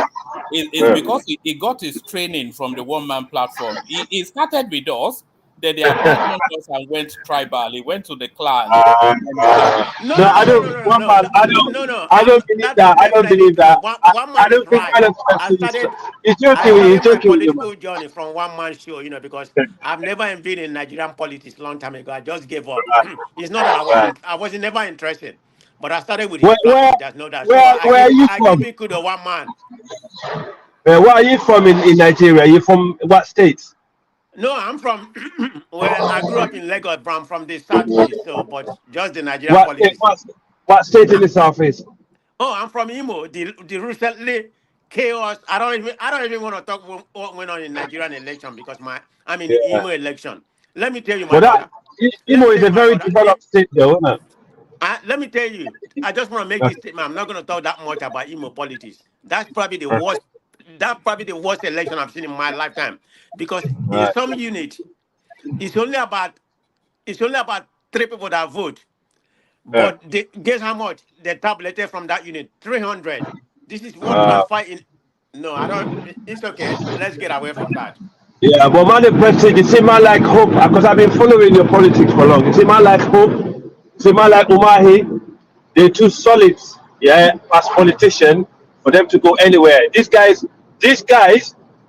It's because he got his training from the one-man platform. He started with us, then they abandoned us and went tribal. He went to the clan. And No, No, no, I no, no, don't. no, no, One no, man, I no, don't. no. I don't believe That is that. I don't definitely believe true. that. One I man is don't think right. kind of I prestige is. started. He's I joking with you. He's started my joking with you, man. political journey from one man show, because I've never been in Nigerian politics long time ago. I just gave up. It's not that Right. I was never interested, but I started with his Where, where, platform. Just know that. So where are you I give from? it to the one man. Where are you from in Nigeria? You from what states? No, I'm from. Well, I grew up in Lagos, but I'm from the southeast. So, but just the Nigerian What state? politics. What state in the southeast? Oh, I'm from Imo. The recently chaos. I don't even want to talk what went on in Nigerian election because I'm in the Yeah. Imo election. Let me tell you, my But that brother. Let me Imo tell is you, a my very brother. developed state, though, isn't it? Let me tell you. I just want to make this statement. I'm not going to talk that much about Imo politics. That's probably the worst. That's probably the worst election I've seen in my lifetime because in Right. some unit, it's only about three people that vote. Yeah. But guess how much they tabulated from that unit? 300. This is what Uh, transpired in. No, I don't. It's okay. Let's get away from that. yeah, but man, the prestige, you see, man like Hope, because I've been following your politics for long. You see, man like Hope, you see, man like Umahi, they're too solid, yeah, as politicians for them to go anywhere. These guys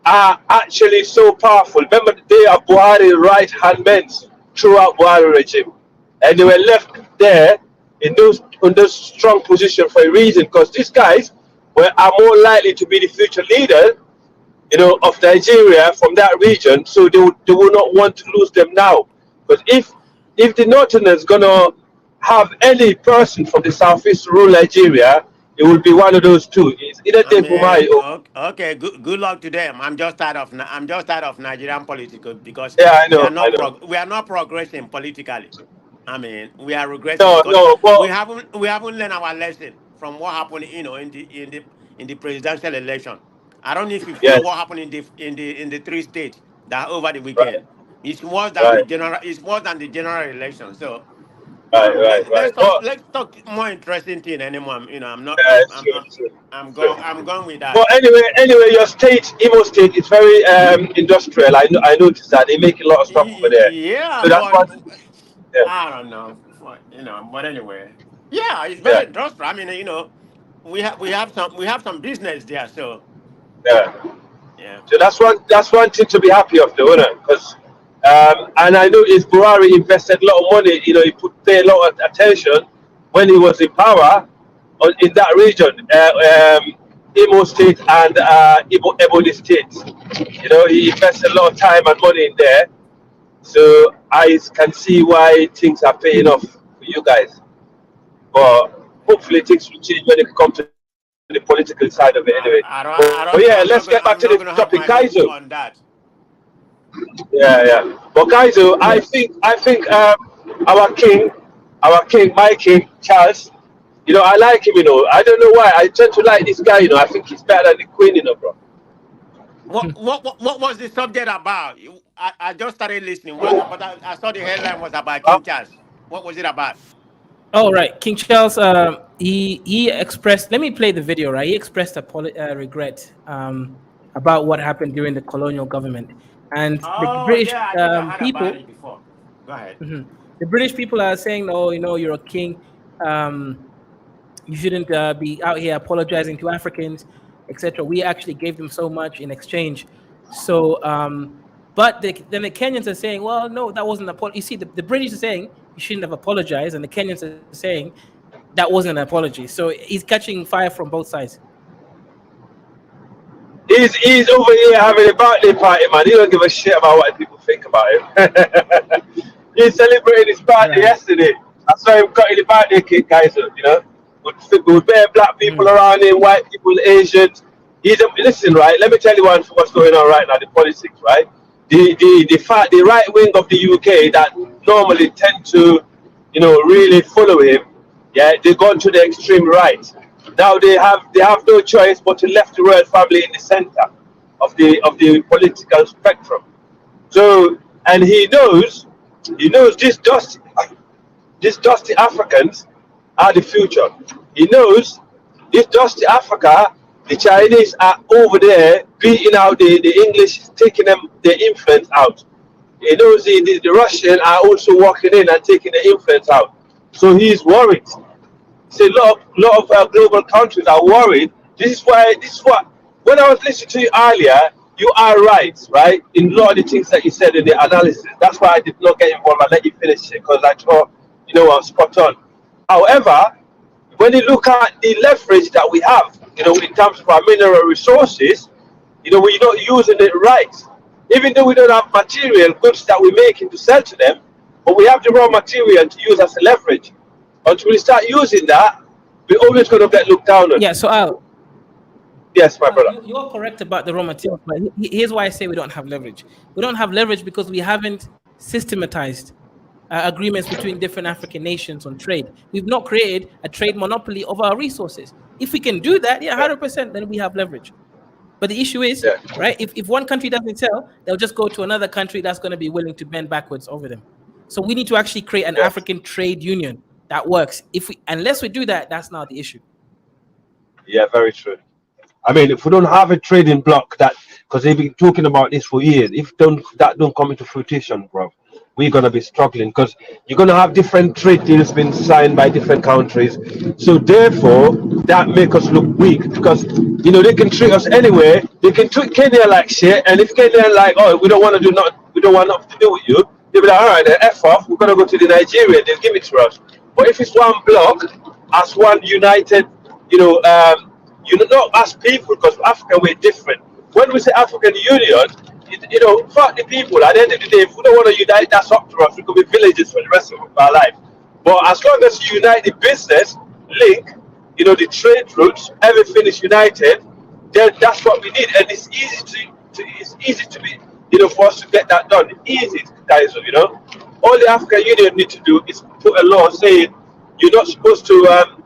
are actually so powerful. Remember, they are Buhari right-hand men throughout Buhari regime, and they were left there in those strong position for a reason, because these guys are more likely to be the future leader, of Nigeria from that region. So they will not want to lose them now. But if the Northerners gonna have any person from the southeast rule Nigeria, it will be one of those two. It's either I Dave Umai mean, or okay. Good luck to them. I'm just tired of Nigerian politics because yeah, I we are know, I not know. we are not progressing politically. I mean, we are regressing No, because no, we well, haven't learned our lesson from what happened, in the presidential election. I don't know if you follow yes, what happened in the three states that over the right, weekend. It's worse than the right, general. It's worse than the general election. So right, right, right. But let's talk more interesting thing anymore. I'm not. yeah, sure, sure, sure. I'm going with that. But anyway, your state, Imo State, is very industrial. I noticed that they make a lot of stuff over there. Yeah, So that's but what. Yeah, I don't know. But anyway, yeah, it's yeah, very industrial. I mean, we have some business there. So yeah. yeah. So that's one thing to be happy of, though, isn't it? Because and I noticed Buhari invested a lot of money. He paid a lot of attention when he was in power in that region, Imo State and Ebony State. He invested a lot of time and money in there. So I can see why things are paying off for you guys. But hopefully things will change when it comes to the political side of it anyway. But yeah, let's get back to the have topic, my hopes Kaizo. on that. Yeah, yeah. But Kaizo, Yeah. I think my king, Charles, I like him, I don't know why. I tend to like this guy, I think he's better than the Queen, bro. What was the subject about? I just started listening. But I saw the headline was about Uh, King Charles. What was it about? Oh, right. King Charles, he expressed, let me play the video, right? He expressed a regret about what happened during the colonial government. And the Oh British yeah, I think I heard about people, it before. Go ahead. The British people are saying, "Oh, you're a king. You shouldn't be out here apologizing to Africans, etc." We actually gave them so much in exchange. So, but then the Kenyans are saying, "Well, no, that wasn't an apology." You see, the British are saying you shouldn't have apologized, and the Kenyans are saying that wasn't an apology. So he's catching fire from both sides. He's over here having a birthday party, man. He don't give a shit about what people think about him. He celebrated his birthday yesterday. I saw him cutting the birthday cake, guys. With bare black people around him, white people, Asians. Listen, right? Let me tell you what's going on right now. The politics, right? The right wing of the UK that normally tend to, really follow him. Yeah, they've gone to the extreme right. Now they have no choice but to left the royal family in the center of the political spectrum. So, and he knows these dusty Africans are the future. He knows this dusty Africa, the Chinese are over there beating out the English, taking their influence out. He knows the Russians are also walking in and taking their influence out. So he's worried. See, a lot of global countries are worried. This is what, when I was listening to you earlier, you are right? In a lot of the things that you said in the analysis. That's why I did not get involved and let you finish it, because I thought, I'm spot on. However, when you look at the leverage that we have, in terms of our mineral resources, we're not using it right. Even though we don't have material goods that we're making to sell to them, but we have the raw material to use as a leverage. Until we start using that, we're always going to get looked down on. Yeah, so Al. Yes, my brother. You're correct about the raw materials, but here's why I say we don't have leverage. We don't have leverage because we haven't systematized agreements between different African nations on trade. We've not created a trade monopoly of our resources. If we can do that, 100%, then we have leverage. But the issue is, right, if one country doesn't sell, they'll just go to another country that's going to be willing to bend backwards over them. So we need to actually create an African trade union that works. Unless we do that, that's not the issue. Yeah, very true. I mean, if we don't have a trading bloc because they've been talking about this for years, if that don't come into fruition, bro, we're gonna be struggling, because you're gonna have different trade deals being signed by different countries. So therefore, that make us look weak, because they can treat us anyway. They can treat Kenya like shit, and if Kenya like, oh, we don't want nothing to do with you, they'll be like, all right, then F off. We're gonna go to the Nigeria. They'll give it to us. But if it's one bloc, as one united, not as people, because Africa we're different. When we say African Union, fuck the people. At the end of the day, if we don't want to unite, that's up to us. We could be villages for the rest of our life. But as long as you unite the business link, the trade routes, everything is united, then that's what we need. And it's easy to be, for us to get that done. Easy, guys. All the African Union need to do is put a law saying you're not supposed to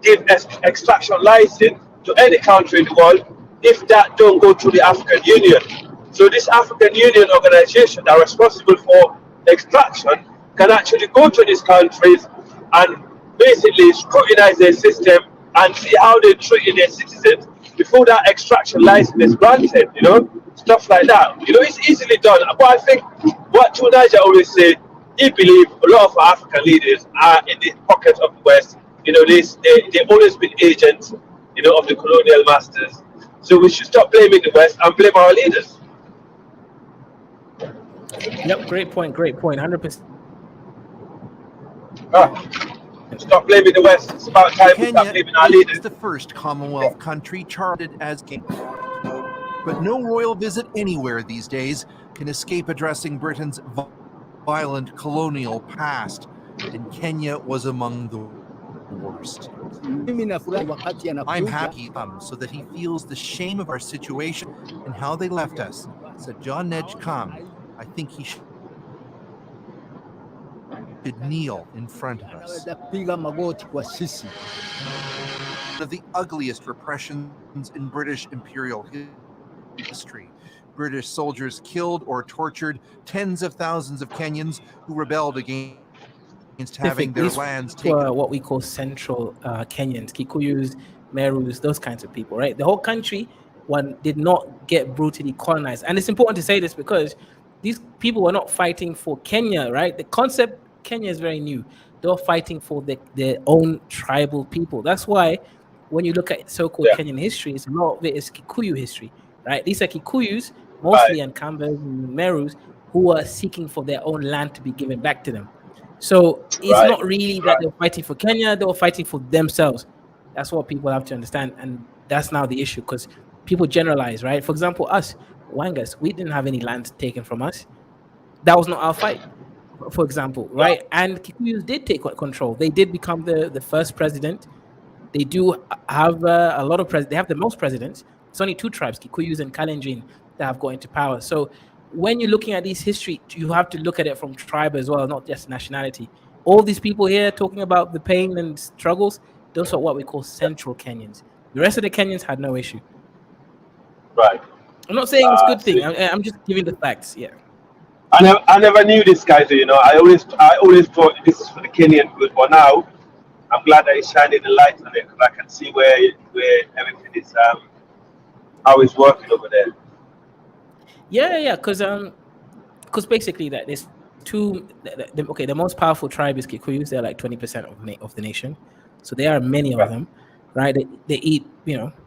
give extraction license to any country in the world if that don't go through the African Union. So this African Union organization that are responsible for extraction can actually go to these countries and basically scrutinize their system and see how they're treating their citizens before that extraction license is granted, stuff like that. It's easily done. But I think what Tunaja always say, he believes a lot of our African leaders are in the pockets of the West. They've always been agents, of the colonial masters. So we should stop blaming the West and blame our leaders. Yep, great point, 100%. Stop blaming the West. It's about time we stop blaming our leaders. Is the first Commonwealth country charted as king. But no royal visit anywhere these days can escape addressing Britain's violent colonial past, and Kenya was among the worst. I'm happy so that he feels the shame of our situation and how they left us, said John Nedge Kam. I think he should kneel in front of us. One of the ugliest repressions in British imperial history. British soldiers killed or tortured tens of thousands of Kenyans who rebelled against having their lands taken. What we call central Kenyans, Kikuyus, Merus, those kinds of people, right? The whole country did not get brutally colonized. And it's important to say this because These people were not fighting for Kenya, right? The concept Kenya is very new. They were fighting for their own tribal people. That's why when you look at so-called Yeah. Kenyan history, a lot of it is Kikuyu history, right? These are Kikuyus Right. mostly and Kambas and Merus who are seeking for their own land to be given back to them. So it's Right. not really that they're fighting for Kenya; they were fighting for themselves. That's what people have to understand, and that's now the issue because people generalize, right? For example, us Wangas, we didn't have any land taken from us. That was not our fight, for example, right? And Kikuyus did take control. They did become the first president. They do have a lot of they have the most presidents. It's only two tribes, Kikuyus and Kalenjin, that have got into power. So when you're looking at this history, you have to look at it from tribe as well, not just nationality. All these people here talking about the pain and struggles, those are what we call central Kenyans. The rest of the Kenyans had no issue. Right. I'm not saying it's a good thing. See. I'm just giving the facts. Yeah. I never knew this guy, so, you know. I always thought this is for the Kenyan good, but now I'm glad that he's shining the light on it because I can see where everything is, how it's working over there. Yeah, because basically that there's two. The most powerful tribe is Kikuyus. They're like 20% of the nation, so there are many of them, right? They eat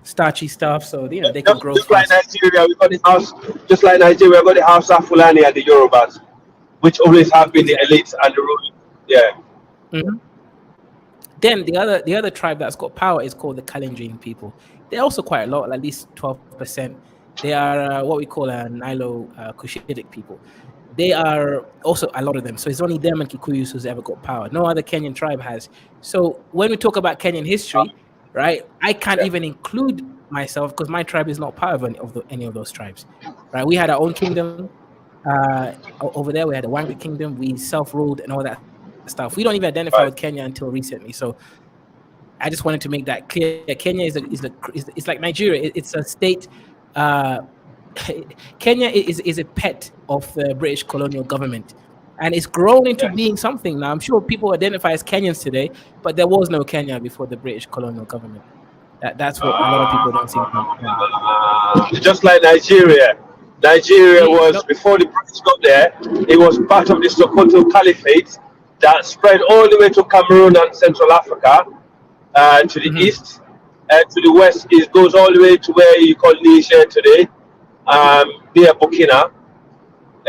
starchy stuff, so they can grow just fast. like Nigeria, we got the house. Just like Nigeria, we got the House of Fulani and the Yorubas, which always have been the elites and the ruling. Yeah. Mm-hmm. Then the other tribe that's got power is called the Kalenjin people. They're also quite a lot, at least 12%. They are what we call a Nilo Cushitic people. They are also a lot of them. So it's only them and Kikuyus who's ever got power. No other Kenyan tribe has. So when we talk about Kenyan history, right, I can't even include myself because my tribe is not part of any of those tribes, right? We had our own kingdom over there. We had a Wanga kingdom. We self-ruled and all that stuff. We don't even identify with Kenya until recently. So I just wanted to make that clear. Kenya is like Nigeria. It's a state. Kenya is a pet of the British colonial government, and it's grown into being something now. I'm sure people identify as Kenyans today, but there was no Kenya before the British colonial government. That's what a lot of people don't seem to understand. Just like Nigeria. Nigeria was, before the British got there, it was part of the Sokoto Caliphate that spread all the way to Cameroon and Central Africa, to the east, and to the west. It goes all the way to where you call Niger today, near Burkina,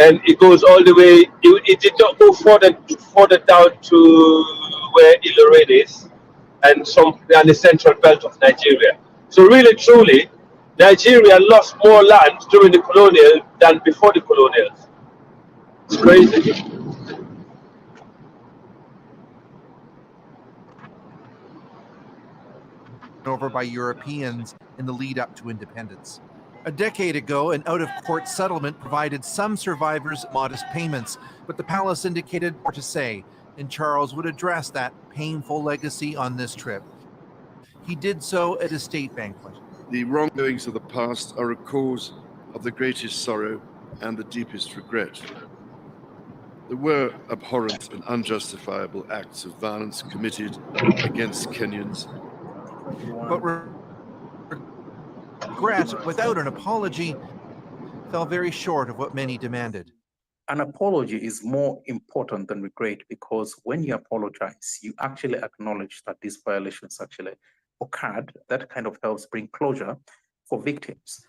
and it goes all the way. It did not go further down to where Ilorin is, and the central belt of Nigeria. So really, truly, Nigeria lost more land during the colonial than before the colonials. It's crazy. Over by Europeans in the lead up to independence. A decade ago, an out-of-court settlement provided some survivors modest payments, but the palace indicated more to say, and Charles would address that painful legacy on this trip. He did so at a state banquet. The wrongdoings of the past are a cause of the greatest sorrow and the deepest regret. There were abhorrent and unjustifiable acts of violence committed against Kenyans. But regret without an apology fell very short of what many demanded. An apology is more important than regret because when you apologize, you actually acknowledge that these violations actually occurred. That kind of helps bring closure for victims.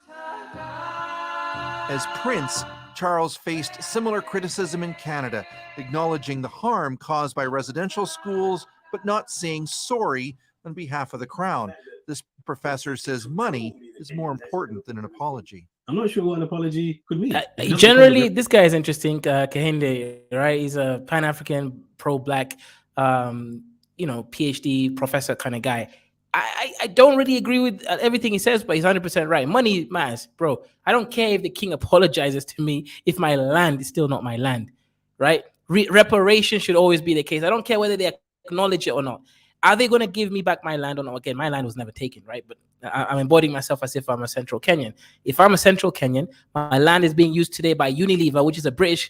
As Prince, Charles faced similar criticism in Canada, acknowledging the harm caused by residential schools, but not saying sorry on behalf of the Crown. This professor says money is more important than an apology. I'm not sure what an apology could mean. Generally, this guy is interesting, Kehinde, right? He's a Pan-African, pro-Black, PhD professor kind of guy. I don't really agree with everything he says, but he's 100% right. Money matters, bro. I don't care if the king apologizes to me if my land is still not my land, right? Reparations should always be the case. I don't care whether they acknowledge it or not. Are they going to give me back my land or not? Again, my land was never taken, right? But I'm embodying myself as if I'm a Central Kenyan. If I'm a Central Kenyan, my land is being used today by Unilever, which is a British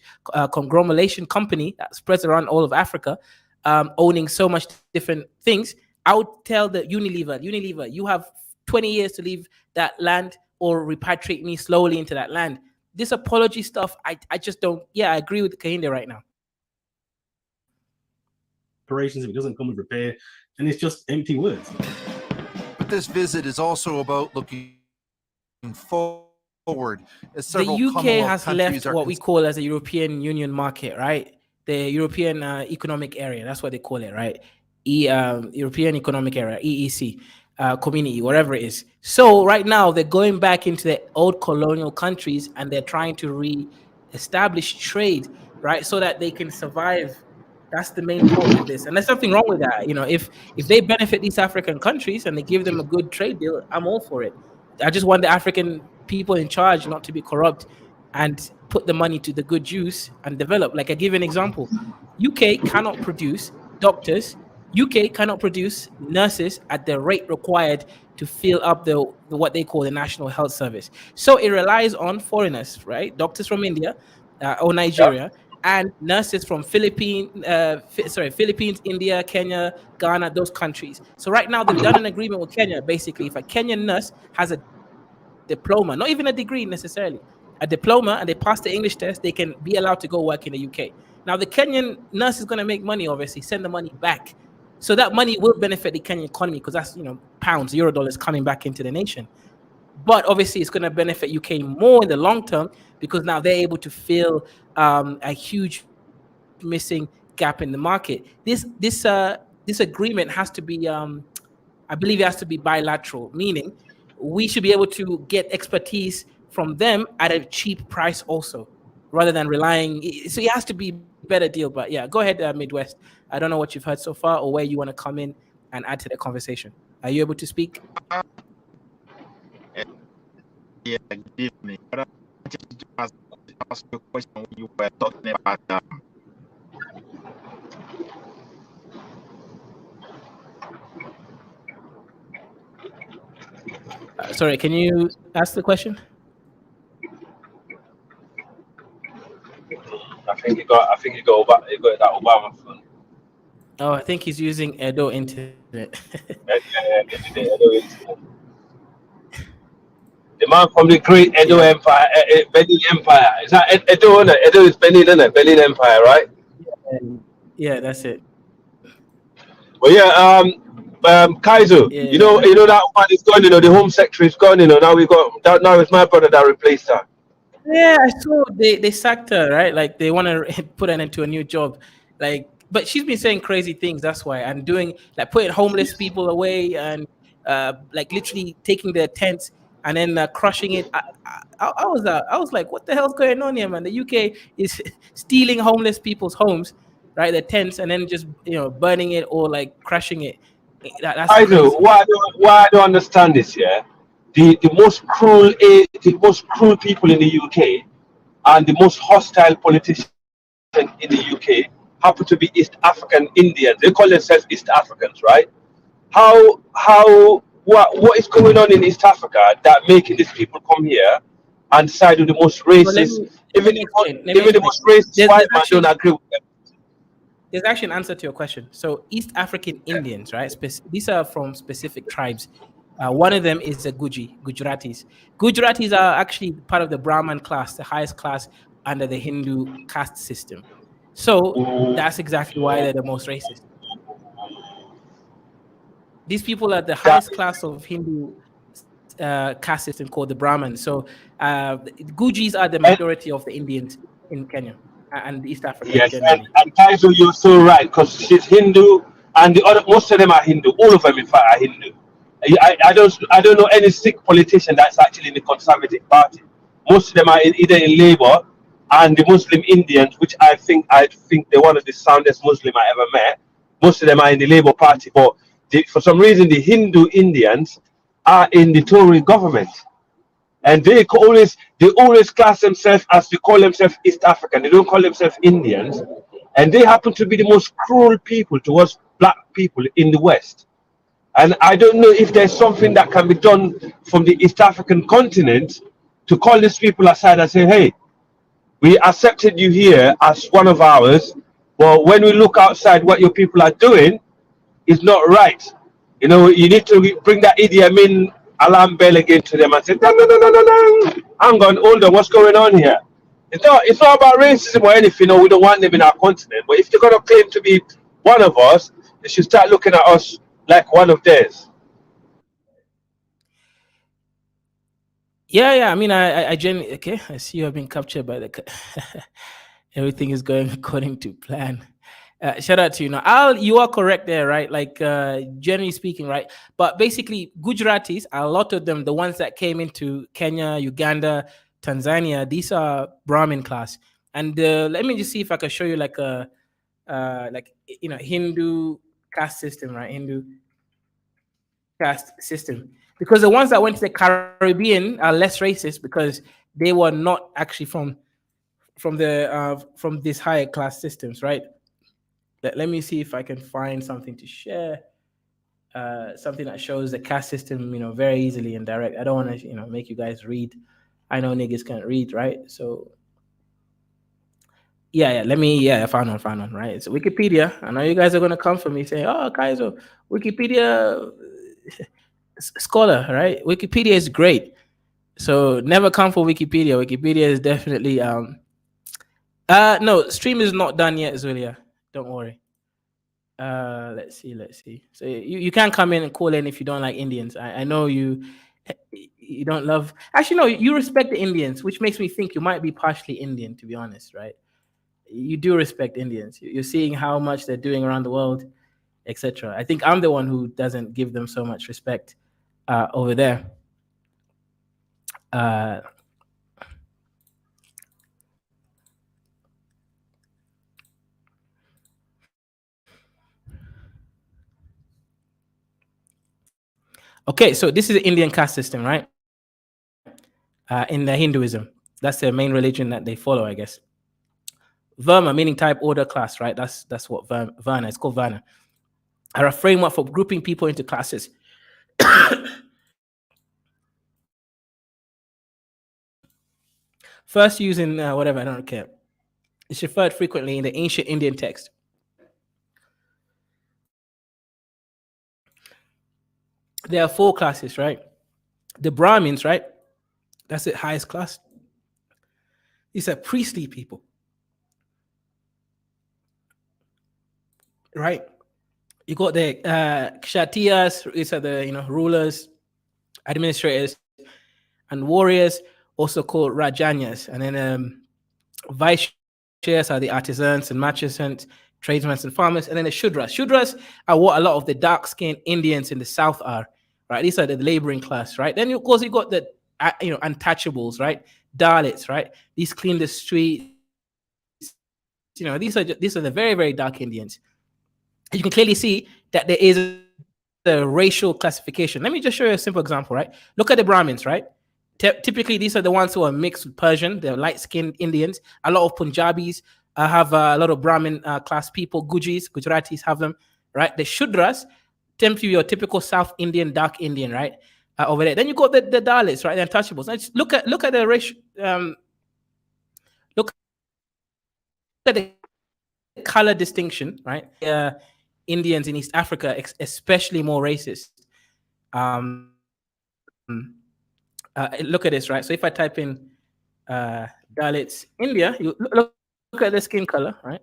conglomeration company that spreads around all of Africa, owning so much different things. I would tell the Unilever, you have 20 years to leave that land or repatriate me slowly into that land. this apology stuff, I just don't. Yeah, I agree with Kahinde right now. Reparations, if it doesn't come with repair, and it's just empty words. But this visit is also about looking forward. As The several UK Commonwealth has countries left are what we call as a European Union market, right? The European Economic Area, that's what they call it, right? European Economic Area, EEC, community, whatever it is. So right now they're going back into the old colonial countries and they're trying to re-establish trade, right? So that they can survive. That's the main point of this. And there's nothing wrong with that. You know, if they benefit these African countries and they give them a good trade deal, I'm all for it. I just want the African people in charge not to be corrupt and put the money to the good use and develop. Like I give an example. UK cannot produce doctors. UK cannot produce nurses at the rate required to fill up the what they call the National Health Service. So it relies on foreigners, right? Doctors from India or Nigeria, and nurses from Philippines, India, Kenya, Ghana, those countries. So right now they've done an agreement with Kenya. Basically, if a Kenyan nurse has a diploma, not even a degree necessarily, a diploma, and they pass the English test, they can be allowed to go work in the UK. Now the Kenyan nurse is going to make money, obviously, send the money back. So that money will benefit the Kenyan economy because that's, you know, pounds, euro dollars coming back into the nation. But obviously it's going to benefit UK more in the long term because now they're able to fill a huge missing gap in the market. This agreement has to be, I believe it has to be bilateral, meaning we should be able to get expertise from them at a cheap price also, rather than relying. So it has to be a better deal. But yeah, go ahead, Midwest. I don't know what you've heard so far or where you want to come in and add to the conversation. Are you able to speak? Yeah, good evening. But I wanted to ask you a question when you were talking about Sorry, can you ask the question? I think you got that Obama phone. Oh, I think he's using Edo internet. The man from the great Edo Empire, Benin Empire. Is that Edo? Edo is Benin, isn't it? Benin Empire, right? Yeah, that's it. Well, yeah, Kaizo, Yeah, you know that one is gone. You know, the Home Secretary is gone. You know, now we got that. Now it's my brother that replaced her. Yeah, I saw they sacked her, right? Like they want to put her into a new job, like. But she's been saying crazy things. That's why, and doing like putting homeless people away and like literally taking their tents and then crushing it. I was like, what the hell's going on here, man? The UK is stealing homeless people's homes, right? Their tents, and then just burning it or like crushing it. That's I crazy. know why I don't understand this. Yeah, the most cruel people in the UK and the most hostile politicians in the UK happen to be East African Indians. They call themselves East Africans, right? What is going on in East Africa that making these people come here and side with the most racist, even the most racist white man don't agree with them? There's actually an answer to your question. So East African Indians, right? These are from specific tribes. One of them is the Gujaratis. Gujaratis are actually part of the Brahman class, the highest class under the Hindu caste system. So that's exactly why they're the most racist. These people are the highest class of Hindu caste system called the Brahmins. So Gujis are the majority of the Indians in Kenya and East Africa. Yes, and Kaizo, you're so right, because she's Hindu, and most of them are Hindu. All of them, in fact, are Hindu. I don't know any Sikh politician that's actually in the Conservative Party. Most of them are either in Labour and the Muslim Indians, which I think they're one of the soundest Muslim I ever met. Most of them are in the Labour Party, but for some reason the Hindu Indians are in the Tory government, and they always class themselves as they call themselves East African. They don't call themselves Indians, and they happen to be the most cruel people towards black people in the West. And I don't know if there's something that can be done from the East African continent to call these people aside and say, hey, we accepted you here as one of ours, but when we look outside, what your people are doing is not right. You know, you need to bring that Idi Amin alarm bell again to them and say, dang, dang, dang, dang, dang. Hang on, hold on, what's going on here? It's not about racism or anything, or we don't want them in our continent. But if they're going to claim to be one of us, they should start looking at us like one of theirs. Yeah. I mean, I genuinely, okay. I see you have been captured by the. Everything is going according to plan. Shout out to you. Now, you are correct there, right? Like, generally speaking, right? But basically, Gujaratis, a lot of them, the ones that came into Kenya, Uganda, Tanzania, these are Brahmin class. And let me just see if I can show you like a, Hindu caste system, right? Hindu caste system. Because the ones that went to the Caribbean are less racist because they were not actually from these higher class systems, right? Let me see if I can find something to share, something that shows the caste system, very easily and direct. I don't want to, make you guys read. I know niggas can't read, right? So yeah. I found one, right? It's Wikipedia. I know you guys are gonna come for me saying, "Oh, Kaizo, Wikipedia scholar, right? Wikipedia is great." So never come for Wikipedia. Wikipedia is definitely no, stream is not done yet, Zulia. Don't worry. Let's see. So you can't come in and call in if you don't like Indians. I know you don't love. Actually, no, you respect the Indians, which makes me think you might be partially Indian, to be honest, right? You do respect Indians. You're seeing how much they're doing around the world, etc. I think I'm the one who doesn't give them so much respect over there. Okay, so this is the Indian caste system, right? In the Hinduism, that's their main religion that they follow, I guess. Verma, meaning type, order, class, right? That's what Varna. It's called Varna. Are a framework for grouping people into classes. First using whatever, I don't care. It's referred frequently in the ancient Indian text. There are 4 classes, right? The Brahmins, right? That's the highest class. These are priestly people, right? You got the Kshatriyas, these are the rulers, administrators, and warriors, also called Rajanyas. And then Vaishyas are the artisans and merchants, tradesmen and farmers. And then the Shudras. Shudras are what a lot of the dark-skinned Indians in the south are, right? These are the laboring class, right? Then of course you got the untouchables, right? Dalits, right? These clean the streets. These are the very, very dark Indians. You can clearly see that there is a racial classification. Let me just show you a simple example, right? Look at the Brahmins, right? Typically, these are the ones who are mixed with Persian. They're light-skinned Indians. A lot of Punjabis have a lot of Brahmin class people. Gujaratis have them, right? The Shudras tend to be your typical South Indian, dark Indian, right? Over there. Then you got the Dalits, right? The untouchables. Now just look at the racial. Look at the color distinction, right? Indians in East Africa, especially more racist. Look at this, right? So if I type in Dalits India, you look at the skin color, right?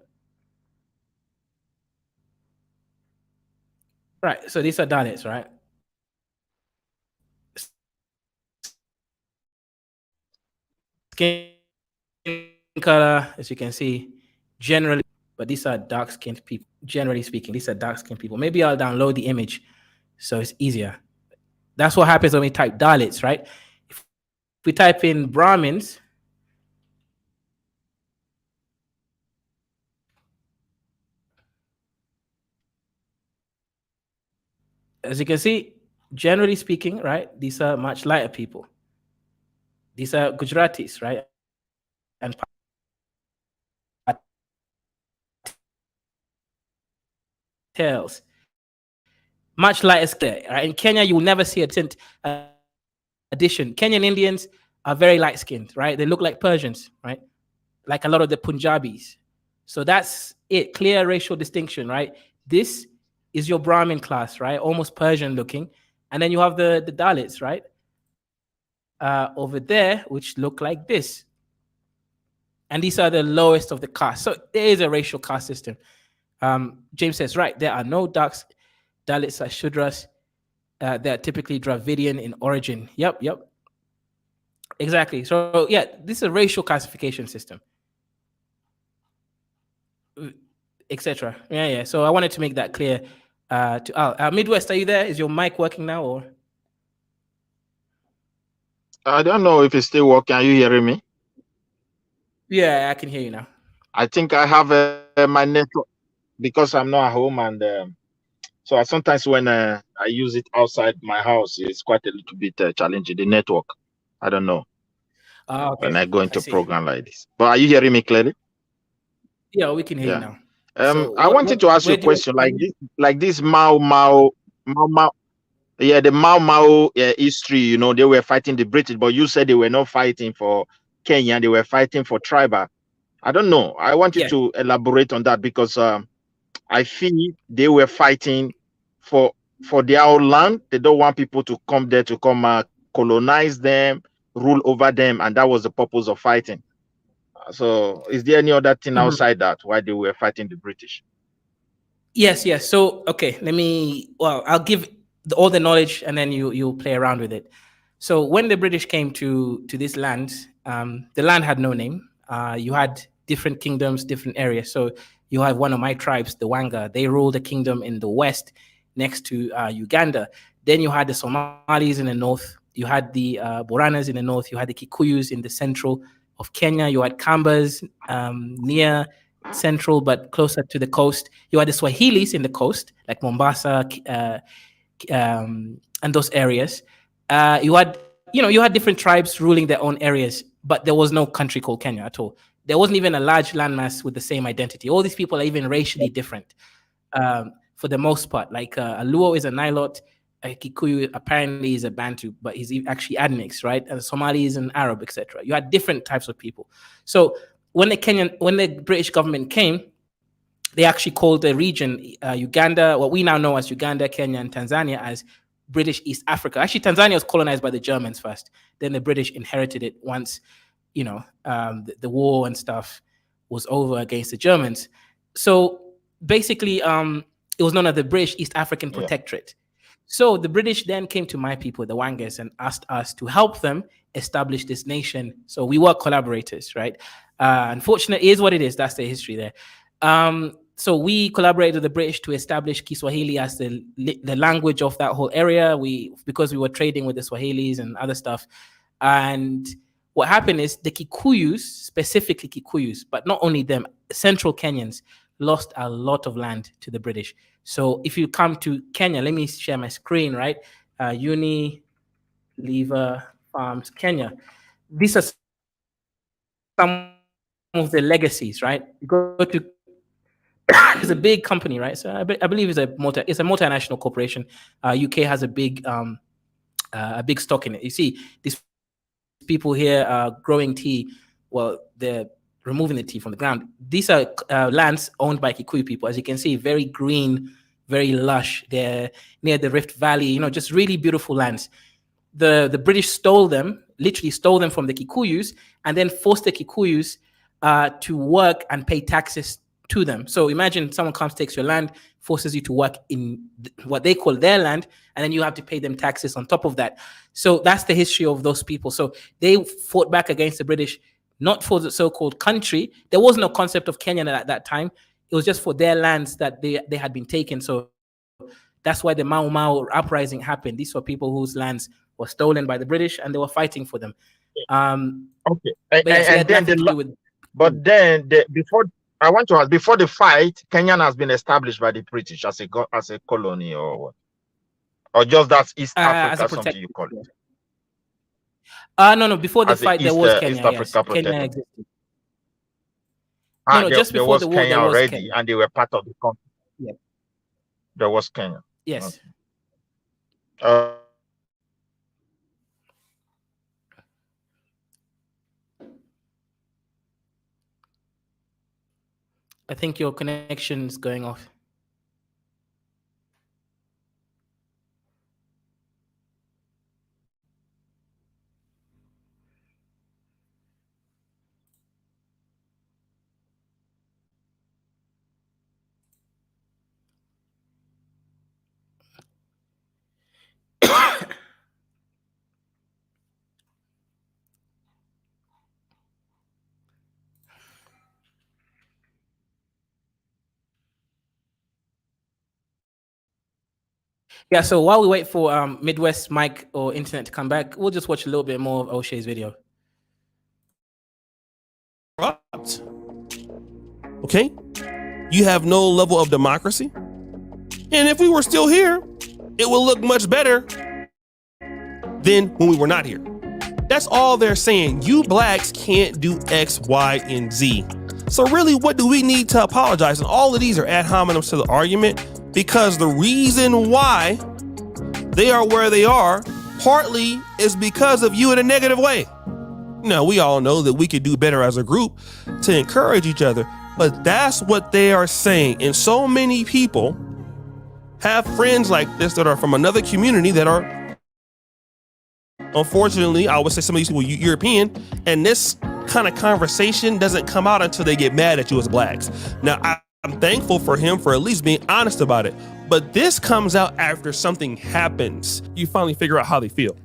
Right. So these are Dalits, right? Skin color, as you can see, generally, but these are dark-skinned people. Generally speaking, these are dark-skinned people. Maybe I'll download the image so it's easier. That's what happens when we type Dalits, right? If we type in Brahmins, as you can see, generally speaking, right, these are much lighter people. These are Gujaratis, right? And tails. Much lighter skin. Right? In Kenya, you will never see a tint addition. Kenyan Indians are very light-skinned, right? They look like Persians, right? Like a lot of the Punjabis. So that's it. Clear racial distinction, right? This is your Brahmin class, right? Almost Persian looking. And then you have the Dalits, right? Over there, which look like this. And these are the lowest of the caste. So there is a racial caste system. James says, right, there are no Dalits or Shudras. They are typically Dravidian in origin. Yep. Exactly. So yeah, this is a racial classification system, etc. Yeah. So I wanted to make that clear to Al. Midwest, are you there? Is your mic working now, or? I don't know if it's still working. Are you hearing me? Yeah, I can hear you now. I think I have my network because I'm not at home, and so sometimes when I use it outside my house, it's quite a little bit challenging. The network, I don't know Okay. when I go into see. program like this. But are you hearing me clearly? Yeah, we can hear you now. So I wanted to ask you a question like this Mao. Yeah, the Mao history, you know, they were fighting the British, but you said they were not fighting for Kenya, they were fighting for tribal. I don't know. I want you to elaborate on that because I feel they were fighting for their own land. They don't want people to come there to come colonize them, rule over them, and that was the purpose of fighting. So, is there any other thing outside that why they were fighting the British? Yes. So, okay, I'll give all the knowledge and then you'll play around with it. So when the British came to this land, the land had no name. You had different kingdoms, different areas. So you have one of my tribes, the Wanga. They ruled a kingdom in the west next to Uganda. Then you had the Somalis in the north. You had the Boranas in the north. You had the Kikuyus in the central of Kenya. You had Kambas near central but closer to the coast. You had the Swahilis in the coast, like Mombasa and those areas. You had different tribes ruling their own areas, but there was no country called Kenya at all. There wasn't even a large landmass with the same identity. All these people are even racially different for the most part. Like a Luo is a Nilot, a Kikuyu apparently is a Bantu, but he's actually admixed, right? And Somali is an Arab, etc. You had different types of people. So when the British government came, they actually called the region Uganda, what we now know as Uganda, Kenya, and Tanzania, as British East Africa. Actually, Tanzania was colonized by the Germans first. Then the British inherited it once, the war and stuff was over against the Germans. So basically, it was known as the British East African Protectorate. So the British then came to my people, the Wangas, and asked us to help them establish this nation. So we were collaborators, right? Unfortunately, it is what it is. That's the history there. So we collaborated with the British to establish Kiswahili as the language of that whole area. Because we were trading with the Swahilis and other stuff. And what happened is the Kikuyus, specifically Kikuyus, but not only them, central Kenyans lost a lot of land to the British. So if you come to Kenya, let me share my screen, right? Unilever Farms, Kenya. These are some of the legacies, right? You go to it's a big company, right? So I believe it's a multinational corporation. UK has a big stock in it. You see, these people here are growing tea. Well, they're removing the tea from the ground. These are lands owned by Kikuyu people. As you can see, very green, very lush. They're near the Rift Valley, just really beautiful lands. The British literally stole them from the Kikuyus, and then forced the Kikuyus to work and pay taxes to them. So imagine someone comes, takes your land, forces you to work in what they call their land, and then you have to pay them taxes on top of that. So that's the history of those people. So they fought back against the British, not for the so-called country. There was no concept of Kenya at that time. It was just for their lands that they had been taken. So that's why the Mau Mau uprising happened. These were people whose lands were stolen by the British, and they were fighting for them. Okay. But then before I want to ask, before the fight, Kenya has been established by the British as a colony or what? Or just that's East Africa, something you call it? No. Before the fight, there was Kenya. East Africa Kenya existed. Just before the war, there was already, Kenya. And they were part of the country. Yeah. There was Kenya. Yes. Okay. I think your connection is going off. Yeah, so while we wait for Midwest mic or internet to come back, we'll just watch a little bit more of O'Shea's video. Okay? You have no level of democracy. And if we were still here, it would look much better than when we were not here. That's all they're saying. You blacks can't do X, Y, and Z. So really, what do we need to apologize? And all of these are ad hominems to the argument, because the reason why they are where they are partly is because of you in a negative way. Now, we all know that we could do better as a group to encourage each other, but that's what they are saying. And so many people have friends like this that are from another community that are, unfortunately, I would say some of these people European, and this kind of conversation doesn't come out until they get mad at you as blacks. Now, I'm thankful for him for at least being honest about it, but this comes out after something happens. You finally figure out how they feel.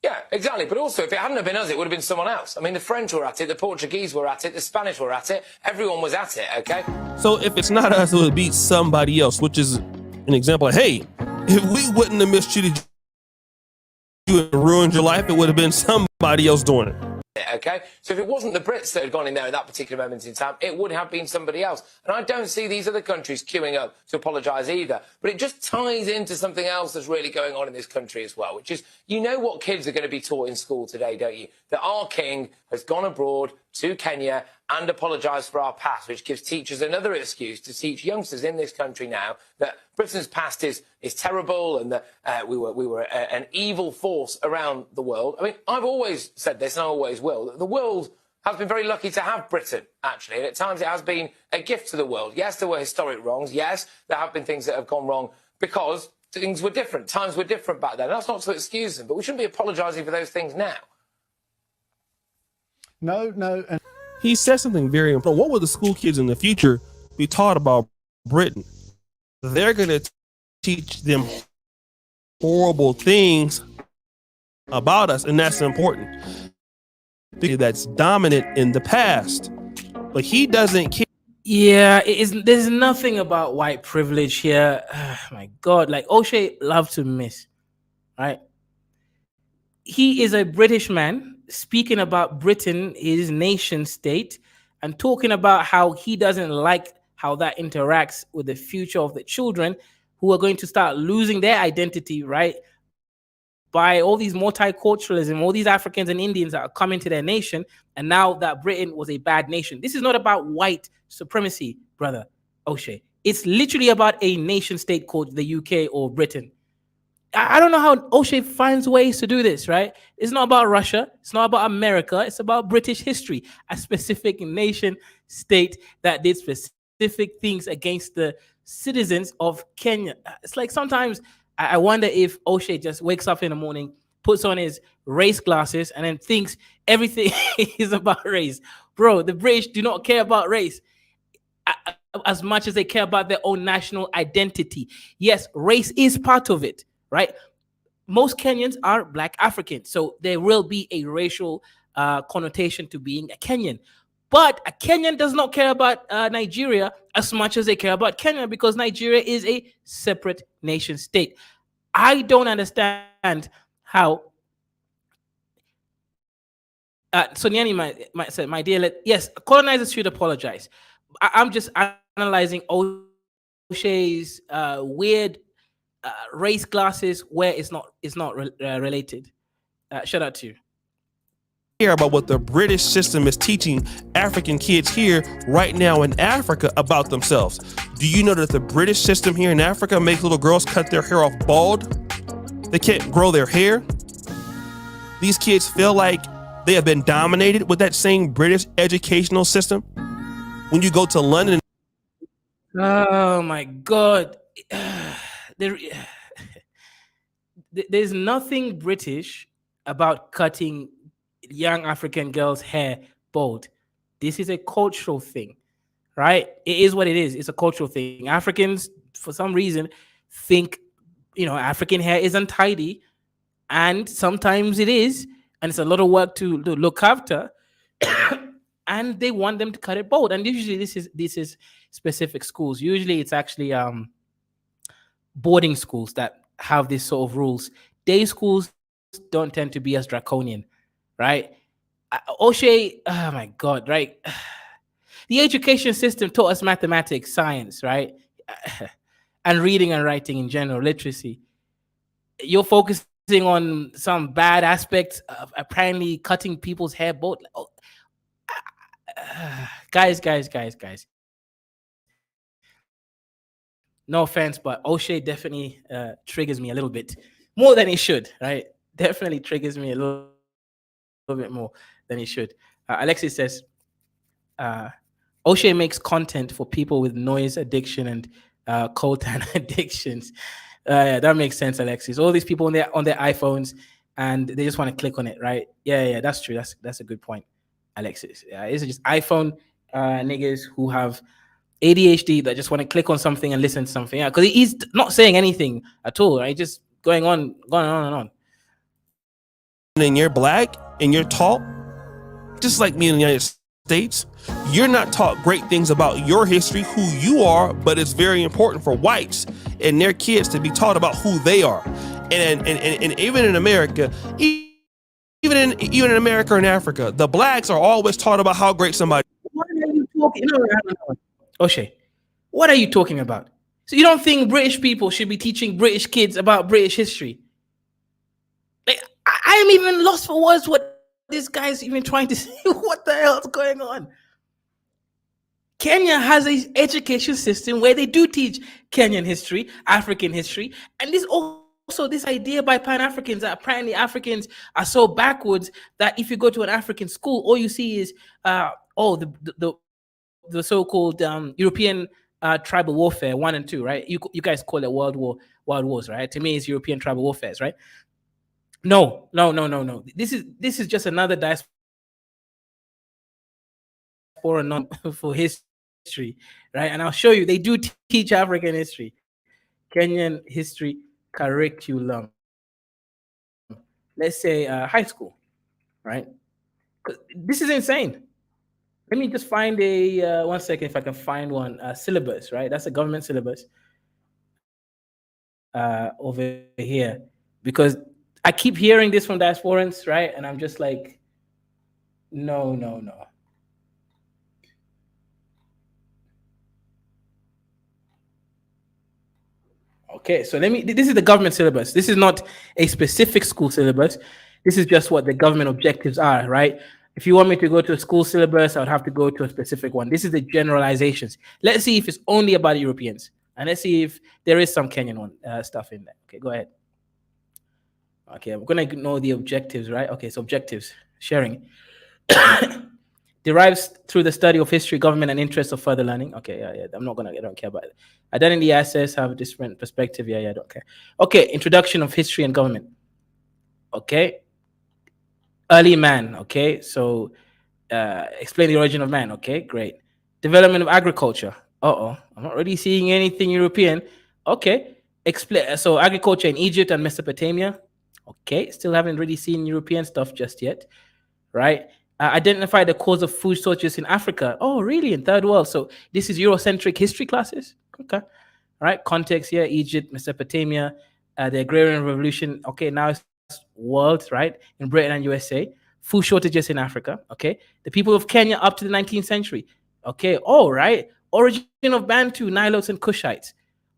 Yeah, exactly. But also, if it hadn't have been us, it would have been someone else. I mean, the French were at it, the Portuguese were at it, the Spanish were at it, everyone was at it, okay? So if it's not us, it would be somebody else, which is an example of, hey, if we wouldn't have mistreated you and ruined your life, it would have been somebody else doing it. Okay, so if it wasn't the Brits that had gone in there at that particular moment in time, it would have been somebody else. And I don't see these other countries queuing up to apologise either. But it just ties into something else that's really going on in this country as well, which is, you know what kids are going to be taught in school today, don't you? That our king has gone abroad to Kenya and apologised for our past, which gives teachers another excuse to teach youngsters in this country now that Britain's past is terrible and that we were an evil force around the world. I mean, I've always said this, and I always will, that the world has been very lucky to have Britain, actually, and at times it has been a gift to the world. Yes, there were historic wrongs. Yes, there have been things that have gone wrong because things were different. Times were different back then. That's not to excuse them, but we shouldn't be apologising for those things now. No. He said something very important. What will the school kids in the future be taught about Britain? They're going to teach them horrible things about us, and that's important. Because that's dominant in the past, but he doesn't care. Yeah, there's nothing about white privilege here. My God, like O'Shea loved to miss, right? He is a British man speaking about Britain, his nation state, and talking about how he doesn't like how that interacts with the future of the children who are going to start losing their identity, right? By all these multiculturalism, all these Africans and Indians that are coming to their nation, and now that Britain was a bad nation. This is not about white supremacy, brother O'Shea. It's literally about a nation state called the UK or Britain. I don't know how O'Shea finds ways to do this, right? It's not about Russia. It's not about America. It's about British history, a specific nation state that did specific things against the citizens of Kenya. It's like sometimes I wonder if O'Shea just wakes up in the morning, puts on his race glasses, and then thinks everything is about race. Bro, the British do not care about race as much as they care about their own national identity. Yes, race is part of it, right? Most Kenyans are Black Africans, so there will be a racial connotation to being a Kenyan. But a Kenyan does not care about Nigeria as much as they care about Kenya, because Nigeria is a separate nation state. I don't understand how Sonyani might say, my dear, yes, colonizers should apologize. I'm just analyzing O'Shea's weird race glasses where it's not related. Shout out to you. Care about what the British system is teaching African kids here right now in Africa about themselves. Do you know that the British system here in Africa makes little girls cut their hair off bald? They can't grow their hair. These kids feel like they have been dominated with that same British educational system. When you go to London. Oh my God. There's nothing British about cutting young African girls' hair bald. This is a cultural thing, right? It is what it is. It's a cultural thing. Africans, for some reason, think, African hair is untidy, and sometimes it is, and it's a lot of work to look after, and they want them to cut it bald. And usually this is specific schools. Usually it's actually boarding schools that have this sort of rules. Day schools don't tend to be as draconian, right? O'Shea, oh my God, right? The education system taught us mathematics, science, right? And reading and writing in general, literacy. You're focusing on some bad aspects of apparently cutting people's hair. Both, guys. No offense, but O'Shea definitely triggers me a little bit more than he should, right? Definitely triggers me a little bit more than he should. Alexis says, O'Shea makes content for people with noise addiction and coltan addictions. Yeah, that makes sense, Alexis. All these people on their iPhones and they just want to click on it, right? Yeah, that's true. That's a good point, Alexis. Yeah, it's just iPhone niggas who have ADHD that just want to click on something and listen to something. Yeah, because he's not saying anything at all, right? Just going on and on. And you're black and you're taught, just like me in the United States, you're not taught great things about your history, who you are, but it's very important for whites and their kids to be taught about who they are. And even in America, even in America and Africa, the blacks are always taught about how great somebody. What are you talking? No. O'Shea, what are you talking about? So you don't think British people should be teaching British kids about British history? Like, I am even lost for words what this guy's even trying to say. What the hell is going on? Kenya has an education system where they do teach Kenyan history, African history, and this also this idea by Pan-Africans that apparently Africans are so backwards that if you go to an African school, all you see is the so-called European tribal warfare 1 and 2, right? You guys call it world wars, right? To me, it's European tribal warfares, right? No. This is just another diaspora for history, right? And I'll show you. They do teach African history, Kenyan history curriculum. Let's say high school, right? This is insane. Let me just find a 1 second if I can find one syllabus, right? That's a government syllabus over here, because I keep hearing this from diasporans, right? And I'm just like, no. Okay, so this is the government syllabus. This is not a specific school syllabus. This is just what the government objectives are, right? If you want me to go to a school syllabus, I would have to go to a specific one. This is the generalizations. Let's see if it's only about Europeans. And let's see if there is some Kenyan one stuff in there. Okay, go ahead. Okay, I'm going to ignore the objectives, right? Okay, so objectives, sharing. Derives through the study of history, government, and interests of further learning. Okay, yeah. I don't care about it. Identity assets have a different perspective. Yeah, I don't care. Okay, introduction of history and government. Okay. Early man. Okay, so explain the origin of man. Okay, great. Development of agriculture. I'm not really seeing anything European. Okay, explain. So agriculture in Egypt and Mesopotamia. Okay, still haven't really seen European stuff just yet, right? Identify the cause of food shortages in Africa. Oh, really? In third world. So this is Eurocentric history classes. Okay, all right. Context here: Egypt, Mesopotamia, the agrarian revolution. Okay, now it's world, right? In Britain and USA. Food shortages in Africa. Okay, the people of Kenya up to the 19th century. Okay, all right. Origin of Bantu, Nilotes, and Kushites.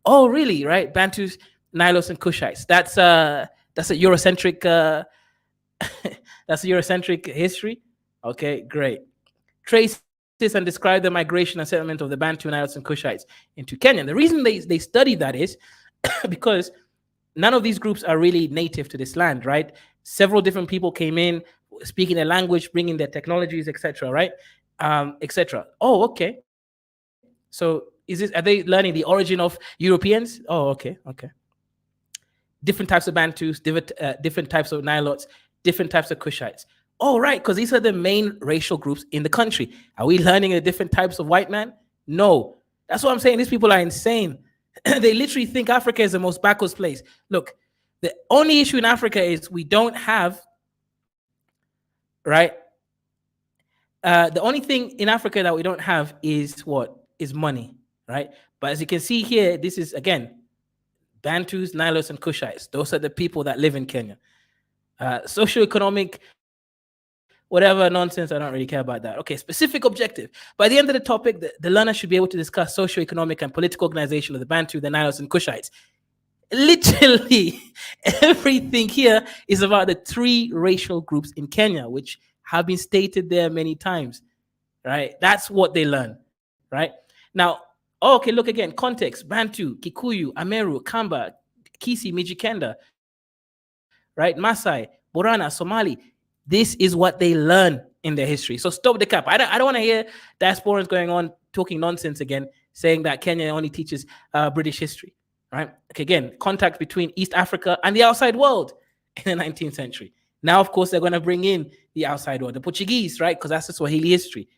Oh, really? Right? Bantus, Nilotes, and Kushites. That's a Eurocentric. That's a Eurocentric history. Okay, great. Trace this and describe the migration and settlement of the Bantu, Nilotes, and Kushites into Kenya. The reason they study that is because none of these groups are really native to this land, right? Several different people came in, speaking their language, bringing their technologies, etc., right? Etc. Oh, okay. So are they learning the origin of Europeans? Oh, okay. Different types of Bantus, different types of Nilotes, different types of Kushites. Oh, right, because these are the main racial groups in the country. Are we learning the different types of white man? No. That's what I'm saying. These people are insane. They literally think Africa is the most backwards place. Look, the only issue in Africa is we don't have, right? The only thing in Africa that we don't have is what? Is money, right? But as you can see here, this is, again, Bantus, Nilotes, and Kushites. Those are the people that live in Kenya. Socioeconomic, whatever nonsense, I don't really care about that. Okay, specific objective. By the end of the topic, the learner should be able to discuss socioeconomic and political organization of the Bantu, the Nilotes, and Kushites. Literally, everything here is about the 3 racial groups in Kenya, which have been stated there many times, right? That's what they learn, right? Now, okay, look again, context: Bantu, Kikuyu, Ameru, Kamba, Kisi, Mijikenda, right? Masai, Borana, Somali. This is what they learn in their history. So stop the cap. I don't want to hear diasporans going on talking nonsense again, saying that Kenya only teaches British history, right? Okay, again, contact between East Africa and the outside world in the 19th century. Now, of course, they're going to bring in the outside world, the Portuguese, right? Because that's the Swahili history.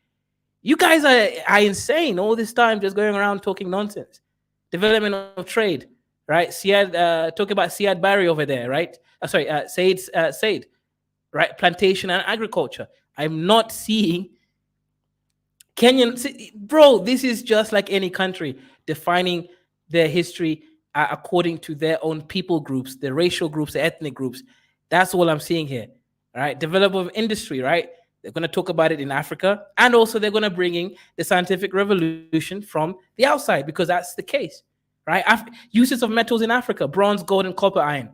You guys are insane all this time just going around talking nonsense. Development of trade, right? Siad, talking about Siad Barry over there, right? Said, right? Plantation and agriculture. I'm not seeing Kenyan, bro, this is just like any country defining their history according to their own people groups, the racial groups, the ethnic groups. That's all I'm seeing here, all right? Development of industry, right? They're going to talk about it in Africa, and also they're going to bring in the scientific revolution from the outside, because that's the case, right? Uses of metals in Africa: bronze, gold, and copper, iron.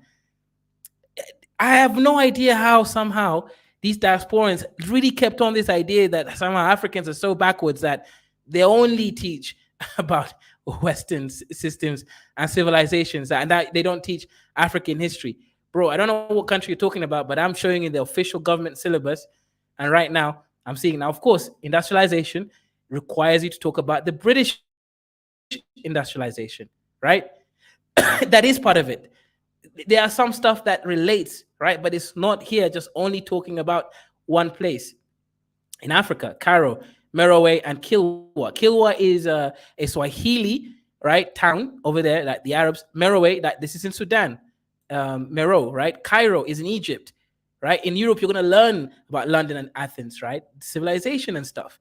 I have no idea how somehow these diasporans really kept on this idea that somehow Africans are so backwards that they only teach about Western systems and civilizations, and that they don't teach African history. Bro, I don't know what country you're talking about, but I'm showing you the official government syllabus. And right now, I'm seeing, now, of course, industrialization requires you to talk about the British industrialization, right? That is part of it. There are some stuff that relates, right? But it's not here just only talking about one place. In Africa, Cairo, Merowe, and Kilwa. Kilwa is a Swahili, right, town over there, like the Arabs. Merowe, that this is in Sudan. Merowe, right? Cairo is in Egypt, right? In Europe, you're going to learn about London and Athens, right? Civilization and stuff.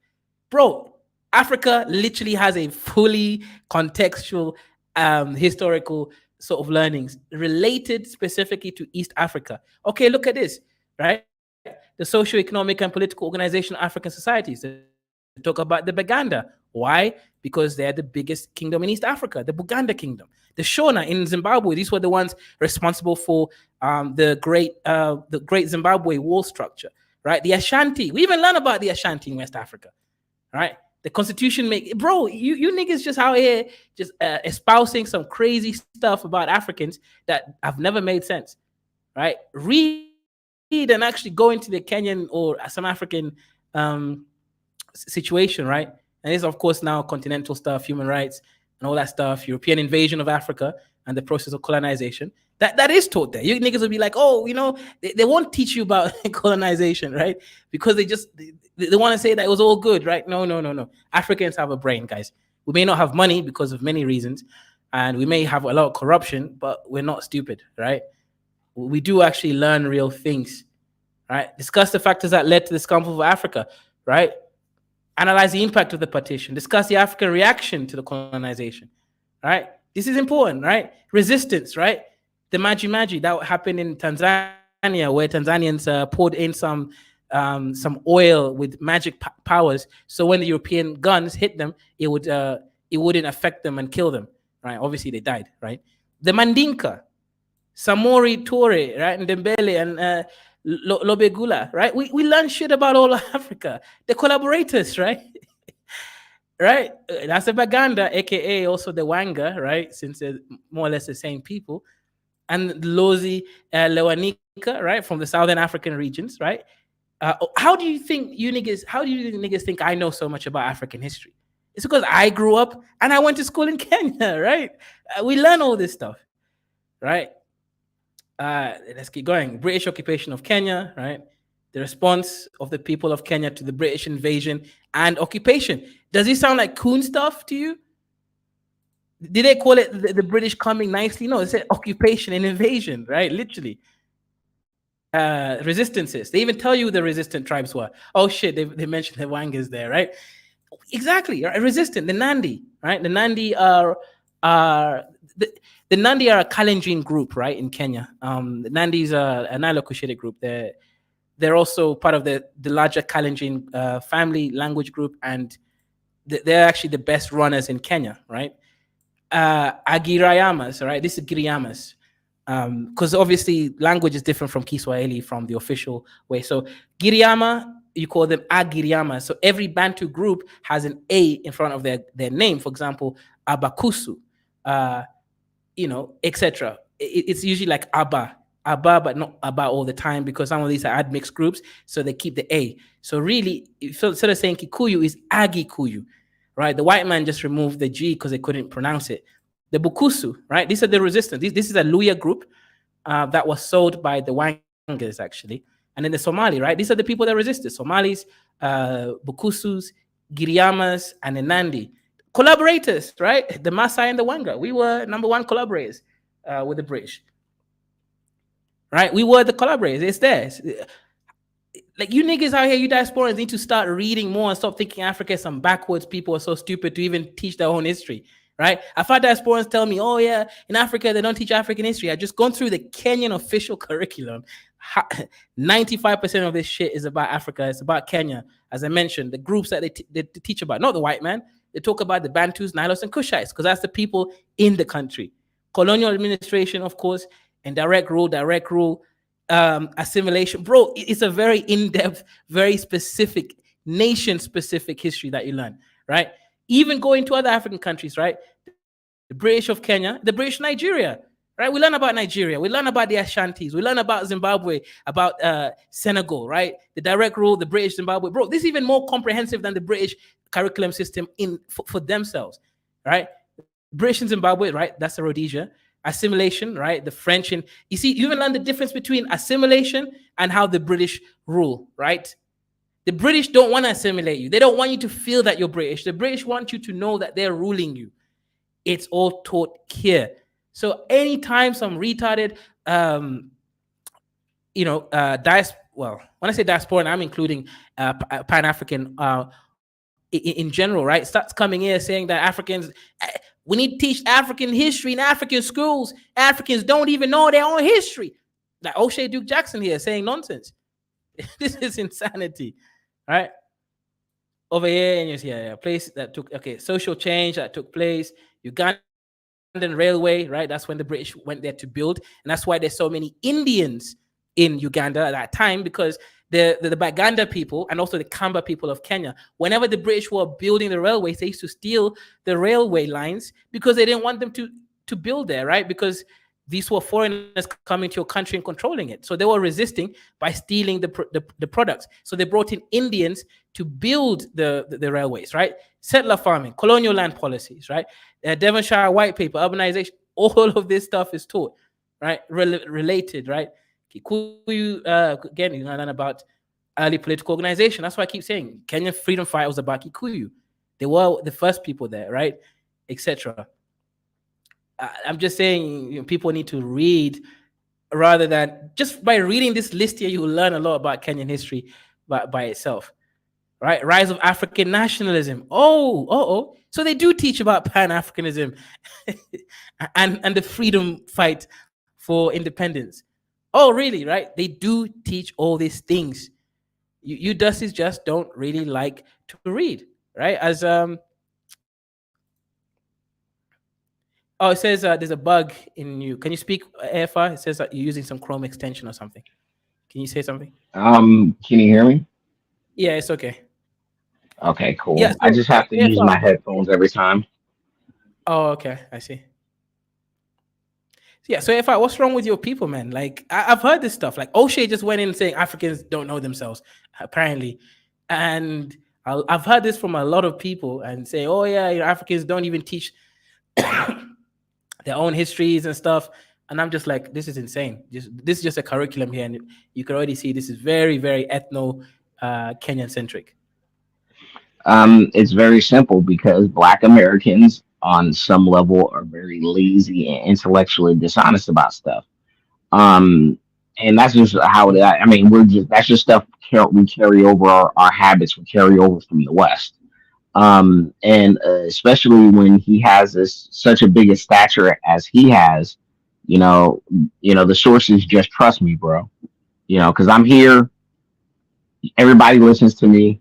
Bro, Africa literally has a fully contextual, historical sort of learnings related specifically to East Africa. Okay, look at this, right? The socio-economic and political organization of African societies. They talk about the Baganda. Why? Because they're the biggest kingdom in East Africa, the Buganda kingdom. The Shona in Zimbabwe, these were the ones responsible for the great Zimbabwe wall structure, right? The Ashanti, we even learn about the Ashanti in West Africa, right? The constitution bro, you niggas just out here just espousing some crazy stuff about Africans that have never made sense, right? Read and actually go into the Kenyan or some African situation, right? And this, of course, now continental stuff, human rights and all that stuff, European invasion of Africa and the process of colonization. That is taught there. You niggas will be like, oh, you know, they won't teach you about colonization, right? Because they want to say that it was all good, right? No. Africans have a brain, guys. We may not have money because of many reasons, and we may have a lot of corruption, but we're not stupid, right? We do actually learn real things, right? Discuss the factors that led to the scandal of Africa, right? Analyze the impact of the partition. Discuss the African reaction to the colonization, right? This is important, right? Resistance, right? The Maji that happened in Tanzania, where Tanzanians poured in some oil with magic powers, so when the European guns hit them, it wouldn't affect them and kill them, right? Obviously, they died, right? The Mandinka, Samori Toure, right, and Dembele and Lobegula, right? We learn shit about all of Africa. The collaborators, right? Right? That's the Baganda, aka also the Wanga, right? Since they're more or less the same people. And Lozi Lewanika, right, from the Southern African regions, right? How do you think niggas think I know so much about African history? It's because I grew up and I went to school in Kenya, right? We learn all this stuff, right? Let's keep going. British occupation of Kenya, right? The response of the people of Kenya to the British invasion and occupation. Does it sound like coon stuff to you? Did they call it the British coming nicely? No, it said occupation and invasion, right? Literally. Resistances. They even tell you the resistant tribes were. Oh shit, they mentioned the Wangas there, right? Exactly, right? Resistant. The Nandi, right? The Nandi are the the Nandi are a Kalenjin group, right, in Kenya. The Nandis are a Nilo-Cushitic group. They're also part of the larger Kalenjin family language group, and they're actually the best runners in Kenya, right? Agiriamas, right? This is Giriamas. Because obviously language is different from Kiswahili, from the official way. So Giriama, you call them Agiriama. So every Bantu group has an A in front of their name. For example, Abakusu, etc. It's usually like Abba, but not Abba all the time, because some of these are admixed groups, so they keep the A. So really, instead of saying Kikuyu, is Agikuyu, right? The white man just removed the G because they couldn't pronounce it. The Bukusu, right? These are the resistance. This is a Luya group that was sold by the Wangers, actually. And then the Somali, right? These are the people that resisted. Somalis, Bukusus, Giriamas, and the Nandi. Collaborators, right? The Maasai and the Wanga. We were #1 collaborators with the British. Right? We were the collaborators. It's there. Like, you niggas out here, you diasporans need to start reading more and stop thinking Africa is some backwards people are so stupid to even teach their own history. Right? I've had diasporans tell me, oh yeah, in Africa, they don't teach African history. I've just gone through the Kenyan official curriculum. 95% of this shit is about Africa. It's about Kenya. As I mentioned, the groups that they teach about, not the white man. They talk about the Bantus, Nilos, and Kushites, because that's the people in the country. Colonial administration, of course, and direct rule, assimilation. Bro, it's a very in-depth, very specific, nation-specific history that you learn, right? Even going to other African countries, right? The British of Kenya, the British Nigeria, right? We learn about Nigeria. We learn about the Ashantis. We learn about Zimbabwe, about Senegal, right? The direct rule, the British Zimbabwe. Bro, this is even more comprehensive than the British curriculum system for themselves, right? British and Zimbabwe, right? That's the Rhodesia. Assimilation, right? The French. And you see, you even learn the difference between assimilation and how the British rule, right? The British don't want to assimilate you. They don't want you to feel that you're British. The British want you to know that they're ruling you. It's all taught here. So anytime some retarded, when I say diaspora, I'm including Pan-African in general, right? Starts coming here saying that Africans, we need to teach African history in African schools. Africans don't even know their own history. Like O'Shea Duke Jackson here saying nonsense. This is insanity, right? Over here, and you see a place that took, social change that took place. Ugandan Railway, right? That's when the British went there to build. And that's why there's so many Indians in Uganda at that time, because the Baganda people and also the Kamba people of Kenya, whenever the British were building the railways, they used to steal the railway lines because they didn't want them to build there, right? Because these were foreigners coming to your country and controlling it. So they were resisting by stealing the products. So they brought in Indians to build the railways, right? Settler farming, colonial land policies, right? Devonshire White Paper, urbanization, all of this stuff is taught, right? Related, right? Kikuyu, again, you learn about early political organization. That's why I keep saying Kenyan freedom fight was about Kikuyu. They were the first people there, right? Etc. I'm just saying, people need to read rather than just by reading this list here, you will learn a lot about Kenyan history by itself, right? Rise of African nationalism. So they do teach about pan-Africanism and the freedom fight for independence. Oh, really, right? They do teach all these things. You Dusties just don't really like to read, right? As it says there's a bug in you. Can you speak, AFR? It says that you're using some Chrome extension or something. Can you say something? Can you hear me? Yeah, it's okay. Okay, cool. Yeah, so, I just have to use my headphones every time. Oh, okay. I see. Yeah, so AFR, what's wrong with your people, man? Like, I've heard this stuff. Like, O'Shea just went in saying Africans don't know themselves, apparently. And I've heard this from a lot of people and say, oh, yeah, Africans don't even teach their own histories and stuff. And I'm just like, this is insane. This is just a curriculum here. And you can already see this is very, very Kenyan centric. It's very simple because Black Americans on some level are very lazy and intellectually dishonest about stuff. And that's just how it, I mean, that's just stuff we carry over our habits, we carry over from the West. And especially when he has such a big a stature as he has, you know, the sources just trust me, bro. Because I'm here, everybody listens to me,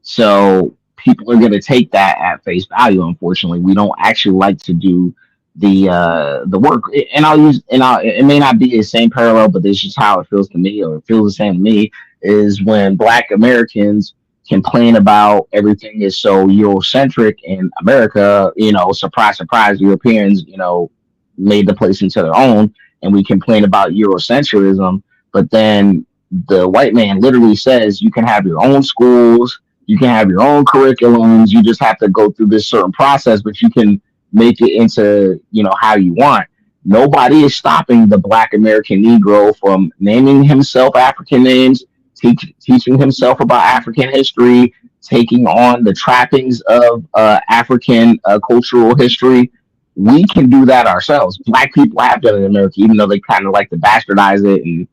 so people are going to take that at face value. Unfortunately, we don't actually like to do the work. And it may not be the same parallel, but this is how it feels to me, or it feels the same to me. Is when Black Americans complain about everything is so Eurocentric in America. Surprise, surprise, Europeans, made the place into their own, and we complain about Eurocentrism, but then the white man literally says you can have your own schools, you can have your own curriculums. You just have to go through this certain process, but you can make it into, how you want. Nobody is stopping the Black American Negro from naming himself African names, teaching himself about African history, taking on the trappings of African cultural history. We can do that ourselves. Black people have done it in America, even though they kind of like to bastardize it and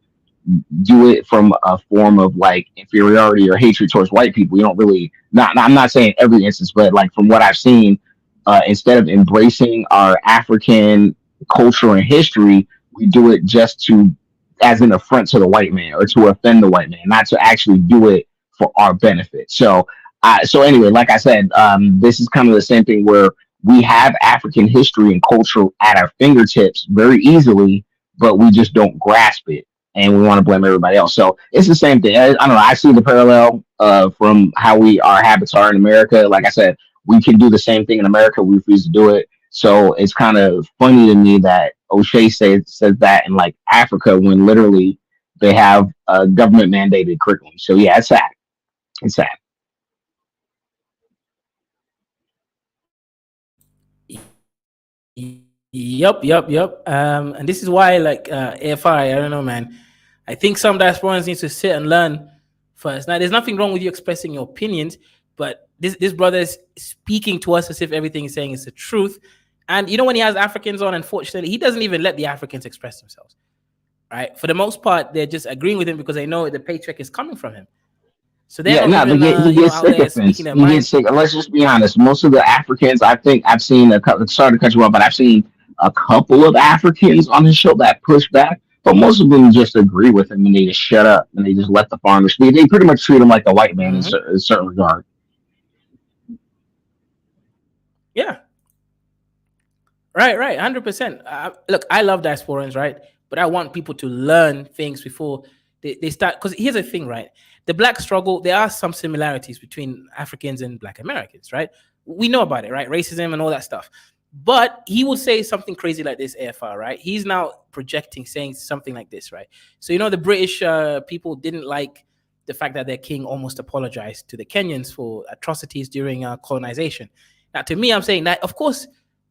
do it from a form of like inferiority or hatred towards white people. You don't really, not I'm not saying every instance, but like from what I've seen, instead of embracing our African culture and history, we do it just to as an affront to the white man or to offend the white man, not to actually do it for our benefit. So anyway, like I said, this is kind of the same thing where we have African history and culture at our fingertips very easily, but we just don't grasp it, and we want to blame everybody else. So it's the same thing. I don't know. I see the parallel from how our habits are in America. Like I said, we can do the same thing in America. We refuse to do it. So it's kind of funny to me that O'Shea says that in like Africa when literally they have a government mandated curriculum. So yeah, it's sad. It's sad. Yep. And this is why, like, AFI, I don't know, man. I think some diasporans need to sit and learn first. Now, there's nothing wrong with you expressing your opinions, but this brother is speaking to us as if everything he's saying is the truth. And when he has Africans on, unfortunately, he doesn't even let the Africans express themselves. Right? For the most part, they're just agreeing with him because they know the paycheck is coming from him. So they're not even, he gets out sick there of things. speaking their He mind. gets sick. Let's just be honest. Most of the Africans, I think I've seen sorry to cut you off, but I've seen a couple of Africans on the show that push back, but most of them just agree with him and they just shut up and they just let the farmers speak. They pretty much treat him like the white man in a certain regard. Yeah. Right. 100%. Look, I love diasporans, right? But I want people to learn things before they start. Because here's the thing, right? The Black struggle, there are some similarities between Africans and Black Americans, right? We know about it, right? Racism and all that stuff. But he will say something crazy like this, AFR, right? He's now projecting, saying something like this, right? So, the British people didn't like the fact that their king almost apologized to the Kenyans for atrocities during colonization. Now, to me, I'm saying that, of course,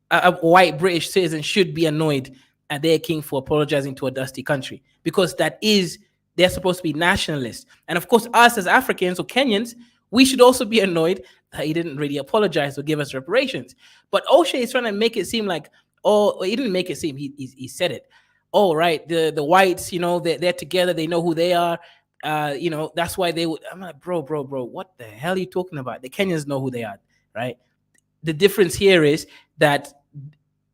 a white British citizen should be annoyed at their king for apologizing to a dusty country, because they're supposed to be nationalists. And of course, us as Africans or Kenyans, we should also be annoyed that he didn't really apologize or give us reparations. But O'Shea is trying to make it seem like, he didn't make it seem, he said it. Oh, right, the whites, they're together, they know who they are. That's why they would. I'm like, bro, what the hell are you talking about? The Kenyans know who they are, right? The difference here is that,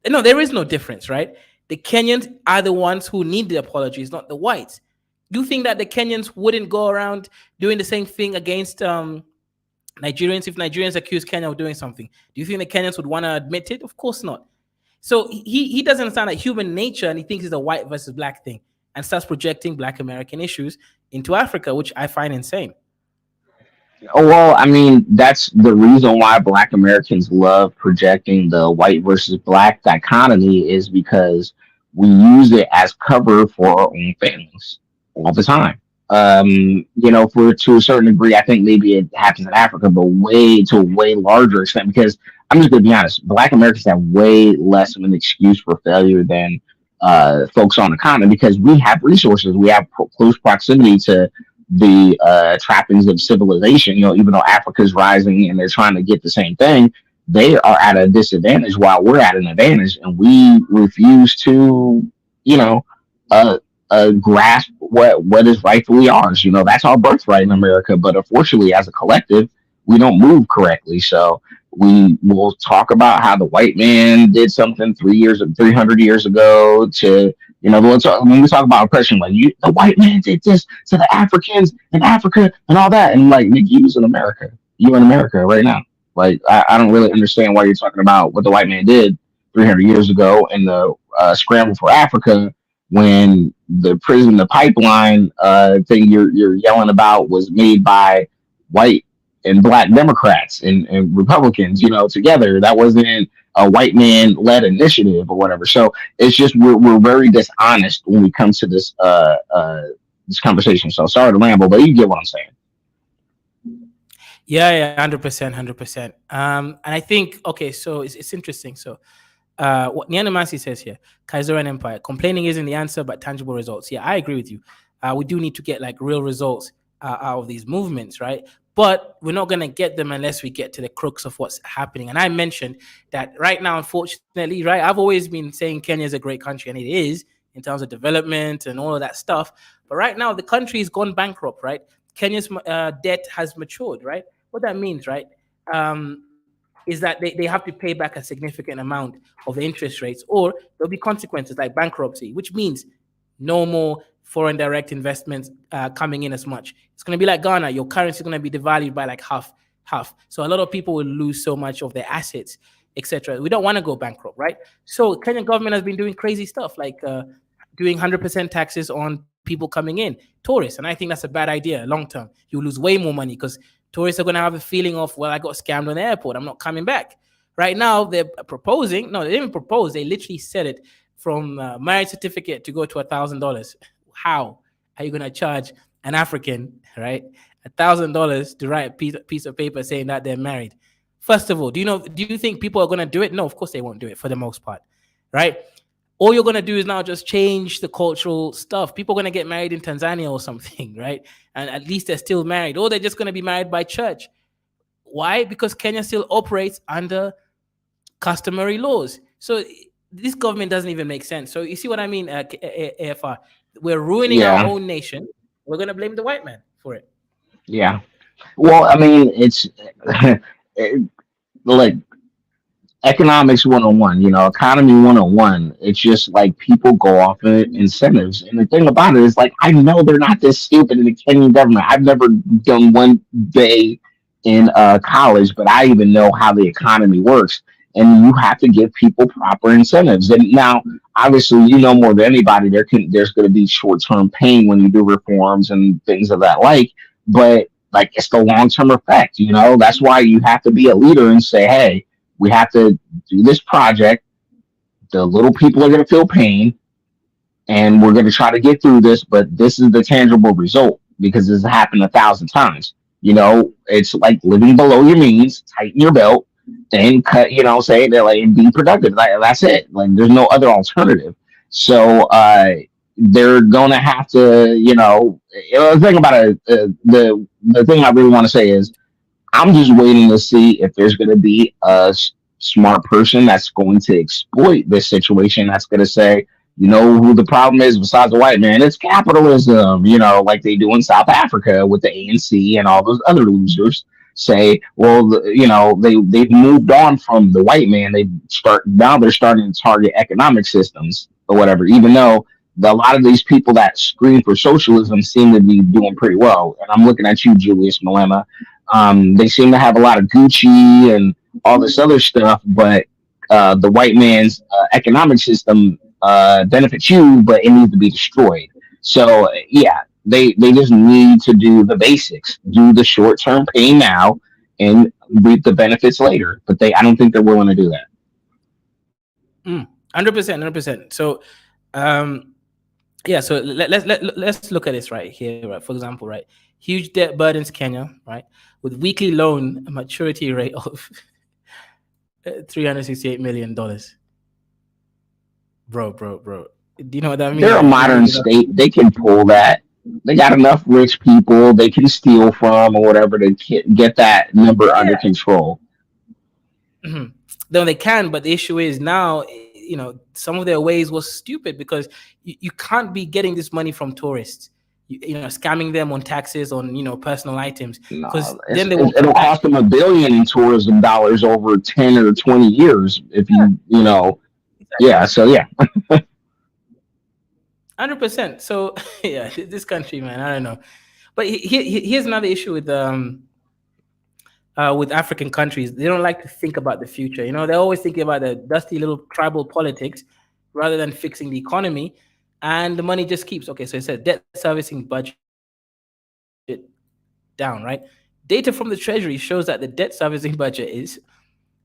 no, there is no difference, right? The Kenyans are the ones who need the apologies, not the whites. You think that the Kenyans wouldn't go around doing the same thing against Nigerians if Nigerians accuse Kenya of doing something? Do you think the Kenyans would want to admit it? Of course not. So he doesn't understand that human nature, and he thinks it's a white versus black thing, and starts projecting Black American issues into Africa, which I find insane. Oh, well, I mean, that's the reason why Black Americans love projecting the white versus black dichotomy, is because we use it as cover for our own families all the time. For to a certain degree, I think maybe it happens in Africa, but to a way larger extent, because I'm just gonna be honest, Black Americans have way less of an excuse for failure than folks on the continent, because we have resources, we have close proximity to the trappings of civilization. Even though Africa's rising and they're trying to get the same thing, they are at a disadvantage while we're at an advantage, and we refuse to, grasp what is rightfully ours. That's our birthright in America. But unfortunately, as a collective, we don't move correctly. So we will talk about how the white man did something 300 years ago to, when we talk about oppression, like the white man did this to the Africans in Africa and all that. And like, Nick, you was in America. You in America right now. Like, I don't really understand why you're talking about what the white man did 300 years ago and the scramble for Africa when the pipeline thing you're yelling about was made by white and black Democrats and Republicans, together. That wasn't a white man led initiative or whatever. So it's just we're very dishonest when we come to this conversation. So sorry to ramble, but you get what I'm saying. Yeah, 100%, 100%. And I think, okay, so it's interesting. So what Nyanamasi says here, Kaiserian Empire, complaining isn't the answer, but tangible results. Yeah, I agree with you. We do need to get like real results out of these movements, right? But we're not going to get them unless we get to the crux of what's happening. And I mentioned that right now, unfortunately, right, I've always been saying Kenya is a great country, and it is in terms of development and all of that stuff. But right now, the country has gone bankrupt, right? Kenya's debt has matured, right? What that means, right, is that they have to pay back a significant amount of the interest rates, or there'll be consequences like bankruptcy, which means no more foreign direct investments coming in as much. It's going to be like Ghana. Your currency is going to be devalued by like half. So a lot of people will lose so much of their assets, etc. We don't want to go bankrupt, right? So Kenyan government has been doing crazy stuff like doing 100% taxes on people coming in, tourists. And I think that's a bad idea long term. You lose way more money because tourists are going to have a feeling of, well, I got scammed on the airport, I'm not coming back. Right now, they're proposing, no, they didn't propose, they literally said it, from marriage certificate to go to $1,000. How are you going to charge an African, right, $1,000 to write a piece of paper saying that they're married? First of all, do you think people are going to do it? No, of course they won't do it for the most part, right? All you're going to do is now just change the cultural stuff. People are going to get married in Tanzania or something, right? And at least they're still married. Or they're just going to be married by church. Why? Because Kenya still operates under customary laws. So this government doesn't even make sense. So you see what I mean, AFR? We're ruining our own nation. We're going to blame the white man for it. Yeah. Well, I mean, it's like economics 101, economy 101. It's just like people go off of incentives. And the thing about it is, like, I know they're not this stupid in the Kenyan government. I've never done one day in college, but I even know how the economy works. And you have to give people proper incentives. And now, obviously, more than anybody, there's going to be short-term pain when you do reforms and things of that like. But like, it's the long-term effect. That's why you have to be a leader and say, hey, we have to do this project. The little people are going to feel pain, and we're going to try to get through this. But this is the tangible result because this has happened 1,000 times. It's like living below your means, tighten your belt, then cut. Say that, like, and be productive. That's it. Like, there's no other alternative. So they're going to have to. The thing about it, the thing I really want to say is, I'm just waiting to see if there's going to be a smart person that's going to exploit this situation. That's going to say, who the problem is besides the white man? It's capitalism, like they do in South Africa with the ANC and all those other losers. Say, well, they've moved on from the white man. Now they're starting to target economic systems or whatever, even though a lot of these people that scream for socialism seem to be doing pretty well. And I'm looking at you, Julius Malema. They seem to have a lot of Gucci and all this other stuff, but the white man's economic system benefits you, but it needs to be destroyed. So yeah, they just need to do the basics, do the short-term pain now, and reap the benefits later. But I don't think they're willing to do that. 100%. So, yeah. So let's look at this right here. Right, for example, right, huge debt burdens Kenya, right, with weekly loan maturity rate of $368 million. Bro. Do you know what that means? They're a modern state. They can pull that. They got enough rich people they can steal from or whatever to get that number under control. Mm-hmm. No, they can, but the issue is now, some of their ways was stupid because you can't be getting this money from tourists. scamming them on taxes on personal items, because No, then they won't come it'll back. cost them $1 billion in tourism dollars over 10 or 20 years if yeah. So yeah, 100%. So yeah, this country, man, I don't know. But here's another issue with African countries. They don't like to think about the future. They're always thinking about the dusty little tribal politics rather than fixing the economy. And the money just keeps. Okay, so it says debt servicing budget down, right? Data from the Treasury shows that the debt servicing budget is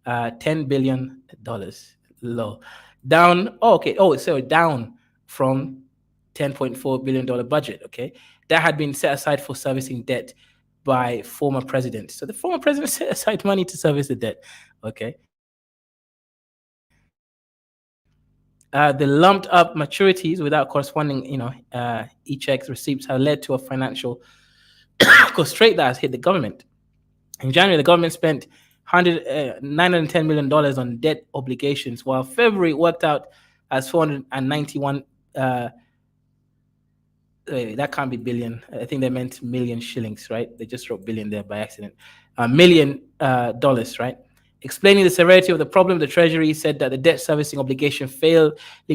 $10 billion low. Down. Oh, okay. Oh, so down from $10.4 billion budget. Okay. That had been set aside for servicing debt by former presidents. So the former president set aside money to service the debt. Okay. The lumped up maturities without corresponding, e-checks receipts have led to a financial constraint that has hit the government. In January, the government spent $910 million on debt obligations, while February worked out as 491. That can't be billion. I think they meant million shillings, right? They just wrote billion there by accident. $1 million, right? Explaining the severity of the problem, the Treasury said that the debt servicing obligation failing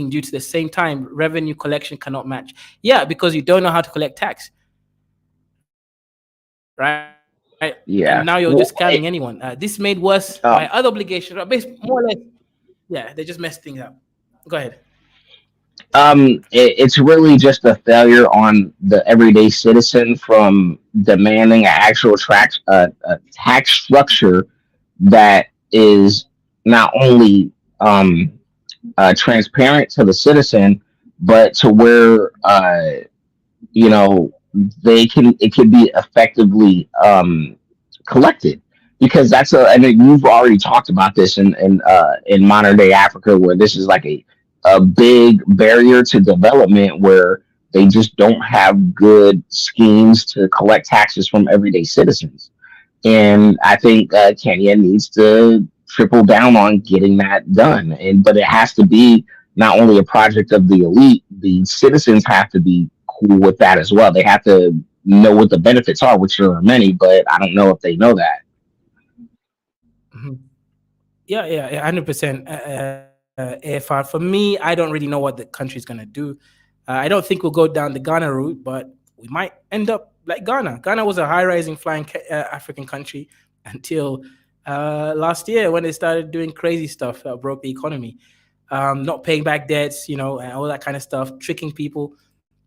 due to the same time revenue collection cannot match. Yeah, because you don't know how to collect tax, right? yeah. And now you're Well, just scamming anyone. This made worse by other obligations, right? More or less. Yeah, they just messed things up. Go ahead. It's really just a failure on the everyday citizen from demanding an actual a tax structure that is not only transparent to the citizen, but to where it can be effectively collected, because I mean, you've already talked about this in modern day Africa, where this is like a big barrier to development, where they just don't have good schemes to collect taxes from everyday citizens. And I think Kenya needs to triple down on getting that done. But it has to be not only a project of the elite; the citizens have to be cool with that as well. They have to know what the benefits are, which there are many, but I don't know if they know that. Mhm. Yeah, 100%. AFR. For me, I don't really know what the country's gonna do. I don't think we'll go down the Ghana route, but we might end up like Ghana. Ghana was a high-rising flying African country until last year, when they started doing crazy stuff that broke the economy, not paying back debts, and all that kind of stuff, tricking people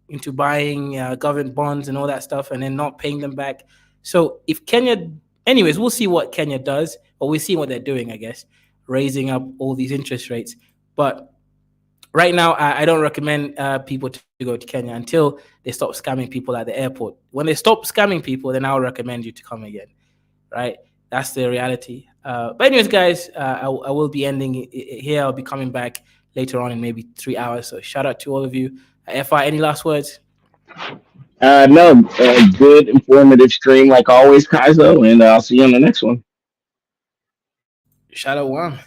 into buying government bonds and all that stuff, and then not paying them back. So if Kenya, anyways, we'll see what Kenya does, or we'll see what they're doing, I guess, raising up all these interest rates. But right now, I don't recommend people to go to Kenya until they stop scamming people at the airport. When they stop scamming people, then I'll recommend you to come again, right? That's the reality. But anyways, guys, I will be ending it here. I'll be coming back later on in maybe 3 hours. So shout out to all of you. FI, any last words? No, good informative stream like always, Kaizo, and I'll see you on the next one. Shout out, Juan.